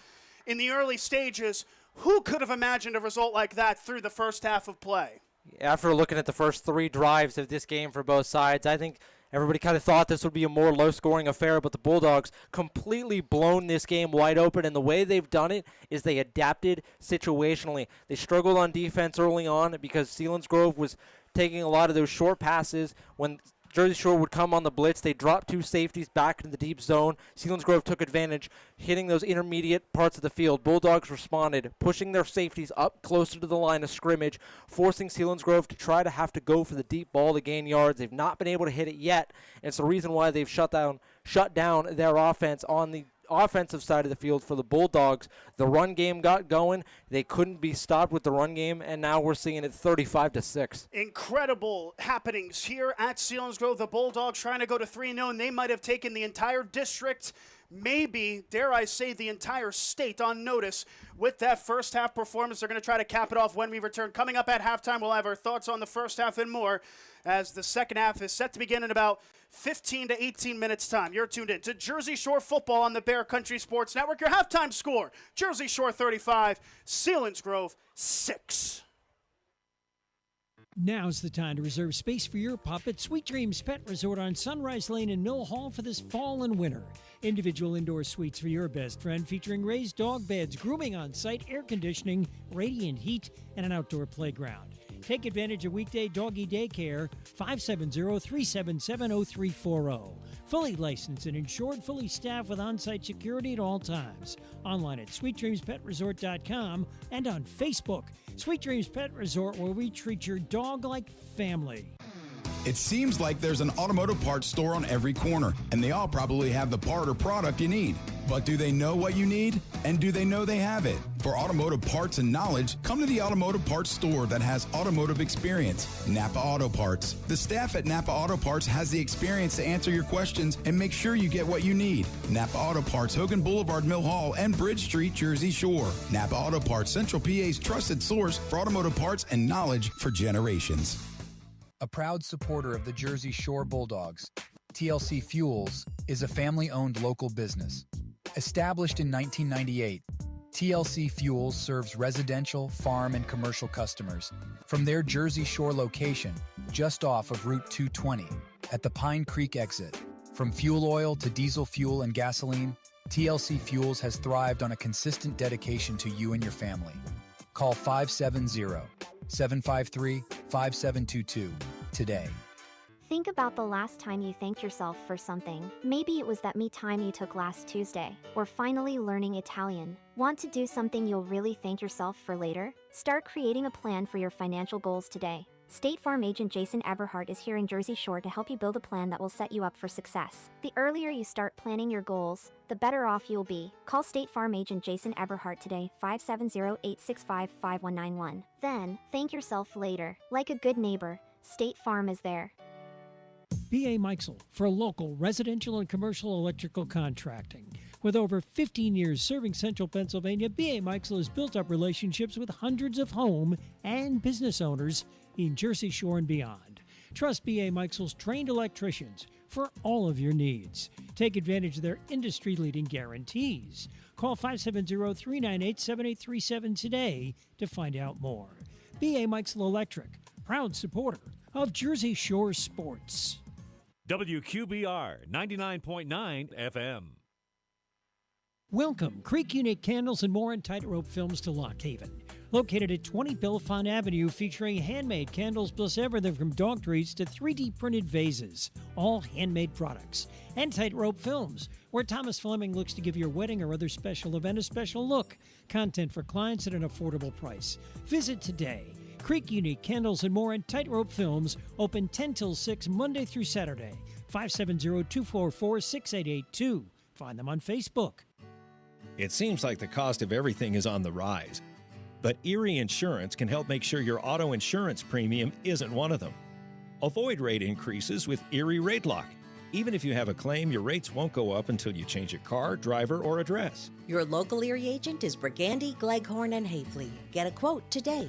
in the early stages, who could have imagined a result like that through the first half of play? After looking at the first 3 drives of this game for both sides, I think everybody kind of thought this would be a more low-scoring affair, but the Bulldogs completely blown this game wide open, and the way they've done it is they adapted situationally. They struggled on defense early on because Selinsgrove was taking a lot of those short passes when Jersey Shore would come on the blitz. They dropped 2 safeties back into the deep zone. Selinsgrove took advantage, hitting those intermediate parts of the field. Bulldogs responded, pushing their safeties up closer to the line of scrimmage, forcing Selinsgrove to try to have to go for the deep ball to gain yards. They've not been able to hit it yet. And it's the reason why they've shut down their offense on the offensive side of the field for the Bulldogs. The run game got going. They couldn't be stopped with the run game, and now we're seeing it 35-6. Incredible happenings here at Selinsgrove. The Bulldogs trying to go to 3-0, and they might have taken the entire district, maybe, dare I say, the entire state on notice with that first half performance. They're going to try to cap it off when we return. Coming up at halftime, we'll have our thoughts on the first half and more as the second half is set to begin in about 15 to 18 minutes time. You're tuned in to Jersey Shore football on the Bear Country Sports Network. Your halftime score, Jersey Shore 35, Selinsgrove 6. Now's the time to reserve space for your pup at Sweet Dreams Pet Resort on Sunrise Lane in Mill Hall for this fall and winter. Individual indoor suites for your best friend featuring raised dog beds, grooming on site, air conditioning, radiant heat, and an outdoor playground. Take advantage of weekday doggy daycare, 570-377-0340. Fully licensed and insured, fully staffed with on-site security at all times. Online at sweetdreamspetresort.com and on Facebook. Sweet Dreams Pet Resort, where we treat your dog like family. It seems like there's an automotive parts store on every corner, and they all probably have the part or product you need. But do they know what you need? And do they know they have it? For automotive parts and knowledge, come to the automotive parts store that has automotive experience, Napa Auto Parts. The staff at Napa Auto Parts has the experience to answer your questions and make sure you get what you need. Napa Auto Parts, Hogan Boulevard, Mill Hall, and Bridge Street, Jersey Shore. Napa Auto Parts, Central PA's trusted source for automotive parts and knowledge for generations. A proud supporter of the Jersey Shore Bulldogs, TLC Fuels is a family-owned local business. Established in 1998, TLC Fuels serves residential, farm, and commercial customers from their Jersey Shore location just off of Route 220 at the Pine Creek exit. From fuel oil to diesel fuel and gasoline, TLC Fuels has thrived on a consistent dedication to you and your family. Call 570-753-5722 today. Think about the last time you thanked yourself for something. Maybe it was that me time you took last Tuesday, or finally learning Italian. Want to do something you'll really thank yourself for later? Start creating a plan for your financial goals today. State Farm agent Jason Eberhardt is here in Jersey Shore to help you build a plan that will set you up for success. The earlier you start planning your goals, the better off you'll be. Call State Farm agent Jason Eberhardt today, 570-865-5191. Then, thank yourself later. Like a good neighbor, State Farm is there. B.A. Meixel for local residential and commercial electrical contracting. With over 15 years serving central Pennsylvania, B.A. Meixel has built up relationships with hundreds of home and business owners in Jersey Shore and beyond. Trust B.A. Meixel's trained electricians for all of your needs. Take advantage of their industry-leading guarantees. Call 570-398-7837 today to find out more. B.A. Meixel Electric, proud supporter of Jersey Shore sports. WQBR 99.9 FM. Welcome, Creek Unique Candles and More and Tightrope Films to Lock Haven. Located at 20 Bellefonte Avenue, featuring handmade candles plus everything from dog treats to 3D printed vases, all handmade products. And Tightrope Films, where Thomas Fleming looks to give your wedding or other special event a special look. Content for clients at an affordable price. Visit today. Creek Unique Candles and More and Tightrope Films, open 10 till 6 Monday through Saturday. 570-244-6882. Find them on Facebook. It seems like the cost of everything is on the rise. But Erie Insurance can help make sure your auto insurance premium isn't one of them. Avoid rate increases with Erie Rate Lock. Even if you have a claim, your rates won't go up until you change your car, driver, or address. Your local Erie agent is Brigandy, Gleghorn, and Hafley. Get a quote today.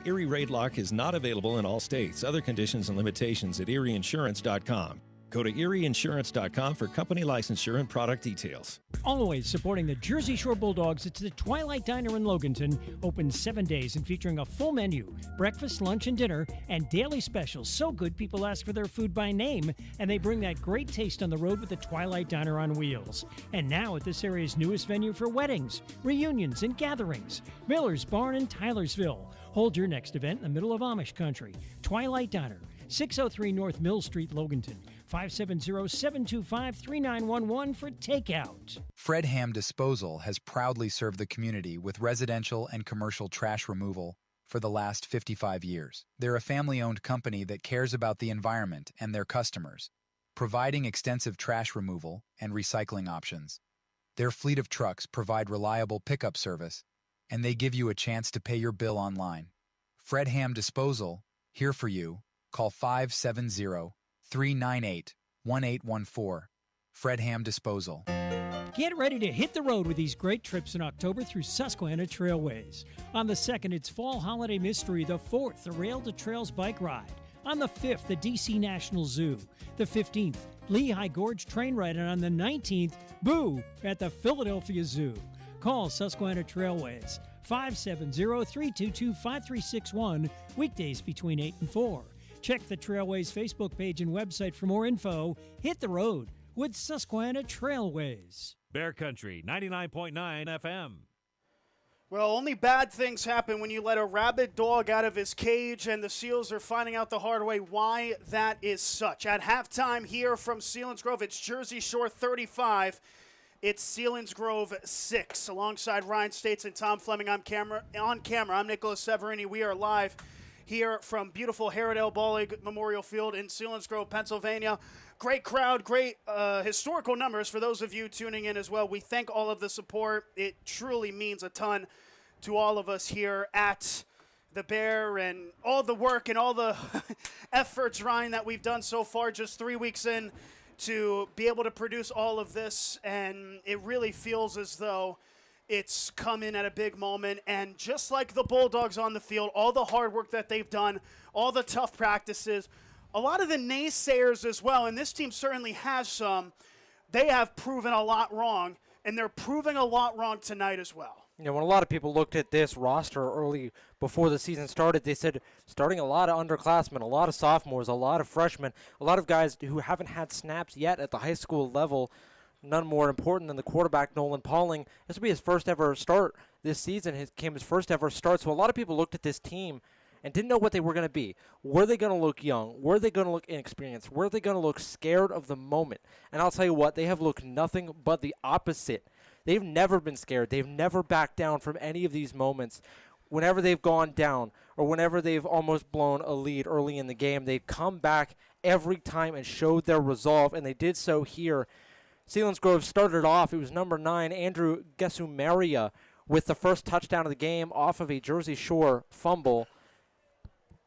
Erie Rate Lock is not available in all states. Other conditions and limitations at erieinsurance.com. Go to erieinsurance.com for company licensure and product details. Always supporting the Jersey Shore Bulldogs, it's the Twilight Diner in Loganton, open 7 days and featuring a full menu, breakfast, lunch, and dinner, and daily specials. So good, people ask for their food by name, and they bring that great taste on the road with the Twilight Diner on wheels. And now at this area's newest venue for weddings, reunions, and gatherings, Miller's Barn in Tylersville. Hold your next event in the middle of Amish country. Twilight Diner, 603 North Mill Street, Loganton. 570-725-3911 for takeout. Fred Ham Disposal has proudly served the community with residential and commercial trash removal for the last 55 years. They're a family-owned company that cares about the environment and their customers, providing extensive trash removal and recycling options. Their fleet of trucks provide reliable pickup service, and they give you a chance to pay your bill online. Fred Ham Disposal, here for you. Call 570-398-1814. Fred Ham Disposal. Get ready to hit the road with these great trips in October through Susquehanna Trailways. On the 2nd, it's Fall Holiday Mystery. The 4th, the Rail to Trails Bike Ride. On the 5th, the DC National Zoo. The 15th, Lehigh Gorge Train Ride. And on the 19th, Boo at the Philadelphia Zoo. Call Susquehanna Trailways, 570-322-5361, weekdays between 8 and 4. Check the Trailways Facebook page and website for more info. Hit the road with Susquehanna Trailways. Bear Country, 99.9 FM. Well, only bad things happen when you let a rabid dog out of his cage, and the Seals are finding out the hard way why that is such. At halftime here from Selinsgrove, it's Jersey Shore 35. It's Selinsgrove 6. Alongside Ryan States and Tom Fleming on camera, I'm Nicolas Severini. We are live here from beautiful Haredale Ball League Memorial Field in Selinsgrove, Pennsylvania. Great crowd, great historical numbers for those of you tuning in as well. We thank all of the support. It truly means a ton to all of us here at the Bear, and all the work and all the efforts, Ryan, that we've done so far, just 3 weeks in, to be able to produce all of this. And it really feels as though it's come in at a big moment. And just like the Bulldogs on the field, all the hard work that they've done, all the tough practices, a lot of the naysayers as well, and this team certainly has some, they have proven a lot wrong, and they're proving a lot wrong tonight as well. You know, when a lot of people looked at this roster early before the season started, they said starting a lot of underclassmen, a lot of sophomores, a lot of freshmen, a lot of guys who haven't had snaps yet at the high school level, none more important than the quarterback, Nolan Pauling. This will be his first ever start this season. His first ever start. So a lot of people looked at this team and didn't know what they were going to be. Were they going to look young? Were they going to look inexperienced? Were they going to look scared of the moment? And I'll tell you what, they have looked nothing but the opposite. They've never been scared. They've never backed down from any of these moments. Whenever they've gone down or whenever they've almost blown a lead early in the game, they've come back every time and showed their resolve, and they did so here. Selinsgrove started off, it was number 9, Andrew Gesumaria, with the first touchdown of the game off of a Jersey Shore fumble.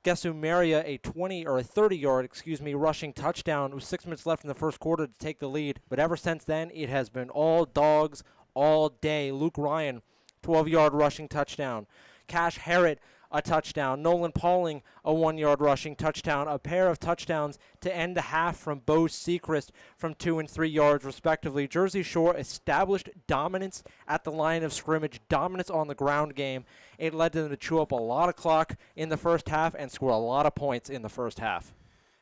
Gesumaria a 30-yard rushing touchdown with 6 minutes left in the first quarter to take the lead. But ever since then, it has been all dogs all day. Luke Ryan, 12-yard rushing touchdown. Cash Harrod, a touchdown. Nolan Pauling, a 1-yard rushing touchdown. A pair of touchdowns to end the half from Bo Sechrist from 2 and 3 yards, respectively. Jersey Shore established dominance at the line of scrimmage, dominance on the ground game. It led them to chew up a lot of clock in the first half and score a lot of points in the first half.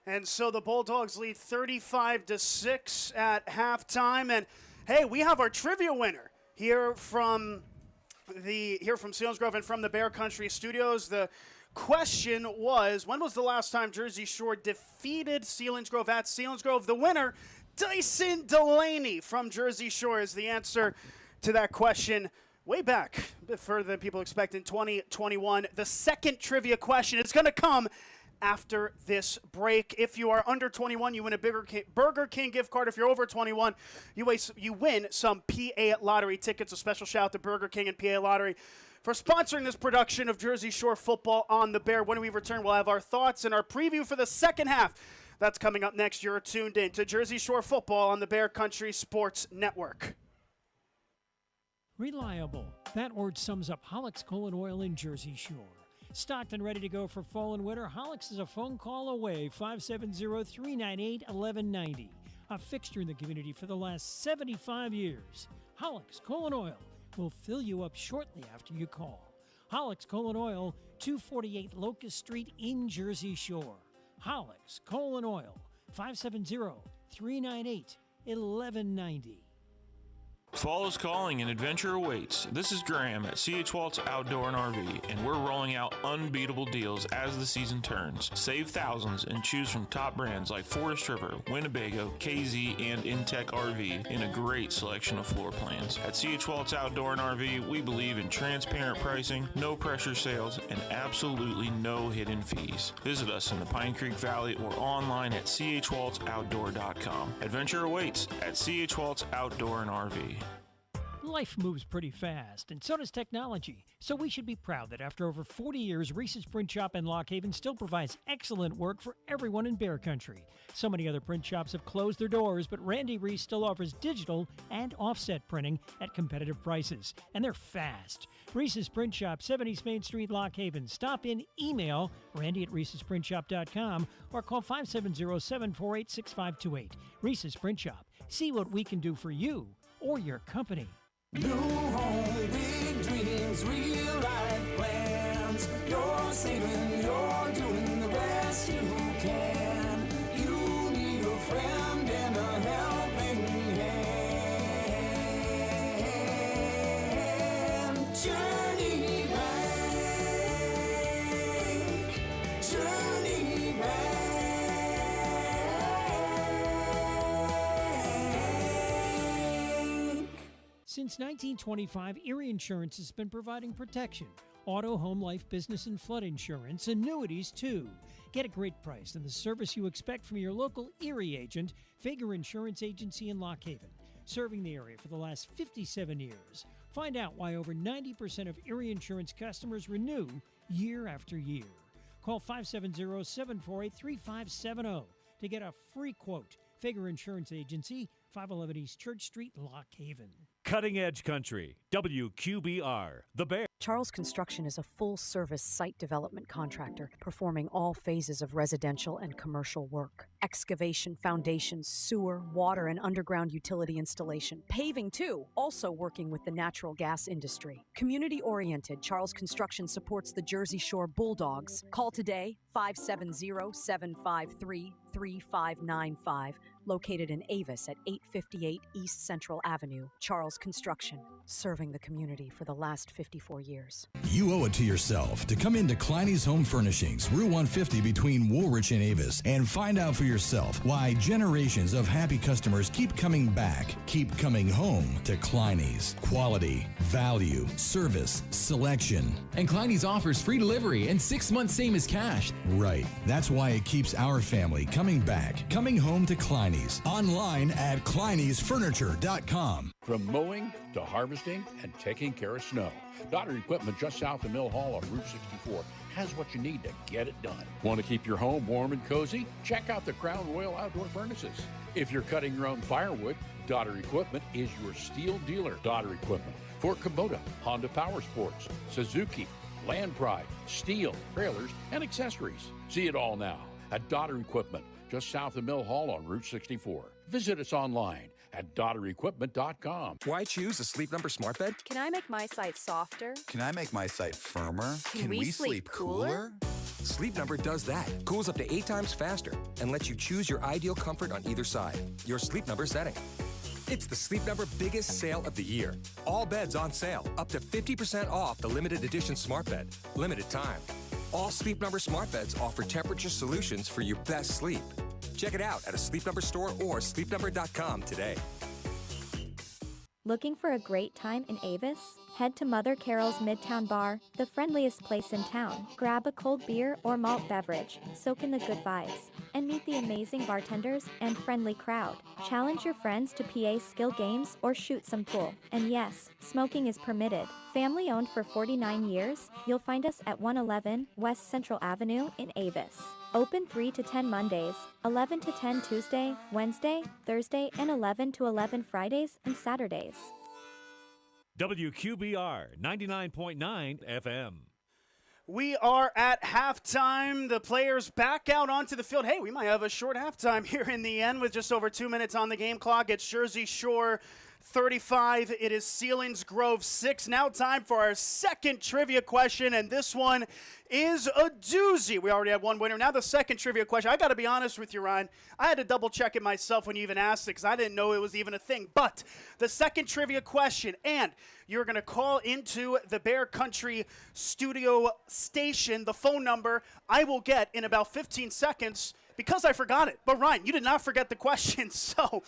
And so the Bulldogs lead 35-6 at halftime. And, hey, we have our trivia winner here from Selinsgrove and from the Bear Country Studios. The question was, when was the last time Jersey Shore defeated Selinsgrove at Selinsgrove? The winner, Dyson Delaney from Jersey Shore, is the answer to that question. Way back, a bit further than people expect, in 2021. The second trivia question is going to come after this break. If you are under 21, you win a Burger King gift card. If you're over 21, you win some PA Lottery tickets. A special shout out to Burger King and PA Lottery for sponsoring this production of Jersey Shore Football on the Bear. When we return, we'll have our thoughts and our preview for the second half. That's coming up next. You're tuned in to Jersey Shore Football on the Bear Country Sports Network. Reliable. That word sums up Hollick's Colon Oil in Jersey Shore. Stocked and ready to go for fall and winter, Hollick's is a phone call away, 570-398-1190. A fixture in the community for the last 75 years. Hollick's Colon Oil will fill you up shortly after you call. Hollick's Colon Oil, 248 Locust Street in Jersey Shore. Hollick's Colon Oil, 570-398-1190. Fall is calling and adventure awaits. This is Graham at C.H. Waltz Outdoor and RV, and we're rolling out unbeatable deals as the season turns. Save thousands and choose from top brands like Forest River, Winnebago, KZ, and Intech RV in a great selection of floor plans. At C.H. Waltz Outdoor and RV, we believe in transparent pricing, no pressure sales, and absolutely no hidden fees. Visit us in the Pine Creek Valley or online at chwaltzoutdoor.com. Adventure awaits at C.H. Waltz Outdoor and RV. Life moves pretty fast, and so does technology. So we should be proud that after over 40 years, Reese's Print Shop in Lock Haven still provides excellent work for everyone in Bear Country. So many other print shops have closed their doors, but Randy Reese still offers digital and offset printing at competitive prices, and they're fast. Reese's Print Shop, 7 East Main Street, Lock Haven. Stop in, email randy@reesesprintshop.com or call 570-748-6528. Reese's Print Shop. See what we can do for you or your company. New home, big dreams, real life plans. You're saving, you're doing the best you can. You need a friend and a helping hand. Journey Bank, Journey Bank. Since 1925, Erie Insurance has been providing protection. Auto, home, life, business, and flood insurance. Annuities, too. Get a great price and the service you expect from your local Erie agent, Fager Insurance Agency in Lock Haven, serving the area for the last 57 years. Find out why over 90% of Erie Insurance customers renew year after year. Call 570-748-3570 to get a free quote. Fager Insurance Agency, 511 East Church Street, Lock Haven. Cutting Edge Country, WQBR, The Bear. Charles Construction is a full-service site development contractor performing all phases of residential and commercial work. Excavation, foundations, sewer, water, and underground utility installation. Paving, too, also working with the natural gas industry. Community-oriented, Charles Construction supports the Jersey Shore Bulldogs. Call today, 570-753-3595, located in Avis at 858 East Central Avenue. Charles Construction, serving the community for the last 54 years. You owe it to yourself to come into Kleiny's Home Furnishings, Route 150 between Woolrich and Avis, and find out for yourself why generations of happy customers keep coming back, keep coming home to Kleiny's. Quality, value, service, selection. And Kleiny's offers free delivery and 6 months same as cash. Right. That's why it keeps our family coming back, coming home to Kleiny's. Online at kleiny'sfurniture.com. From mowing to harvesting and taking care of snow, Daughter Equipment just south of Mill Hall on Route 64 has what you need to get it done. Want to keep your home warm and cozy? Check out the Crown Royal Outdoor Furnaces. If you're cutting your own firewood, Daughter Equipment is your steel dealer. Daughter Equipment for Kubota, Honda Power Sports, Suzuki, Land Pride, steel, trailers, and accessories. See it all now at Daughter Equipment, just south of Mill Hall on Route 64. Visit us online at daughterequipment.com. Why choose a Sleep Number smart bed? Can I make my site softer? Can I make my site firmer? Can we sleep cooler? Sleep Number does that. Cools up to 8 times faster and lets you choose your ideal comfort on either side. Your Sleep Number setting. It's the Sleep Number biggest sale of the year. All beds on sale, up to 50% off the limited edition smart bed. Limited time. All Sleep Number smart beds offer temperature solutions for your best sleep. Check it out at a Sleep Number store or sleepnumber.com today. Looking for a great time in Avis? Head to Mother Carol's Midtown Bar, the friendliest place in town. Grab a cold beer or malt beverage, soak in the good vibes, and meet the amazing bartenders and friendly crowd. Challenge your friends to PA skill games or shoot some pool. And yes, smoking is permitted. Family owned for 49 years, you'll find us at 111 West Central Avenue in Avis. Open 3 to 10 Mondays, 11 to 10 Tuesday, Wednesday, Thursday, and 11 to 11 Fridays and Saturdays. WQBR 99.9 FM. We are at halftime. The players back out onto the field. Hey, we might have a short halftime here in the end with just over 2 minutes on the game clock. It's Jersey Shore 35. It is Selinsgrove 6. Now time for our second trivia question, and this one is a doozy. We already had one winner. Now the second trivia question. I got to be honest with you, Ryan. I had to double check it myself when you even asked it because I didn't know it was even a thing. But the second trivia question, and you're going to call into the Bear Country studio station. The phone number I will get in about 15 seconds because I forgot it. But Ryan, you did not forget the question. So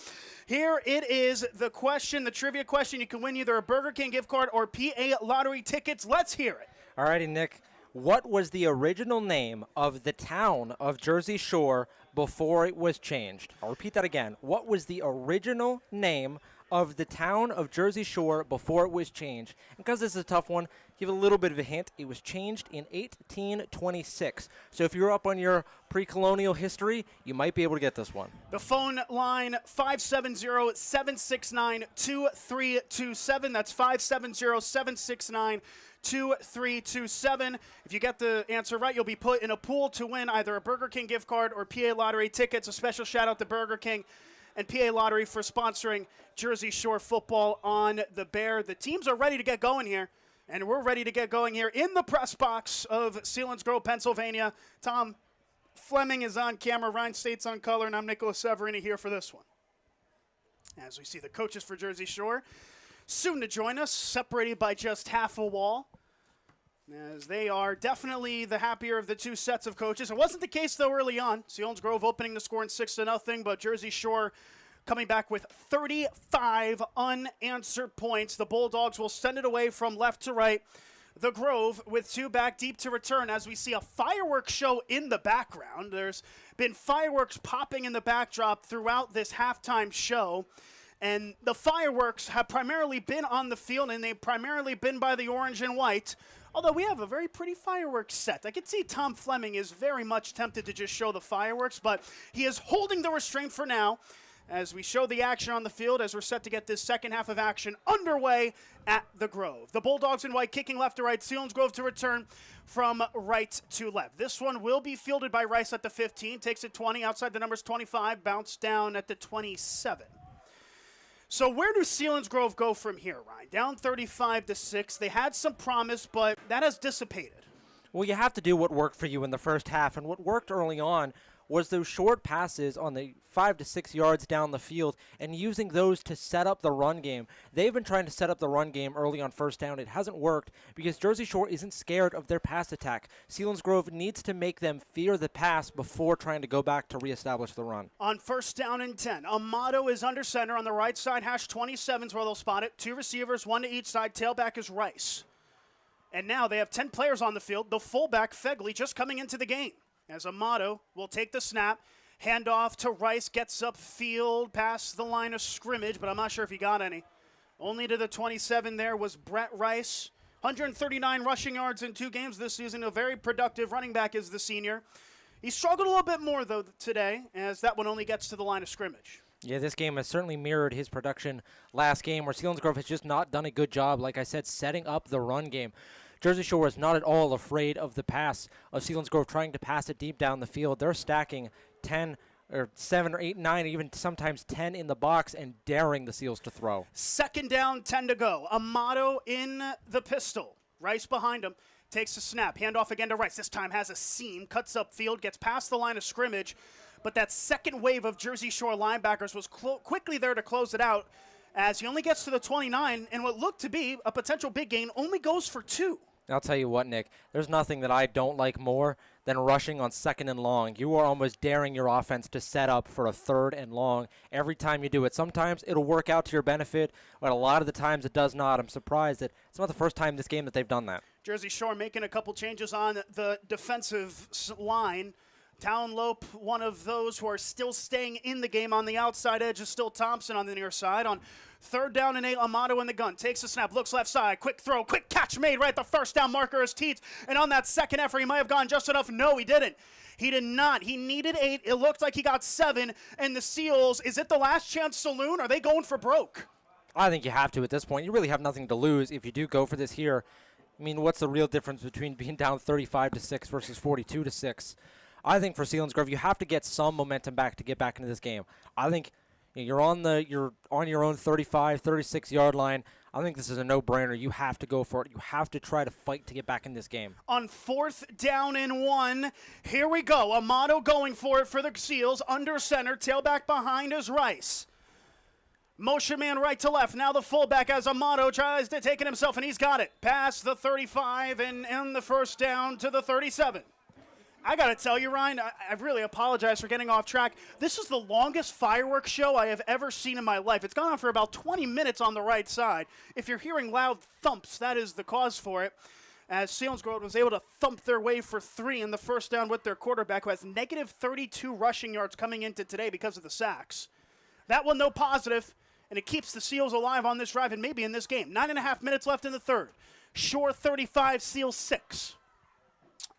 here it is, the question, the trivia question. You can win either a Burger King gift card or PA lottery tickets. Let's hear it. All righty, Nick. What was the original name of the town of Jersey Shore before it was changed? I'll repeat that again. What was the original name of the town of Jersey Shore before it was changed? And because this is a tough one, give a little bit of a hint. It was changed in 1826. So if you're up on your pre-colonial history, you might be able to get this one. The phone line, 570-769-2327. That's 570-769-2327. If you get the answer right, you'll be put in a pool to win either a Burger King gift card or PA Lottery tickets. A special shout out to Burger King and PA Lottery for sponsoring Jersey Shore football on the Bear. The teams are ready to get going here, and we're ready to get going here in the press box of Selinsgrove, Pennsylvania. Tom Fleming is on camera, Ryan State's on color, and I'm Nicolas Severini here for this one. As we see the coaches for Jersey Shore soon to join us, separated by just half a wall, as they are definitely the happier of the two sets of coaches. It wasn't the case, though, early on. Selinsgrove opening the score in 6-0, but Jersey Shore coming back with 35 unanswered points. The Bulldogs will send it away from left to right. The Grove with two back deep to return as we see a fireworks show in the background. There's been fireworks popping in the backdrop throughout this halftime show. And the fireworks have primarily been on the field, and they've primarily been by the orange and white. Although we have a very pretty fireworks set. I can see Tom Fleming is very much tempted to just show the fireworks, but he is holding the restraint for now as we show the action on the field as we're set to get this second half of action underway at the Grove. The Bulldogs in white kicking left to right. Selinsgrove to return from right to left. This one will be fielded by Rice at the 15. Takes it 20 outside the numbers 25. Bounce down at the 27. So where do Selinsgrove go from here, Ryan? Down 35-6. They had some promise, but that has dissipated. Well, you have to do what worked for you in the first half, and what worked early on was those short passes on the 5 to 6 yards down the field and using those to set up the run game. They've been trying to set up the run game early on first down. It hasn't worked because Jersey Shore isn't scared of their pass attack. Selinsgrove needs to make them fear the pass before trying to go back to reestablish the run. On first down and 10, Amato is under center on the right side, hash 27 is where they'll spot it. Two receivers, one to each side. Tailback is Rice. And now they have 10 players on the field. The fullback, Fegley, just coming into the game. As Amato will take the snap, handoff to Rice, gets upfield past the line of scrimmage, but I'm not sure if he got any. Only to the 27 there was Brett Rice. 139 rushing yards in 2 games this season. A very productive running back is the senior. He struggled a little bit more, though, today, as that one only gets to the line of scrimmage. Yeah, this game has certainly mirrored his production last game, where Selinsgrove has just not done a good job, like I said, setting up the run game. Jersey Shore is not at all afraid of the pass of Selinsgrove trying to pass it deep down the field. They're stacking 10 or 7 or 8, 9, even sometimes 10 in the box and daring the Seals to throw. Second down, 10 to go. Amato in the pistol. Rice behind him. Takes a snap. Handoff again to Rice. This time has a seam. Cuts upfield. Gets past the line of scrimmage. But that second wave of Jersey Shore linebackers was quickly there to close it out as he only gets to the 29. And what looked to be a potential big gain only goes for 2. I'll tell you what, Nick, there's nothing that I don't like more than rushing on 2nd and long. You are almost daring your offense to set up for a 3rd and long every time you do it. Sometimes it'll work out to your benefit, but a lot of the times it does not. I'm surprised that it's not the first time this game that they've done that. Jersey Shore making a couple changes on the defensive line. Townlope, one of those who are still staying in the game on the outside edge, is still Thompson on the near side. On 3rd down and 8, Amato in the gun. Takes a snap, looks left side. Quick throw, quick catch made right at the first down marker is Teets. And on that second effort, he might have gone just enough. No, he didn't. He did not. He needed 8. It looked like he got 7. And the Seals, is it the last chance saloon? Are they going for broke? I think you have to at this point. You really have nothing to lose if you do go for this here. I mean, what's the real difference between being down 35-6 versus 42-6? I think for Selinsgrove, you have to get some momentum back to get back into this game. I think You're on your own 35, 36-yard line. I think this is a no-brainer. You have to go for it. You have to try to fight to get back in this game. On 4th down and 1, here we go. Amato going for it for the Seals. Under center, tailback behind is Rice. Motion man right to left. Now the fullback as Amato tries to take it himself, and he's got it. Past the 35 and the first down to the 37. I got to tell you, Ryan, I really apologize for getting off track. This is the longest fireworks show I have ever seen in my life. It's gone on for about 20 minutes on the right side. If you're hearing loud thumps, that is the cause for it. As Selinsgrove was able to thump their way for 3 in the first down with their quarterback, who has negative 32 rushing yards coming into today because of the sacks. That one, no positive, and it keeps the Seals alive on this drive and maybe in this game. 9.5 minutes left in the third. Shore 35, Seals 6.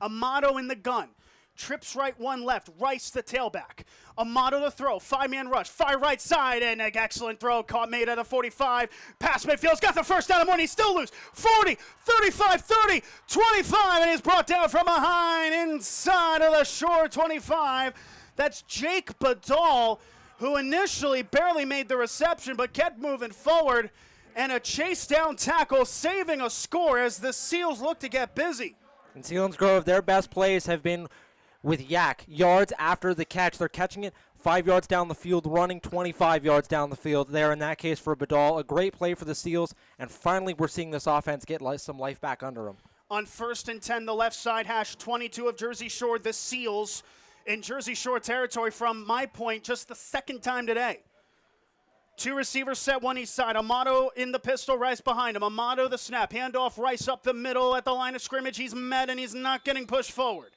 Amato in the gun. Trips right, 1 left. Rice the tailback. Amato to throw. 5-man rush. Fire right side. And an excellent throw. Caught made at the 45. Pass midfield's got the first down. And he's still loose. 40, 35, 30, 25. And he's brought down from behind inside of the Shore 25. That's Jake Badal, who initially barely made the reception but kept moving forward. And a chase down tackle saving a score as the Seals look to get busy. In Selinsgrove, their best plays have been with Yak. Yards after the catch. They're catching it 5 yards down the field, running 25 yards down the field. There, in that case, for Badal. A great play for the Seals, and finally we're seeing this offense get some life back under them. On 1st and 10, the left side hash 22 of Jersey Shore, the Seals in Jersey Shore territory from my point just the second time today. 2 receivers set, 1 each side. Amato in the pistol, Rice behind him. Amato the snap, handoff, Rice up the middle at the line of scrimmage. He's met and he's not getting pushed forward.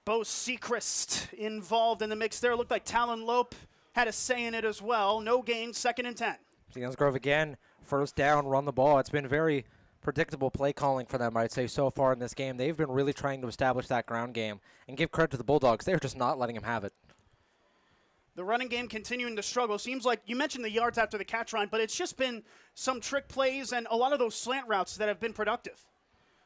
Bo Sechrist involved in the mix there. Looked like Talon Lope had a say in it as well. No gain, 2nd and 10. Selinsgrove again, first down, run the ball. It's been very predictable play calling for them, I'd say, so far in this game. They've been really trying to establish that ground game. And give credit to the Bulldogs. They're just not letting them have it. The running game continuing to struggle. Seems like you mentioned the yards after the catch, Ryan, but it's just been some trick plays and a lot of those slant routes that have been productive.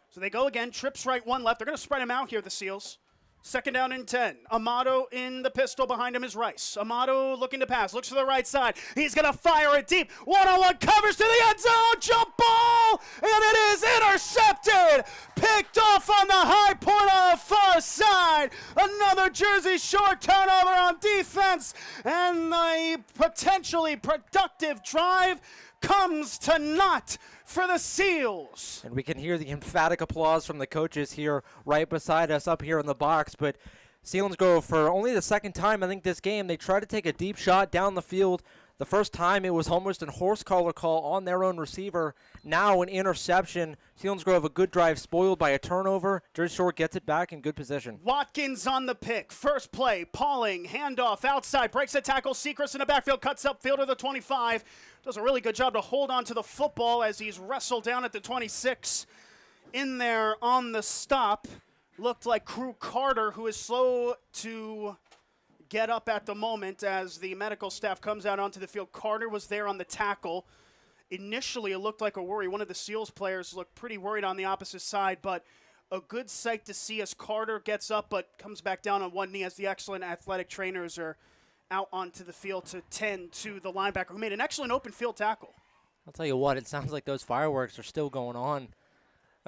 So they go again, trips right, 1 left. They're going to spread him out here, the Seals. 2nd down and 10. Amato in the pistol. Behind him is Rice. Amato looking to pass. Looks to the right side. He's going to fire it deep. One-on-one covers to the end zone. Jump ball. And it is intercepted. Picked off on the high point on the far side. Another Jersey Shore turnover on defense. And the potentially productive drive comes to naught for the Seals. And we can hear the emphatic applause from the coaches here right beside us up here in the box. But Selinsgrove, for only the second time, I think, this game, they tried to take a deep shot down the field. The first time it was almost a horse collar call on their own receiver. Now an interception. Selinsgrove, a good drive spoiled by a turnover. Jersey Shore gets it back in good position. Watkins on the pick. First play, Pauling, handoff outside, breaks the tackle. Sechrist in the backfield, cuts upfield to the 25. Does a really good job to hold on to the football as he's wrestled down at the 26. In there on the stop, looked like Crew Carter, who is slow to get up at the moment as the medical staff comes out onto the field. Carter was there on the tackle. Initially, it looked like a worry. One of the Seals players looked pretty worried on the opposite side, but a good sight to see as Carter gets up but comes back down on one knee as the excellent athletic trainers are out onto the field to tend to the linebacker who made an excellent open field tackle. I'll tell you what, it sounds like those fireworks are still going on.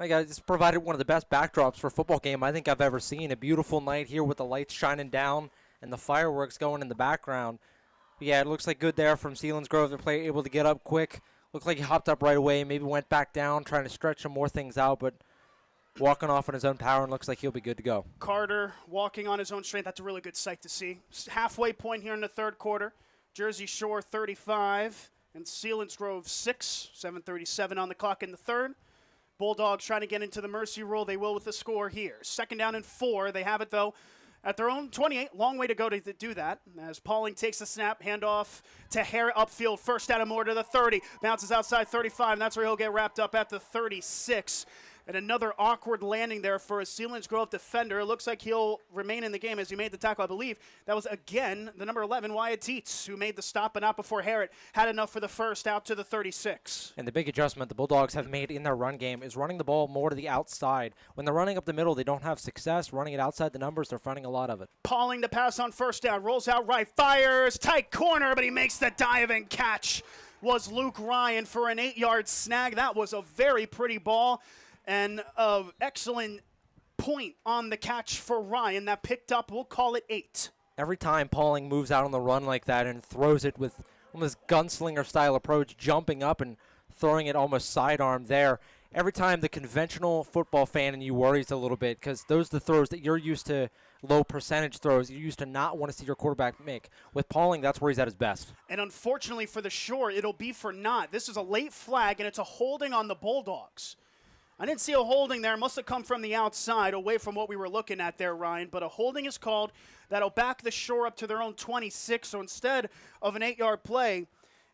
It's provided one of the best backdrops for a football game I think I've ever seen. A beautiful night here with the lights shining down and the fireworks going in the background. But yeah, it looks like good there from Selinsgrove. The player able to get up quick. Looked like he hopped up right away, maybe went back down, trying to stretch some more things out, but walking off on his own power and looks like he'll be good to go. Carter walking on his own strength. That's a really good sight to see. Halfway point here in the third quarter. Jersey Shore 35 and Selinsgrove 6. 7:37 on the clock in the third. Bulldogs trying to get into the mercy rule. They will with the score here. 2nd down and 4. They have it, though, at their own 28. Long way to go to do that. As Pauling takes the snap, handoff to Hare upfield. First down and more to the 30. Bounces outside 35, and that's where he'll get wrapped up at the 36. And another awkward landing there for a Selinsgrove defender. It looks like he'll remain in the game as he made the tackle, I believe. That was, again, the number 11, Wyatt Teets, who made the stop, but not before Harrod had enough for the first, out to the 36. And the big adjustment the Bulldogs have made in their run game is running the ball more to the outside. When they're running up the middle, they don't have success. Running it outside the numbers, they're finding a lot of it. Pauling to pass on first down, rolls out right, fires, tight corner, but he makes the dive and catch. Was Luke Ryan for an 8-yard snag. That was a very pretty ball. And an excellent point on the catch for Ryan. That picked up, we'll call it 8. Every time Pauling moves out on the run like that and throws it with almost gunslinger-style approach, jumping up and throwing it almost sidearm there, every time the conventional football fan in you worries a little bit because those are the throws that you're used to, low percentage throws you're used to not want to see your quarterback make. With Pauling, that's where he's at his best. And unfortunately for the Shore, it'll be for naught. This is a late flag, and it's a holding on the Bulldogs. I didn't see a holding there. It must have come from the outside, away from what we were looking at there, Ryan. But a holding is called. That'll back the Shore up to their own 26. So instead of an 8-yard play,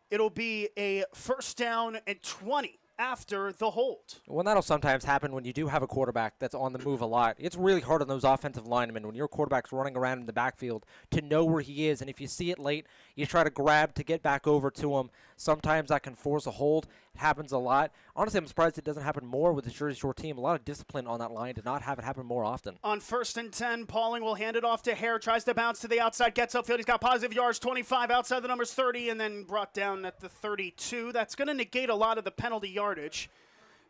it'll be a first down and 20 after the hold. Well, that'll sometimes happen when you do have a quarterback that's on the move a lot. It's really hard on those offensive linemen when your quarterback's running around in the backfield to know where he is. And if you see it late, you try to grab to get back over to him. Sometimes that can force a hold. It happens a lot. Honestly, I'm surprised it doesn't happen more with the Jersey Shore team. A lot of discipline on that line to not have it happen more often. On 1st and 10, Pauling will hand it off to Hare. Tries to bounce to the outside, gets upfield. He's got positive yards, 25 outside the numbers 30, and then brought down at the 32. That's going to negate a lot of the penalty yardage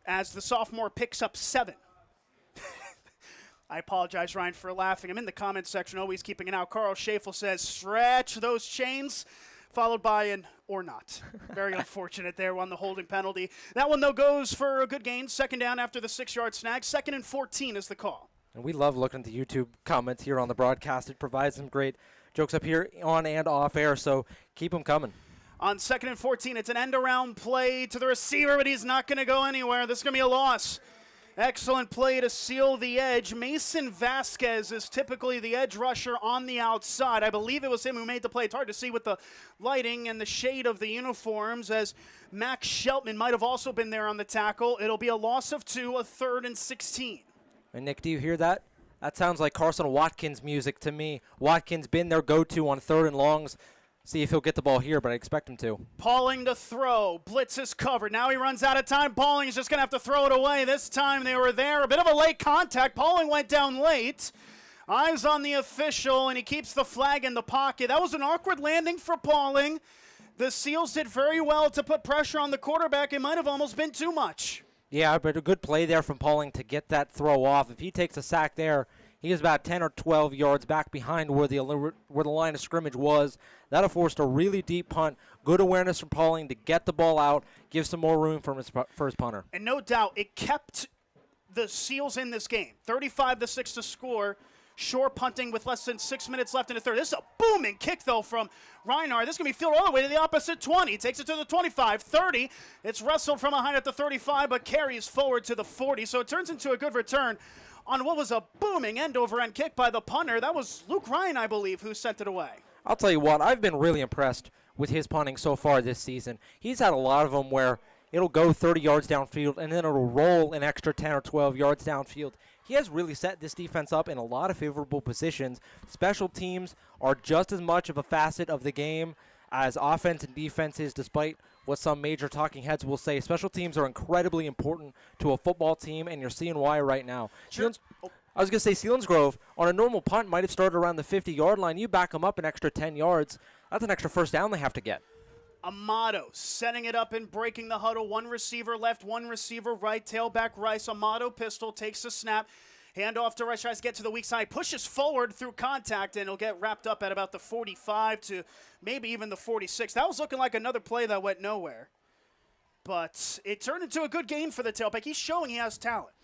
as the sophomore picks up 7. I apologize, Ryan, for laughing. I'm in the comments section, always keeping an eye. Carl Schafel says, stretch those chains, followed by an or not. Very unfortunate there on the holding penalty. That one, though, goes for a good gain. Second down after the 6-yard snag. 2nd and 14 is the call. And we love looking at the YouTube comments here on the broadcast. It provides some great jokes up here on and off air, so keep them coming. On 2nd and 14, it's an end-around play to the receiver, but he's not going to go anywhere. This is going to be a loss. Excellent play to seal the edge. Mason Vasquez is typically the edge rusher on the outside. I believe it was him who made the play. It's hard to see with the lighting and the shade of the uniforms, as Max Sheltman might have also been there on the tackle. It'll be a loss of 2, a 3rd and 16. And Nick, do you hear that? That sounds like Carson Watkins music to me. Watkins been their go-to on 3rd and longs. See if he'll get the ball here, but I expect him to. Pauling to throw. Blitz is covered. Now he runs out of time. Pauling is just going to have to throw it away. This time they were there. A bit of a late contact. Pauling went down late. Eyes on the official, and he keeps the flag in the pocket. That was an awkward landing for Pauling. The Seals did very well to put pressure on the quarterback. It might have almost been too much. Yeah, but a good play there from Pauling to get that throw off. If he takes a sack there, he is about 10 or 12 yards back behind where the line of scrimmage was. That have forced a really deep punt. Good awareness from Pauling to get the ball out, give some more room for his punter. And no doubt, it kept the Seals in this game. 35-6 to score. Shore punting with less than 6 minutes left in the third. This is a booming kick, though, from Reinhardt. This is going to be fielded all the way to the opposite 20. Takes it to the 25, 30. It's wrestled from behind at the 35, but carries forward to the 40. So it turns into a good return on what was a booming end-over-end kick by the punter. That was Luke Ryan, I believe, who sent it away. I'll tell you what, I've been really impressed with his punting so far this season. He's had a lot of them where it'll go 30 yards downfield, and then it'll roll an extra 10 or 12 yards downfield. He has really set this defense up in a lot of favorable positions. Special teams are just as much of a facet of the game as offense and defense is, despite what some major talking heads will say. Special teams are incredibly important to a football team, and you're seeing why right now. Sure. I was going to say Selinsgrove, on a normal punt, might have started around the 50-yard line. You back them up an extra 10 yards. That's an extra first down they have to get. Amato setting it up and breaking the huddle. One receiver left, one receiver right. Tailback Rice. Amato pistol takes the snap. Handoff to Rice, tries to get to the weak side. Pushes forward through contact, and it'll get wrapped up at about the 45 to maybe even the 46. That was looking like another play that went nowhere. But it turned into a good game for the tailback. He's showing he has talent.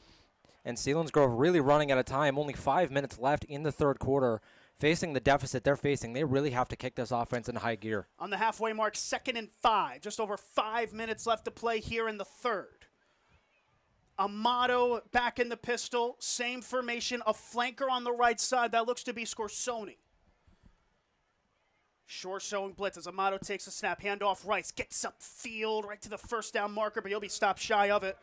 And Selinsgrove really running out of time. Only 5 minutes left in the third quarter. Facing the deficit they're facing, they really have to kick this offense in high gear. On the halfway mark, 2nd and 5. Just over 5 minutes left to play here in the third. Amato back in the pistol. Same formation. A flanker on the right side. That looks to be Scorsoni. Shore showing blitz as Amato takes a snap. Handoff Rice. Gets upfield right to the first down marker, but he'll be stopped shy of it.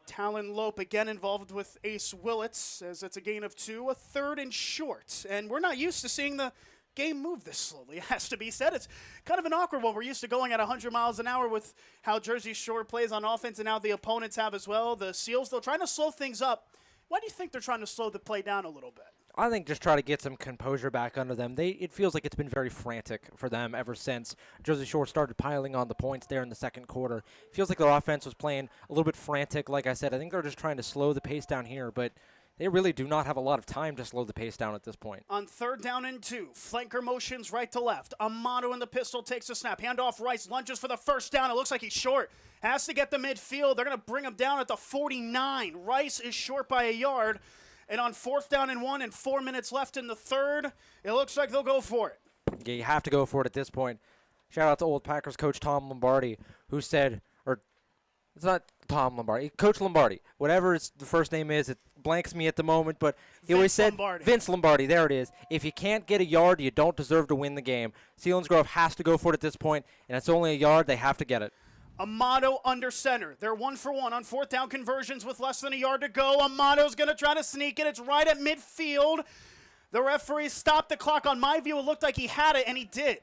Talon Lope again involved with Ace Willits as it's a gain of 2, a 3rd and short. And we're not used to seeing the game move this slowly, it has to be said. It's kind of an awkward one. We're used to going at 100 miles an hour with how Jersey Shore plays on offense and how the opponents have as well. The Seals, though, trying to slow things up. Why do you think they're trying to slow the play down a little bit? I think just try to get some composure back under them. It feels like it's been very frantic for them ever since Jersey Shore started piling on the points there in the second quarter. It feels like their offense was playing a little bit frantic. Like I said, I think they're just trying to slow the pace down here, but they really do not have a lot of time to slow the pace down at this point. On 3rd down and 2, flanker motions right to left. Amato in the pistol takes a snap. Handoff Rice, lunges for the first down. It looks like he's short. Has to get the midfield. They're going to bring him down at the 49. Rice is short by a yard. And on 4th down and 1 and 4 minutes left in the third, it looks like they'll go for it. Yeah, you have to go for it at this point. Shout out to old Packers coach Tom Lombardi, who said, or it's not Tom Lombardi, Coach Lombardi, whatever the first name is, it blanks me at the moment, but he always said, Vince Lombardi, there it is. If you can't get a yard, you don't deserve to win the game. Selinsgrove has to go for it at this point, and it's only a yard, they have to get it. Amato under center. They're 1 for 1 on 4th down conversions with less than a yard to go. Amato's going to try to sneak it. It's right at midfield. The referee stopped the clock. On my view, it looked like he had it, and he did.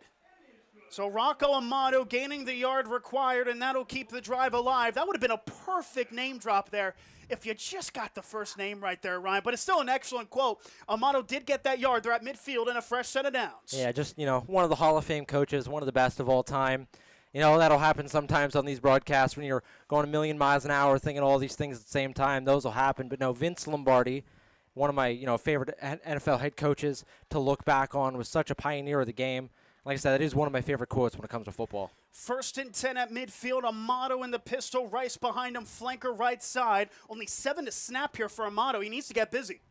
So Rocco Amato gaining the yard required, and that'll keep the drive alive. That would have been a perfect name drop there if you just got the first name right there, Ryan. But it's still an excellent quote. Amato did get that yard. They're at midfield and a fresh set of downs. Yeah, just, one of the Hall of Fame coaches, one of the best of all time. That'll happen sometimes on these broadcasts when you're going a million miles an hour thinking all these things at the same time. Those will happen. But no, Vince Lombardi, one of my favorite NFL head coaches to look back on, was such a pioneer of the game. Like I said, that is one of my favorite quotes when it comes to football. 1st and 10 at midfield. Amato in the pistol. Rice behind him. Flanker right side. Only 7 to snap here for Amato. He needs to get busy.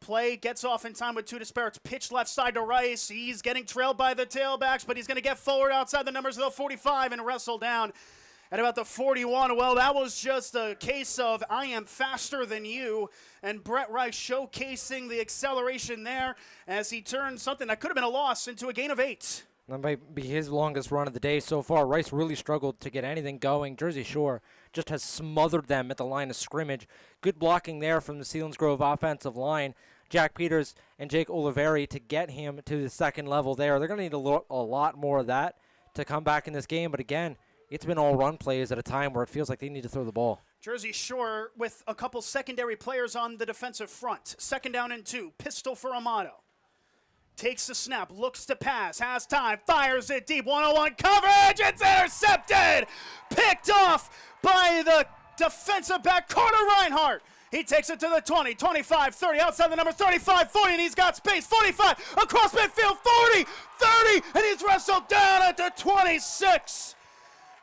Play gets off in time with 2 to spare. It's pitched left side to Rice. He's getting trailed by the tailbacks, but he's going to get forward outside the numbers of the 45 and wrestle down at about the 41. Well, that was just a case of I am faster than you, and Brett Rice showcasing the acceleration there as he turned something that could have been a loss into a gain of 8. That might be his longest run of the day so far. Rice really struggled to get anything going. Jersey Shore just has smothered them at the line of scrimmage. Good blocking there from the Selinsgrove offensive line. Jack Peters and Jake Oliveri to get him to the second level there. They're going to need a lot more of that to come back in this game. But again, it's been all run plays at a time where it feels like they need to throw the ball. Jersey Shore with a couple secondary players on the defensive front. 2nd down and 2. Pistol for Amato. Takes the snap, looks to pass, has time, fires it deep, 1-on-1 coverage, it's intercepted! Picked off by the defensive back, Carter Reinhardt. He takes it to the 20, 25, 30, outside the number 35, 40, and he's got space, 45, across midfield, 40, 30, and he's wrestled down at the 26.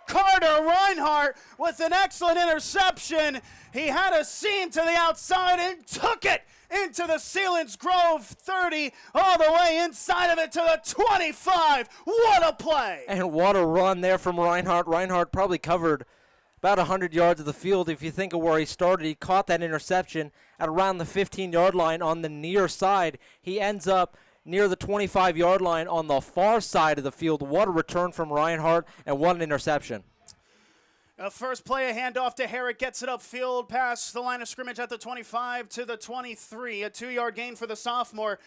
Carter Reinhardt with an excellent interception. He had a seam to the outside and took it into the Selinsgrove 30, all the way inside of it to the 25. What a play! And what a run there from Reinhardt. Reinhardt probably covered about 100 yards of the field. If you think of where he started, he caught that interception at around the 15-yard line on the near side. He ends up near the 25-yard line on the far side of the field. What a return from Reinhardt, and what an interception. First play, a handoff to Herrick, gets it upfield past the line of scrimmage at the 25 to the 23. A 2-yard gain for the sophomore.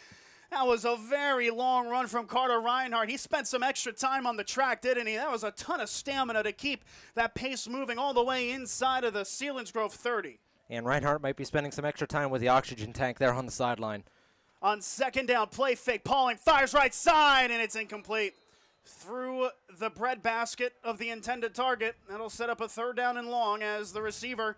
That was a very long run from Carter Reinhardt. He spent some extra time on the track, didn't he? That was a ton of stamina to keep that pace moving all the way inside of the Selinsgrove 30. And Reinhardt might be spending some extra time with the oxygen tank there on the sideline. On 2nd down, play fake, Pauling fires right side, and it's incomplete. Through the breadbasket of the intended target. That'll set up a 3rd down and long as the receiver,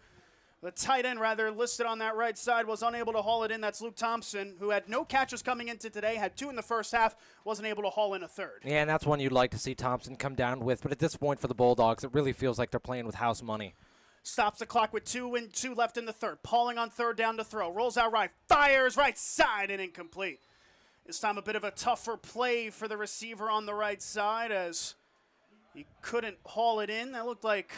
the tight end rather, listed on that right side, was unable to haul it in. That's Luke Thompson, who had no catches coming into today, had 2 in the first half, wasn't able to haul in a 3rd. Yeah, and that's one you'd like to see Thompson come down with. But at this point for the Bulldogs, it really feels like they're playing with house money. Stops the clock with 2 and 2 left in the 3rd. Pauling on 3rd down to throw. Rolls out right, fires right side, and incomplete. This time a bit of a tougher play for the receiver on the right side as he couldn't haul it in. That looked like,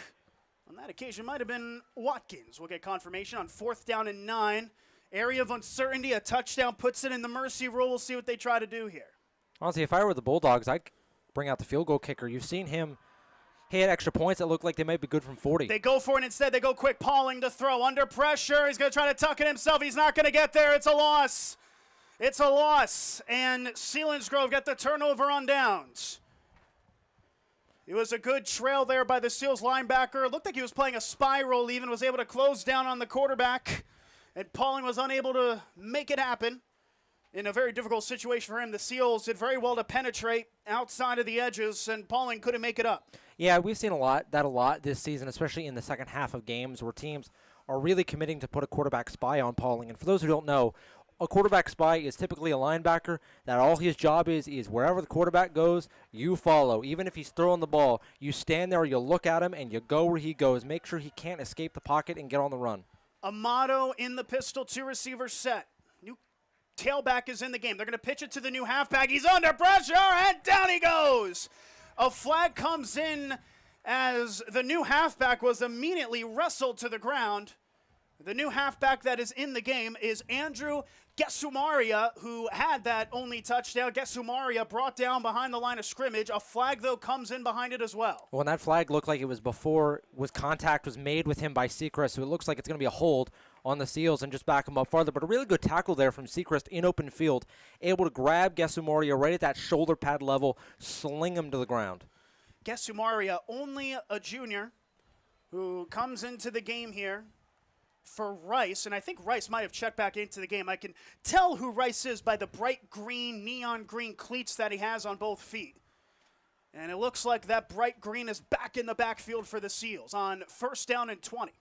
on that occasion, might have been Watkins. We'll get confirmation on 4th down and 9. Area of uncertainty, a touchdown puts it in the mercy rule. We'll see what they try to do here. Honestly, if I were the Bulldogs, I'd bring out the field goal kicker. You've seen him hit extra points that look like they might be good from 40. They go for it instead. They go quick. Pauling to throw. Under pressure. He's going to try to tuck it himself. He's not going to get there. It's a loss. It's a loss. And Selinsgrove get the turnover on downs. It was a good trail there by the Seals linebacker. It looked like he was playing a spiral even, was able to close down on the quarterback. And Pauling was unable to make it happen. In a very difficult situation for him. The Seals did very well to penetrate outside of the edges, and Pauling couldn't make it up. Yeah, we've seen a lot this season, especially in the second half of games where teams are really committing to put a quarterback spy on Pauling. And for those who don't know, a quarterback spy is typically a linebacker that all his job is wherever the quarterback goes, you follow. Even if he's throwing the ball, you stand there, you look at him, and you go where he goes. Make sure he can't escape the pocket and get on the run. Amato in the pistol, 2 receivers set. Tailback is in the game. They're going to pitch it to the new halfback. He's under pressure, and down he goes. A flag comes in as the new halfback was immediately wrestled to the ground. The new halfback that is in the game is Andrew Gesumaria, who had that only touchdown. Gesumaria brought down behind the line of scrimmage. A flag, though, comes in behind it as well. Well, and that flag looked like it was before contact was made with him by Seacrest, so it looks like it's going to be a hold on the Seals and just back him up farther. But a really good tackle there from Seacrest in open field, able to grab Gesumaria right at that shoulder pad level, sling him to the ground. Gesumaria, only a junior who comes into the game here for Rice, and I think Rice might have checked back into the game. I can tell who Rice is by the bright green, neon green cleats that he has on both feet. And it looks like that bright green is back in the backfield for the Seals on 1st down and 20.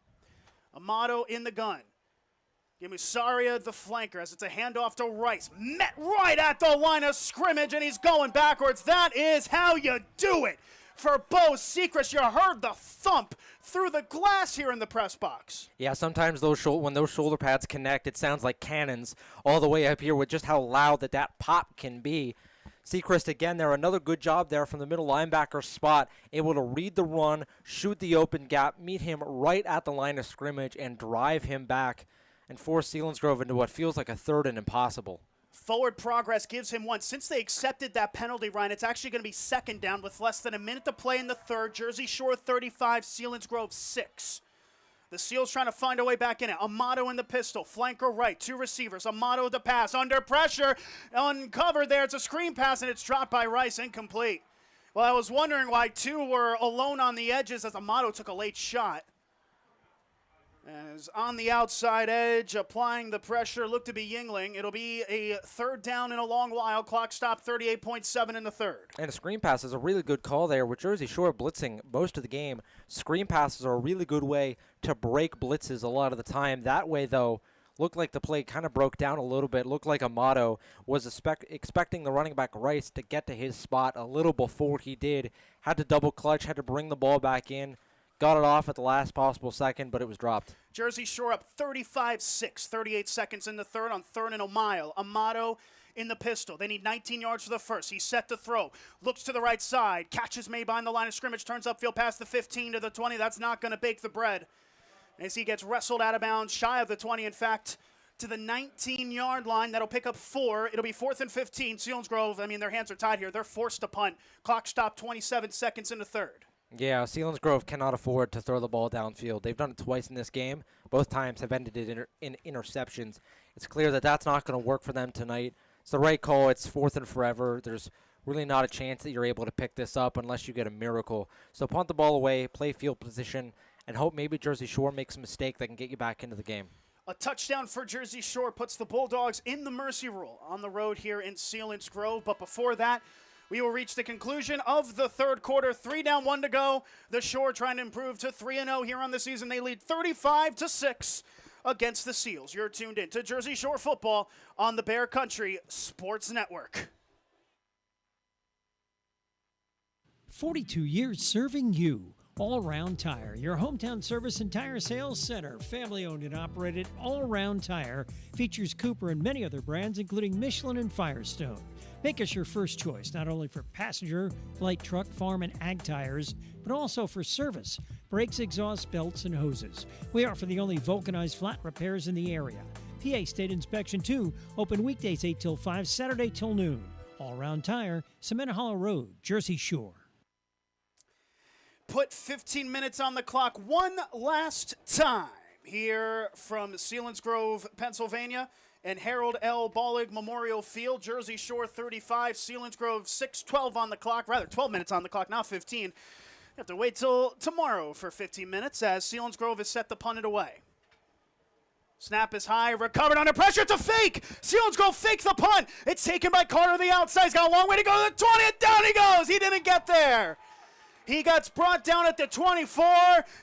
Amato in the gun. Gesumaria the flanker as it's a handoff to Rice. Met right at the line of scrimmage, and he's going backwards. That is how you do it. For Bo Seacrest, you heard the thump through the glass here in the press box. Yeah, sometimes when those shoulder pads connect, it sounds like cannons all the way up here with just how loud that pop can be. Seacrest again there, another good job there from the middle linebacker spot, able to read the run, shoot the open gap, meet him right at the line of scrimmage, and drive him back and force Selinsgrove into what feels like a 3rd and impossible. Forward progress gives him 1. Since they accepted that penalty, Ryan, it's actually going to be 2nd down with less than a minute to play in the 3rd. Jersey Shore 35, Selinsgrove 6. The Seals trying to find a way back in it. Amato in the pistol, flanker right, 2 receivers. Amato the pass, under pressure, uncovered there. It's a screen pass, and it's dropped by Rice, incomplete. Well, I was wondering why 2 were alone on the edges as Amato took a late shot. As on the outside edge, applying the pressure, looked to be Yingling. It'll be a 3rd down in a long while. Clock stop, 38.7 in the 3rd. And a screen pass is a really good call there. With Jersey Shore blitzing most of the game, screen passes are a really good way to break blitzes a lot of the time. That way, though, looked like the play kind of broke down a little bit. Looked like Amato was expecting the running back Rice to get to his spot a little before he did. Had to double clutch, had to bring the ball back in. Got it off at the last possible second, but it was dropped. Jersey Shore up 35-6, 38 seconds in the 3rd on 3rd and a mile. Amato in the pistol. They need 19 yards for the first. He's set to throw. Looks to the right side. Catch is made behind the line of scrimmage. Turns upfield past the 15 to the 20. That's not going to bake the bread as he gets wrestled out of bounds, shy of the 20, in fact, to the 19-yard line. That'll pick up 4. It'll be 4th and 15. Selinsgrove, their hands are tied here. They're forced to punt. Clock stop, 27 seconds in the 3rd. Yeah, Selinsgrove cannot afford to throw the ball downfield. They've done it twice in this game. Both times have ended it in interceptions. It's clear that that's not going to work for them tonight. It's the right call. It's 4th and forever. There's really not a chance that you're able to pick this up unless you get a miracle. So punt the ball away, play field position, and hope maybe Jersey Shore makes a mistake that can get you back into the game. A touchdown for Jersey Shore puts the Bulldogs in the mercy rule on the road here in Selinsgrove. But before that, we will reach the conclusion of the 3rd quarter. 3 down, 1 to go. The Shore trying to improve to 3-0 here on the season. They lead 35-6 against the Seals. You're tuned in to Jersey Shore football on the Bear Country Sports Network. 42 years serving you. All Round Tire, your hometown service and tire sales center. Family owned and operated, All Round Tire features Cooper and many other brands, including Michelin and Firestone. Make us your first choice, not only for passenger, light truck, farm, and ag tires, but also for service, brakes, exhaust, belts, and hoses. We offer the only vulcanized flat repairs in the area. PA State Inspection 2, open weekdays 8 till 5, Saturday till noon. All Round Tire, Cement Hollow Road, Jersey Shore. put 15 minutes on the clock one last time here from Selinsgrove, Pennsylvania, and Harold L. Bollig Memorial Field. Jersey Shore 35, Selinsgrove 6:12 on the clock, rather 12 minutes on the clock, not 15. You have to wait till tomorrow for 15 minutes as Selinsgrove is set to punt it away. Snap is high, recovered under pressure, it's a fake! Selinsgrove fake the punt! It's taken by Carter the outside, he's got a long way to go to the 20, and down he goes! He didn't get there! He got brought down at the 24,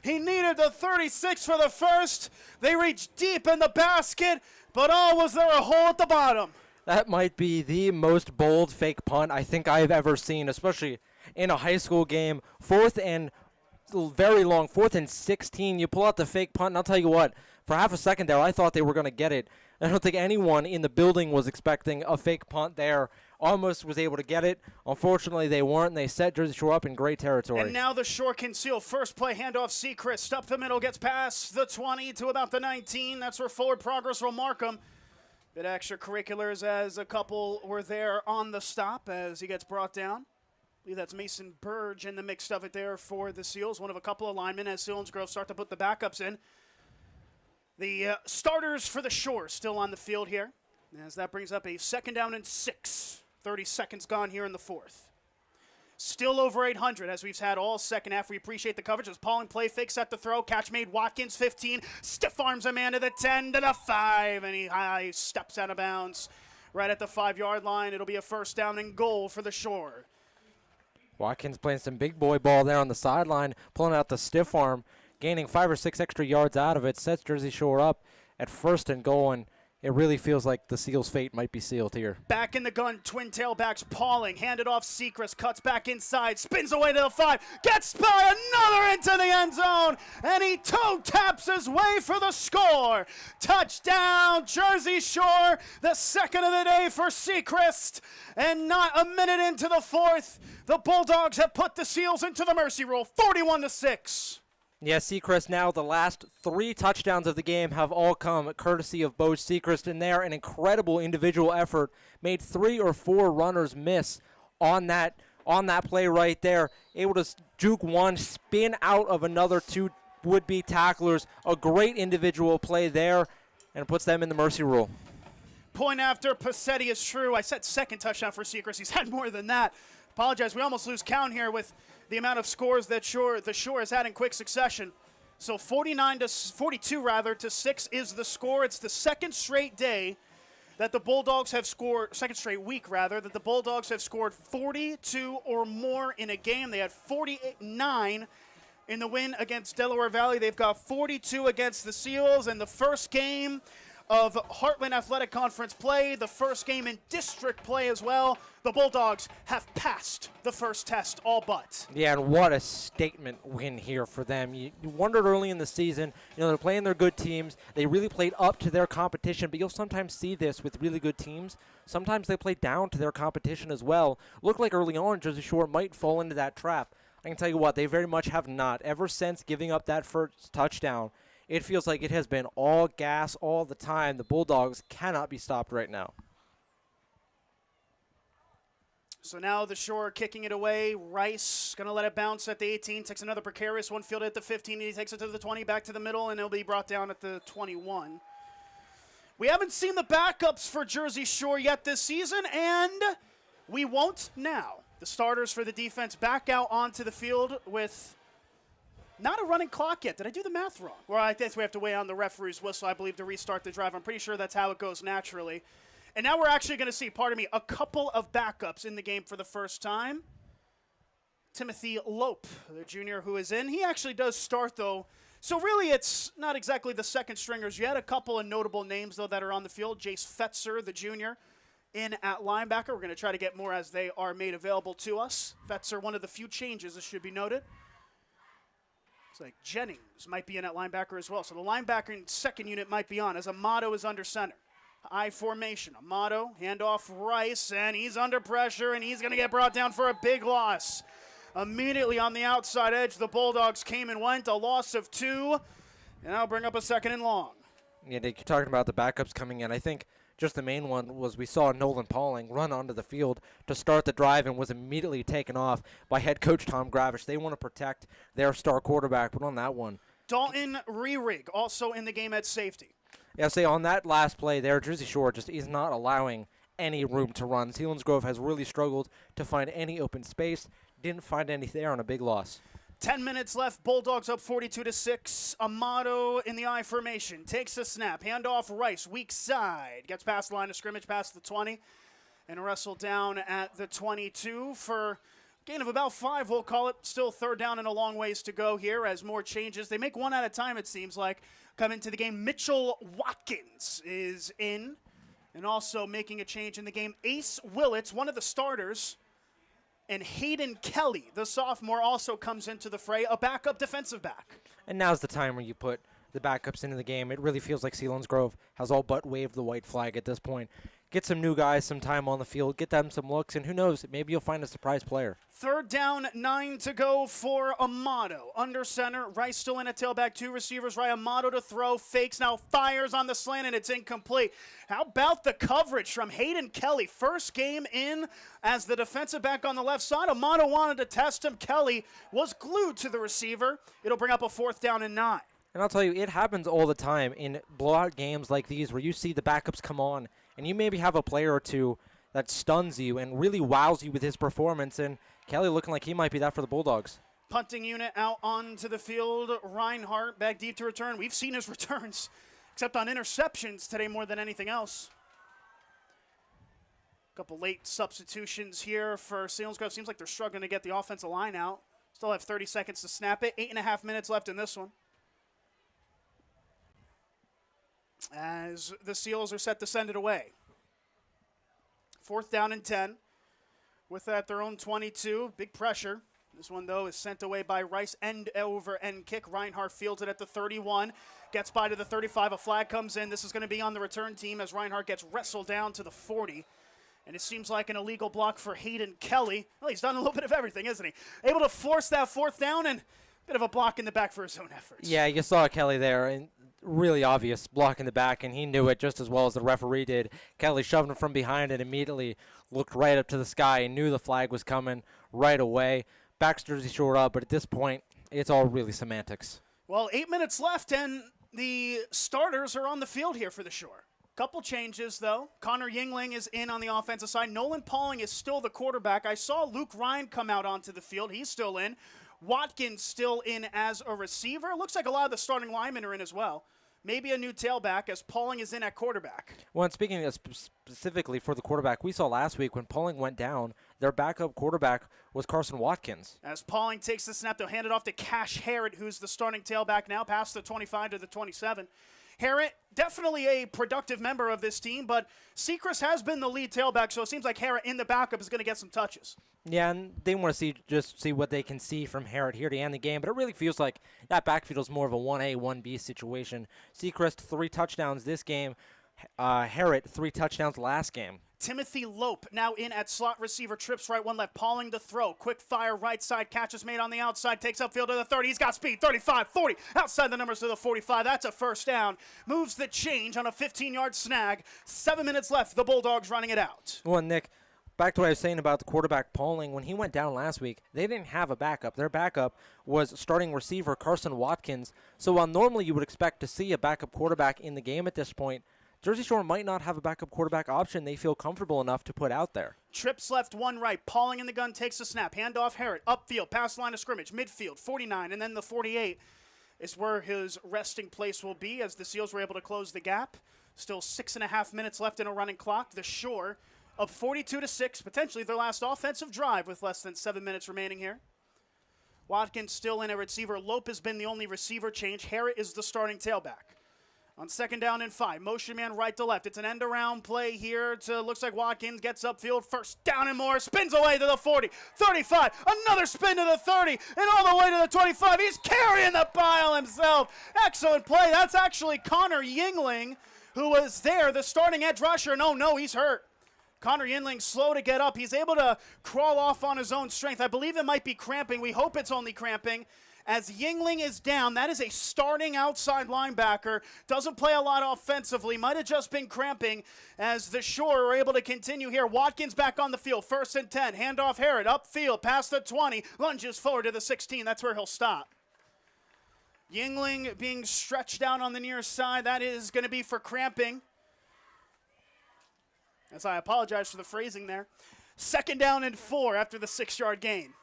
he needed the 36 for the first. They reached deep in the basket, but was there a hole at the bottom? That might be the most bold fake punt I think I've ever seen, especially in a high school game. Fourth and 16, you pull out the fake punt, and I'll tell you what, for half a second there, I thought they were going to get it. I don't think anyone in the building was expecting a fake punt there. Almost was able to get it. Unfortunately, they weren't, and they set Jersey Shore up in great territory. And now the Shore can seal. First play, handoff, Seacrest up the middle, gets past the 20 to about the 19. That's where forward progress will mark him. Bit extracurriculars as a couple were there on the stop as he gets brought down. I believe that's Mason Burge in the mix of it there for the Seals. One of a couple of linemen as Selinsgrove start to put the backups in. The starters for the Shore still on the field here, as that brings up a 2nd down and 6. 30 seconds gone here in the fourth. Still over 800 as we've had all second half. We appreciate the coverage as Pauling play fake set the throw. Catch made Watkins 15. Stiff arms a man to the 10 to the 5. And he steps out of bounds right at the 5-yard line. It'll be a 1st down and goal for the Shore. Watkins playing some big boy ball there on the sideline, pulling out the stiff arm, gaining 5 or 6 extra yards out of it, sets Jersey Shore up at 1st and goal, and it really feels like the Seals' fate might be sealed here. Back in the gun, twin tailbacks, Pauling, handed off Seacrest, cuts back inside, spins away to the 5, gets by another into the end zone, and he toe taps his way for the score. Touchdown, Jersey Shore, the 2nd of the day for Seacrest, and not a minute into the fourth, the Bulldogs have put the Seals into the mercy rule, 41-6. Yeah, Seacrest now, the last 3 touchdowns of the game have all come courtesy of Bo Seacrest, and there an incredible individual effort. Made 3 or 4 runners miss on that play right there. Able to juke one, spin out of another 2 would-be tacklers. A great individual play there, and puts them in the mercy rule. Point after Passetti is true. I said 2nd touchdown for Seacrest. He's had more than that. Apologize, we almost lose count here with the amount of scores that the Shore has had in quick succession. So 42 to 6 is the score. It's the 2nd straight day that the Bulldogs have scored, 2nd straight week rather, that the Bulldogs have scored 42 or more in a game. They had 49 in the win against Delaware Valley. They've got 42 against the Seals, and the first game of Heartland Athletic Conference play, the first game in district play as well. The Bulldogs have passed the first test, all but. Yeah, and what a statement win here for them. You wondered early in the season, they're playing their good teams. They really played up to their competition, but you'll sometimes see this with really good teams. Sometimes they play down to their competition as well. Looked like early on Jersey Shore might fall into that trap. I can tell you what, they very much have not. Ever since giving up that first touchdown, it feels like it has been all gas all the time. The Bulldogs cannot be stopped right now. So now the Shore kicking it away. Rice going to let it bounce at the 18. Takes another precarious one, fielded at the 15. He takes it to the 20, back to the middle, and it'll be brought down at the 21. We haven't seen the backups for Jersey Shore yet this season, and we won't now. The starters for the defense back out onto the field with not a running clock yet. Did I do the math wrong? Well, I guess we have to wait on the referee's whistle, I believe, to restart the drive. I'm pretty sure that's how it goes naturally. And now we're actually going to see, a couple of backups in the game for the first time. Timothy Lope, the junior who is in. He actually does start, though. So really it's not exactly the second stringers. You had a couple of notable names, though, that are on the field. Jace Fetzer, the junior, in at linebacker. We're going to try to get more as they are made available to us. Fetzer, one of the few changes, this should be noted. It's like Jennings might be in at linebacker as well. So the linebacker in second unit might be on as Amato is under center. I formation. Amato, handoff Rice, and he's under pressure, and he's going to get brought down for a big loss. Immediately on the outside edge, the Bulldogs came and went, a loss of 2, and that'll bring up a 2nd and long. Yeah, you're talking about the backups coming in. I think Just the main one was we saw Nolan Pauling run onto the field to start the drive and was immediately taken off by head coach Tom Gravish. They want to protect their star quarterback, but on that one, Dalton Rerig also in the game at safety. Yeah, say on that last play there, Jersey Shore just is not allowing any room to run. Selinsgrove has really struggled to find any open space. Didn't find any there on a big loss. 10 minutes left. Bulldogs up 42-6. Amato in the I formation. Takes a snap. Handoff Rice. Weak side. Gets past the line of scrimmage, past the 20. And wrestled down at the 22 for gain of about 5, we'll call it. Still third down and a long ways to go here as more changes. They make one at a time, it seems like, come into the game. Mitchell Watkins is in. And also making a change in the game, Ace Willits, one of the starters. And Hayden Kelly, the sophomore, also comes into the fray, a backup defensive back. And now's the time where you put the backups into the game. It really feels like Selinsgrove has all but waved the white flag at this point. Get some new guys some time on the field, get them some looks, and who knows, maybe you'll find a surprise player. Third down, 9 to go for Amato. Under center, Rice still in at tailback, 2 receivers, right. Amato to throw, fakes, now fires on the slant, and it's incomplete. How about the coverage from Hayden Kelly? First game in as the defensive back on the left side. Amato wanted to test him. Kelly was glued to the receiver. It'll bring up a 4th down and 9. And I'll tell you, it happens all the time in blowout games like these where you see the backups come on and you maybe have a player or two that stuns you and really wows you with his performance, and Kelly looking like he might be that for the Bulldogs. Punting unit out onto the field. Reinhardt back deep to return. We've seen his returns, except on interceptions today more than anything else. A couple late substitutions here for Selinsgrove. Seems like they're struggling to get the offensive line out. Still have 30 seconds to snap it. 8.5 minutes left in this one. As the Seals are set to send it away. 4th down and 10. With that, their own 22. Big pressure. This one, though, is sent away by Rice. End over end kick. Reinhardt fields it at the 31. Gets by to the 35. A flag comes in. This is going to be on the return team as Reinhardt gets wrestled down to the 40. And it seems like an illegal block for Hayden Kelly. Well, he's done a little bit of everything, isn't he? Able to force that 4th down and a bit of a block in the back for his own efforts. Yeah, you saw Kelly there, and really obvious block in the back, and he knew it just as well as the referee did. Kelly shoved him from behind and immediately looked right up to the sky and knew the flag was coming right away. Backs Jersey Shore up, but at this point, it's all really semantics. Well, 8 minutes left, and the starters are on the field here for the Shore. Couple changes, though. Connor Yingling is in on the offensive side. Nolan Pauling is still the quarterback. I saw Luke Ryan come out onto the field. He's still in. Watkins still in as a receiver. Looks like a lot of the starting linemen are in as well. Maybe a new tailback as Pauling is in at quarterback. Well, and speaking of specifically for the quarterback, we saw last week when Pauling went down, their backup quarterback was Carson Watkins. As Pauling takes the snap, they'll hand it off to Cash Harrod, who's the starting tailback now, past the 25 to the 27. Harrod, definitely a productive member of this team, but Sechrist has been the lead tailback, so it seems like Harrod in the backup is going to get some touches. Yeah, and they want to see what they can see from Harrod here to end the game, but it really feels like that backfield is more of a 1A, 1B situation. Sechrist, 3 touchdowns this game. Harrod, 3 touchdowns last game. Timothy Lope now in at slot receiver, trips right, 1 left, Pauling to throw. Quick fire right side, catch is made on the outside, takes upfield to the 30. He's got speed, 35, 40, outside the numbers to the 45. That's a first down. Moves the change on a 15-yard snag. 7 minutes left, the Bulldogs running it out. Well, Nick, back to what I was saying about the quarterback Pauling. When he went down last week, they didn't have a backup. Their backup was starting receiver Carson Watkins. So while normally you would expect to see a backup quarterback in the game at this point, Jersey Shore might not have a backup quarterback option they feel comfortable enough to put out there. Trips left, 1 right. Pauling in the gun, takes the snap. Handoff Harrod, upfield, past line of scrimmage, midfield, 49, and then the 48 is where his resting place will be as the Seals were able to close the gap. Still 6.5 minutes left in a running clock. The Shore up 42-6, potentially their last offensive drive with less than 7 minutes remaining here. Watkins still in a receiver. Lope has been the only receiver change. Harrod is the starting tailback. On 2nd down and 5, motion man right to left. It's an end-around play here to, looks like Watkins gets upfield. First down and more, spins away to the 40, 35, another spin to the 30, and all the way to the 25. He's carrying the pile himself. Excellent play. That's actually Connor Yingling, who was there, the starting edge rusher. No, he's hurt. Connor Yingling slow to get up. He's able to crawl off on his own strength. I believe it might be cramping. We hope it's only cramping. as Yingling is down. That is a starting outside linebacker. Doesn't play a lot offensively. Might have just been cramping as the Shore are able to continue here. Watkins back on the field. 1st and 10. Handoff Harrod upfield past the 20. Lunges forward to the 16. That's where he'll stop. Yingling being stretched out on the near side. That is going to be for cramping. As I apologize for the phrasing there. 2nd down and 4 after the 6-yard gain.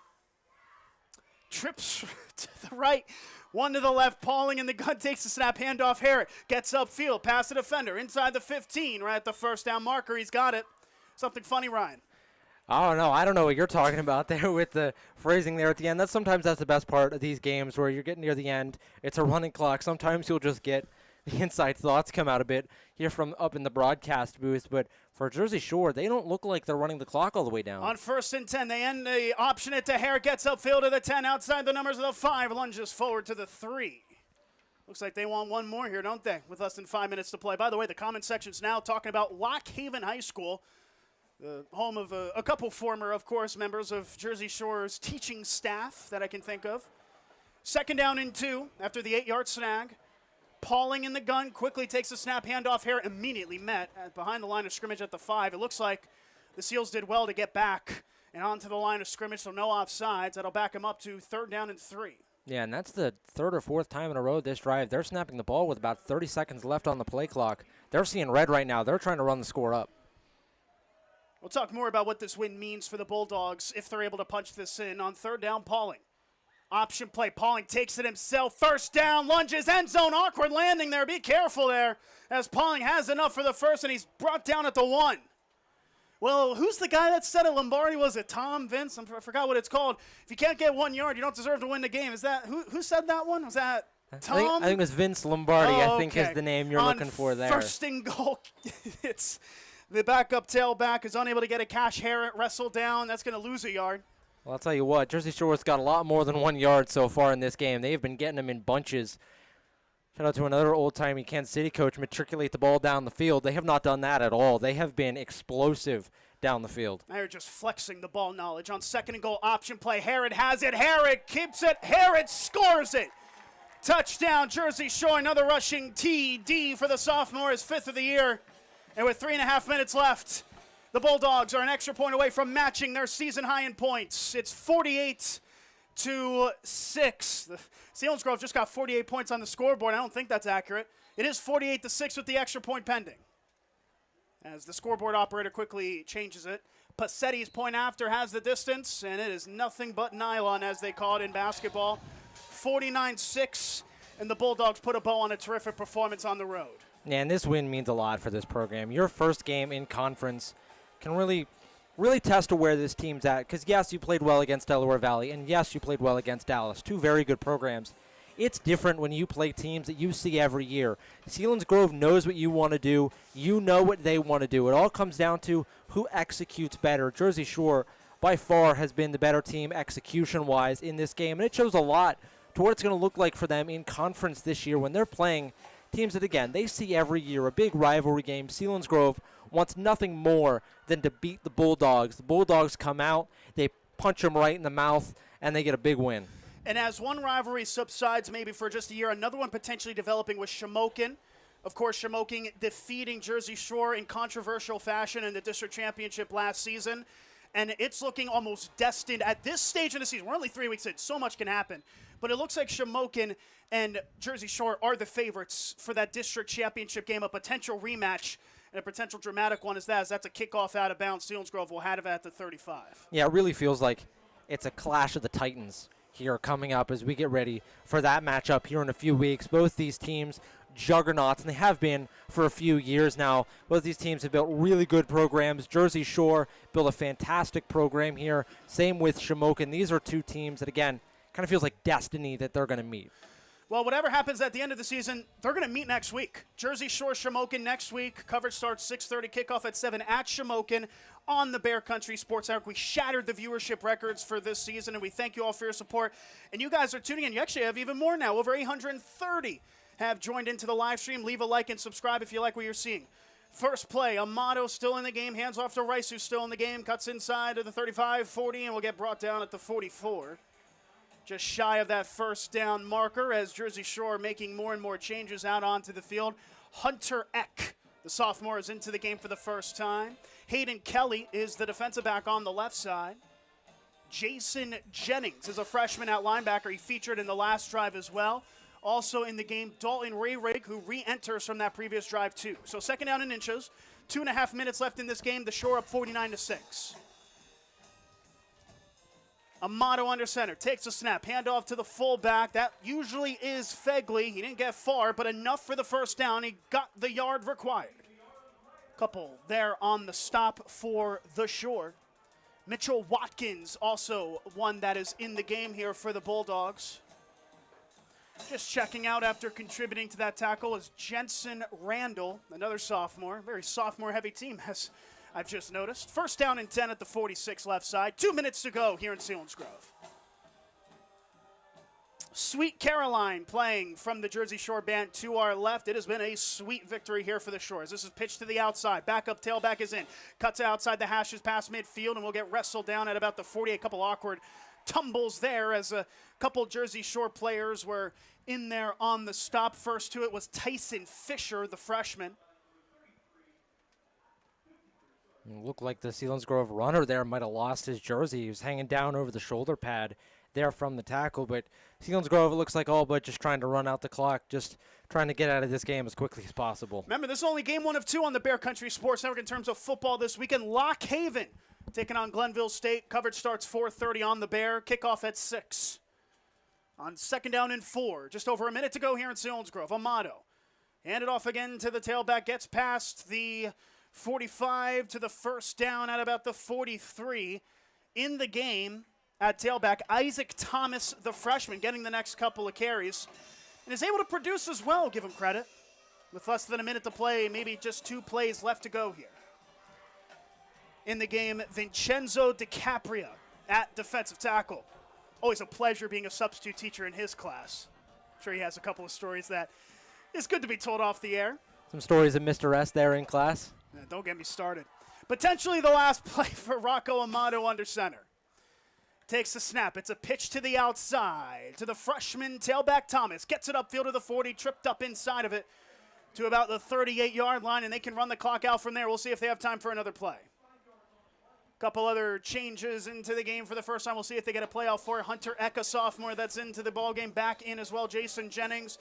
Trips to the right, 1 to the left. Pauling in the gun takes the snap. Handoff Harrod. Gets upfield. Past the defender. Inside the 15. Right at the 1st down marker. He's got it. Something funny, Ryan. I don't know what you're talking about there with the phrasing there at the end. Sometimes that's the best part of these games where you're getting near the end. It's a running clock. Sometimes you'll just get the inside thoughts come out a bit here from up in the broadcast booth. But for Jersey Shore, they don't look like they're running the clock all the way down. On 1st and 10, they end the option it to Harrod. Gets upfield to the 10. Outside the numbers of the 5. Lunges forward to the 3. Looks like they want one more here, don't they? With less than 5 minutes to play. By the way, the comment section's now talking about Lock Haven High School, the home of a couple former, of course, members of Jersey Shore's teaching staff that I can think of. 2nd down and 2 after the 8-yard snag. Pauling in the gun, quickly takes the snap, handoff here, immediately met behind the line of scrimmage at the 5. It looks like the Seals did well to get back and onto the line of scrimmage, so no offsides. That'll back them up to 3rd down and 3. Yeah, and that's the 3rd or 4th time in a row this drive. They're snapping the ball with about 30 seconds left on the play clock. They're seeing red right now. They're trying to run the score up. We'll talk more about what this win means for the Bulldogs if they're able to punch this in. On 3rd down, Pauling. Option play. Pauling takes it himself. 1st down, lunges, end zone. Awkward landing there. Be careful there as Pauling has enough for the 1st, and he's brought down at the 1. Well, who's the guy that said it? Lombardi? Was it Tom, Vince? I forgot what it's called. If you can't get 1 yard, you don't deserve to win the game. Is that who said that one? Was that Tom? I think it was Vince Lombardi, Oh, I think okay. is the name you're looking for there. 1st and goal. It's the backup tailback is unable to get a Cash Harrod wrestle down. That's going to lose a yard. Well, I'll tell you what, Jersey Shore's got a lot more than 1 yard so far in this game. They've been getting them in bunches. Shout out to another old-timey Kansas City coach, matriculate the ball down the field. They have not done that at all. They have been explosive down the field. They're just flexing the ball knowledge. On 2nd and goal, option play. Harrod has it. Harrod keeps it. Harrod scores it. Touchdown, Jersey Shore. Another rushing TD for the sophomore, his 5th of the year. And with 3.5 minutes left, the Bulldogs are an extra point away from matching their season high in points. It's 48-6. The Selinsgrove just got 48 points on the scoreboard. I don't think that's accurate. It is 48-6 with the extra point pending. As the scoreboard operator quickly changes it. Passetti's point after has the distance, and it is nothing but nylon, as they call it in basketball. 49-6, and the Bulldogs put a bow on a terrific performance on the road. Yeah, and this win means a lot for this program. Your first game in conference can really test where this team's at. Because, yes, you played well against Delaware Valley, and, yes, you played well against Dallas. 2 very good programs. It's different when you play teams that you see every year. Selinsgrove knows what you want to do. You know what they want to do. It all comes down to who executes better. Jersey Shore, by far, has been the better team execution-wise in this game, and it shows a lot to what it's going to look like for them in conference this year when they're playing teams that, again, they see every year, a big rivalry game. Selinsgrove wants nothing more than to beat the Bulldogs. The Bulldogs come out, they punch them right in the mouth, and they get a big win. And as one rivalry subsides maybe for just a year, another one potentially developing with Shamokin. Of course, Shamokin defeating Jersey Shore in controversial fashion in the district championship last season. And it's looking almost destined at this stage of the season. We're only 3 weeks in. So much can happen. But it looks like Shamokin and Jersey Shore are the favorites for that district championship game, a potential rematch and a potential dramatic one as that's a kickoff out of bounds. Selinsgrove will have it at the 35. Yeah, it really feels like it's a clash of the Titans here coming up as we get ready for that matchup here in a few weeks. Both these teams, juggernauts, and they have been for a few years now. Both these teams have built really good programs. Jersey Shore built a fantastic program here. Same with Shamokin. These are 2 teams that, again, kind of feels like destiny that they're going to meet. Well, whatever happens at the end of the season, they're going to meet next week. Jersey Shore, Shamokin next week. Coverage starts 6:30, kickoff at 7 at Shamokin on the Bear Country Sports Network. We shattered the viewership records for this season, and we thank you all for your support. And you guys are tuning in. You actually have even more now. Over 830 have joined into the live stream. Leave a like and subscribe if you like what you're seeing. First play, Amato still in the game. Hands off to Rice, who's still in the game. Cuts inside to the 35, 40, and will get brought down at the 44. just shy of that first down marker as Jersey Shore making more and more changes out onto the field. Hunter Eck, the sophomore, is into the game for the first time. Hayden Kelly is the defensive back on the left side. Jason Jennings is a freshman at linebacker. He featured in the last drive as well. Also in the game, Dalton Rayrig, who re-enters from that previous drive too. So second down and inches. 2.5 minutes left in this game. The Shore up 49-6. Amato under center, takes a snap, handoff to the fullback. That usually is Fegley. He didn't get far, but enough for the first down. He got the yard required. Couple there on the stop for the Shore. Mitchell Watkins, also one that is in the game here for the Bulldogs. Just checking out after contributing to that tackle is Jensen Randall, another sophomore. Very sophomore-heavy team, as I've just noticed. First down and 10 at the 46 left side. 2 minutes to go here in Selinsgrove. Sweet Caroline playing from the Jersey Shore band to our left. It has been a sweet victory here for the Shores. This is pitched to the outside. Backup tailback is in. Cuts outside the hashes past midfield and will get wrestled down at about the 40. A couple awkward tumbles there as a couple Jersey Shore players were in there on the stop. First to it was Tyson Fisher, the freshman. It looked like the Selinsgrove runner there might have lost his jersey. He was hanging down over the shoulder pad there from the tackle, but Selinsgrove, it looks like all but just trying to run out the clock, just trying to get out of this game as quickly as possible. Remember, this is only game 1 of 2 on the Bear Country Sports Network in terms of football this weekend. Lock Haven taking on Glenville State. Coverage starts 4:30 on the Bear. Kickoff at 6. On second down and 4, just over a minute to go here in Selinsgrove. Amato, hand it off again to the tailback, gets past the 45 to the first down at about the 43. In the game at tailback, Isaac Thomas, the freshman, getting the next couple of carries, and is able to produce as well, give him credit. With less than a minute to play, maybe just 2 plays left to go here. In the game, Vincenzo DiCapria at defensive tackle. Always a pleasure being a substitute teacher in his class. I'm sure he has a couple of stories that is good to be told off the air. Some stories of Mr. S there in class. Yeah, don't get me started. Potentially the last play for Rocco Amato under center. Takes the snap. It's a pitch to the outside to the freshman tailback Thomas. Gets it upfield to the 40, tripped up inside of it to about the 38-yard line, and they can run the clock out from there. We'll see if they have time for another play. Couple other changes into the game for the first time. We'll see if they get a play out for Hunter Eck, a sophomore that's into the ball game. Back in as well, Jason Jennings,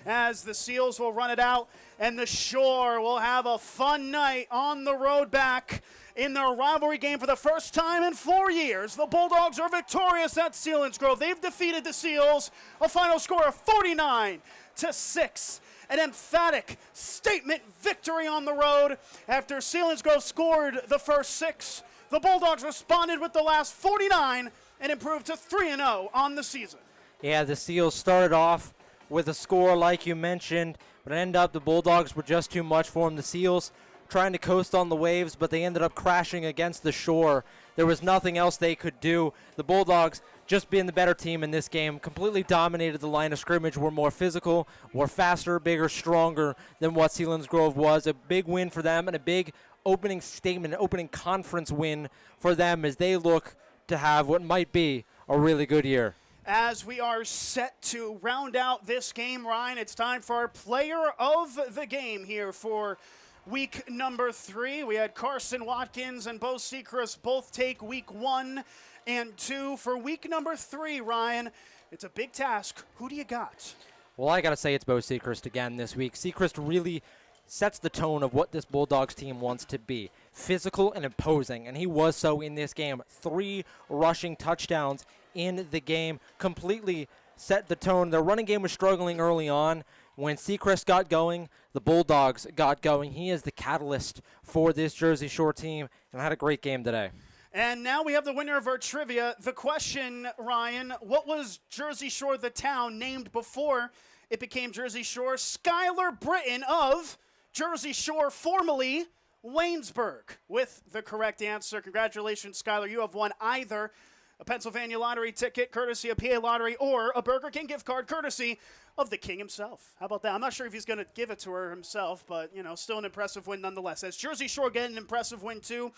as the Seals will run it out. And the Shore will have a fun night on the road back in their rivalry game for the first time in 4 years. The Bulldogs are victorious at Selinsgrove. They've defeated the Seals. A final score of 49-6. An emphatic statement victory on the road after Selinsgrove scored the first 6. The Bulldogs responded with the last 49 and improved to 3-0 on the season. Yeah, the Seals started off with a score like you mentioned, but ended up the Bulldogs were just too much for them. The Seals trying to coast on the waves, but they ended up crashing against the Shore. There was nothing else they could do. The Bulldogs, just being the better team in this game, completely dominated the line of scrimmage, were more physical, were faster, bigger, stronger than what Selinsgrove was. A big win for them and a big opening statement, an opening conference win for them as they look to have what might be a really good year. As we are set to round out this game, Ryan, it's time for our player of the game here for week number 3. We had Carson Watkins and Bo Sechrist both take week 1 and 2. For week number 3, Ryan, it's a big task. Who do you got? Well, I got to say it's Bo Sechrist again this week. Sechrist really sets the tone of what this Bulldogs team wants to be. Physical and imposing, and he was so in this game. 3 rushing touchdowns in the game. Completely set the tone. Their running game was struggling early on. When Sechrist got going, the Bulldogs got going. He is the catalyst for this Jersey Shore team, and had a great game today. And now we have the winner of our trivia. The question, Ryan, what was Jersey Shore, the town, named before it became Jersey Shore? Skylar Britton of Jersey Shore, formerly Waynesburg, with the correct answer. Congratulations, Skylar. You have won either a Pennsylvania Lottery ticket courtesy of PA Lottery, or a Burger King gift card courtesy of the King himself. How about that? I'm not sure if he's going to give it to her himself, but, still an impressive win nonetheless. As Jersey Shore get an impressive win, too.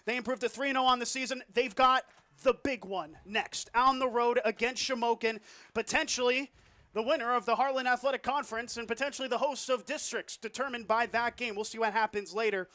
They improved to 3-0 on the season. They've got the big one next on the road against Shamokin, potentially the winner of the Heartland Athletic Conference and potentially the host of districts determined by that game. We'll see what happens later.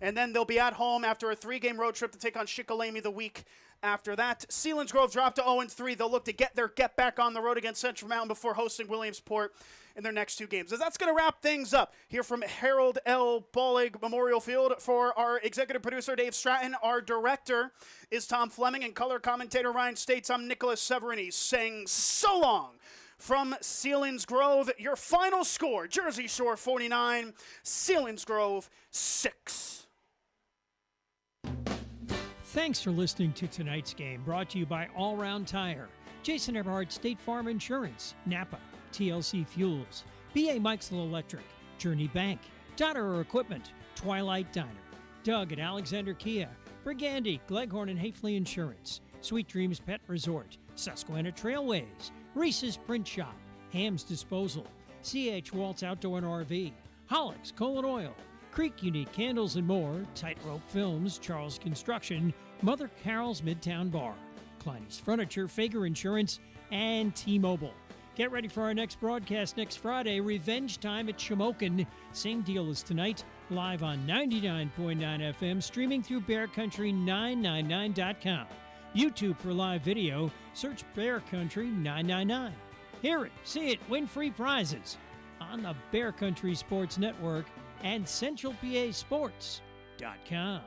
And then they'll be at home after a 3-game road trip to take on Shikellamy the week after that. Selinsgrove dropped to 0-3. They'll look to get back on the road against Central Mountain before hosting Williamsport in their next 2 games. As that's going to wrap things up here from Harold L. Bollig Memorial Field. For our executive producer, Dave Stratton, our director is Tom Fleming, and color commentator Ryan States. I'm Nicolas Severini saying so long from Selinsgrove. Your final score, Jersey Shore 49, Selinsgrove 6. Thanks for listening to tonight's game, brought to you by All Round Tire, Jason Eberhardt State Farm Insurance, Napa, TLC Fuels, B.A. Meixel Electric, Journey Bank, Donner Equipment, Twilight Diner, Doug at Alexander Kia, Brigandy, Gleghorn and Hafley Insurance, Sweet Dreams Pet Resort, Susquehanna Trailways, Reese's Print Shop, Ham's Disposal, C.H. Waltz Outdoor and RV, Hollick's Coal and Oil, Creek Unique Candles and more, Tightrope Films, Charles Construction, Mother Carol's Midtown Bar, Kleiny's Furniture, Fager Insurance, and T-Mobile. Get ready for our next broadcast next Friday, Revenge Time at Shamokin. Same deal as tonight, live on 99.9 FM, streaming through BearCountry999.com. YouTube for live video, search Bear Country 999. Hear it, see it, win free prizes on the Bear Country Sports Network and CentralPASports.com.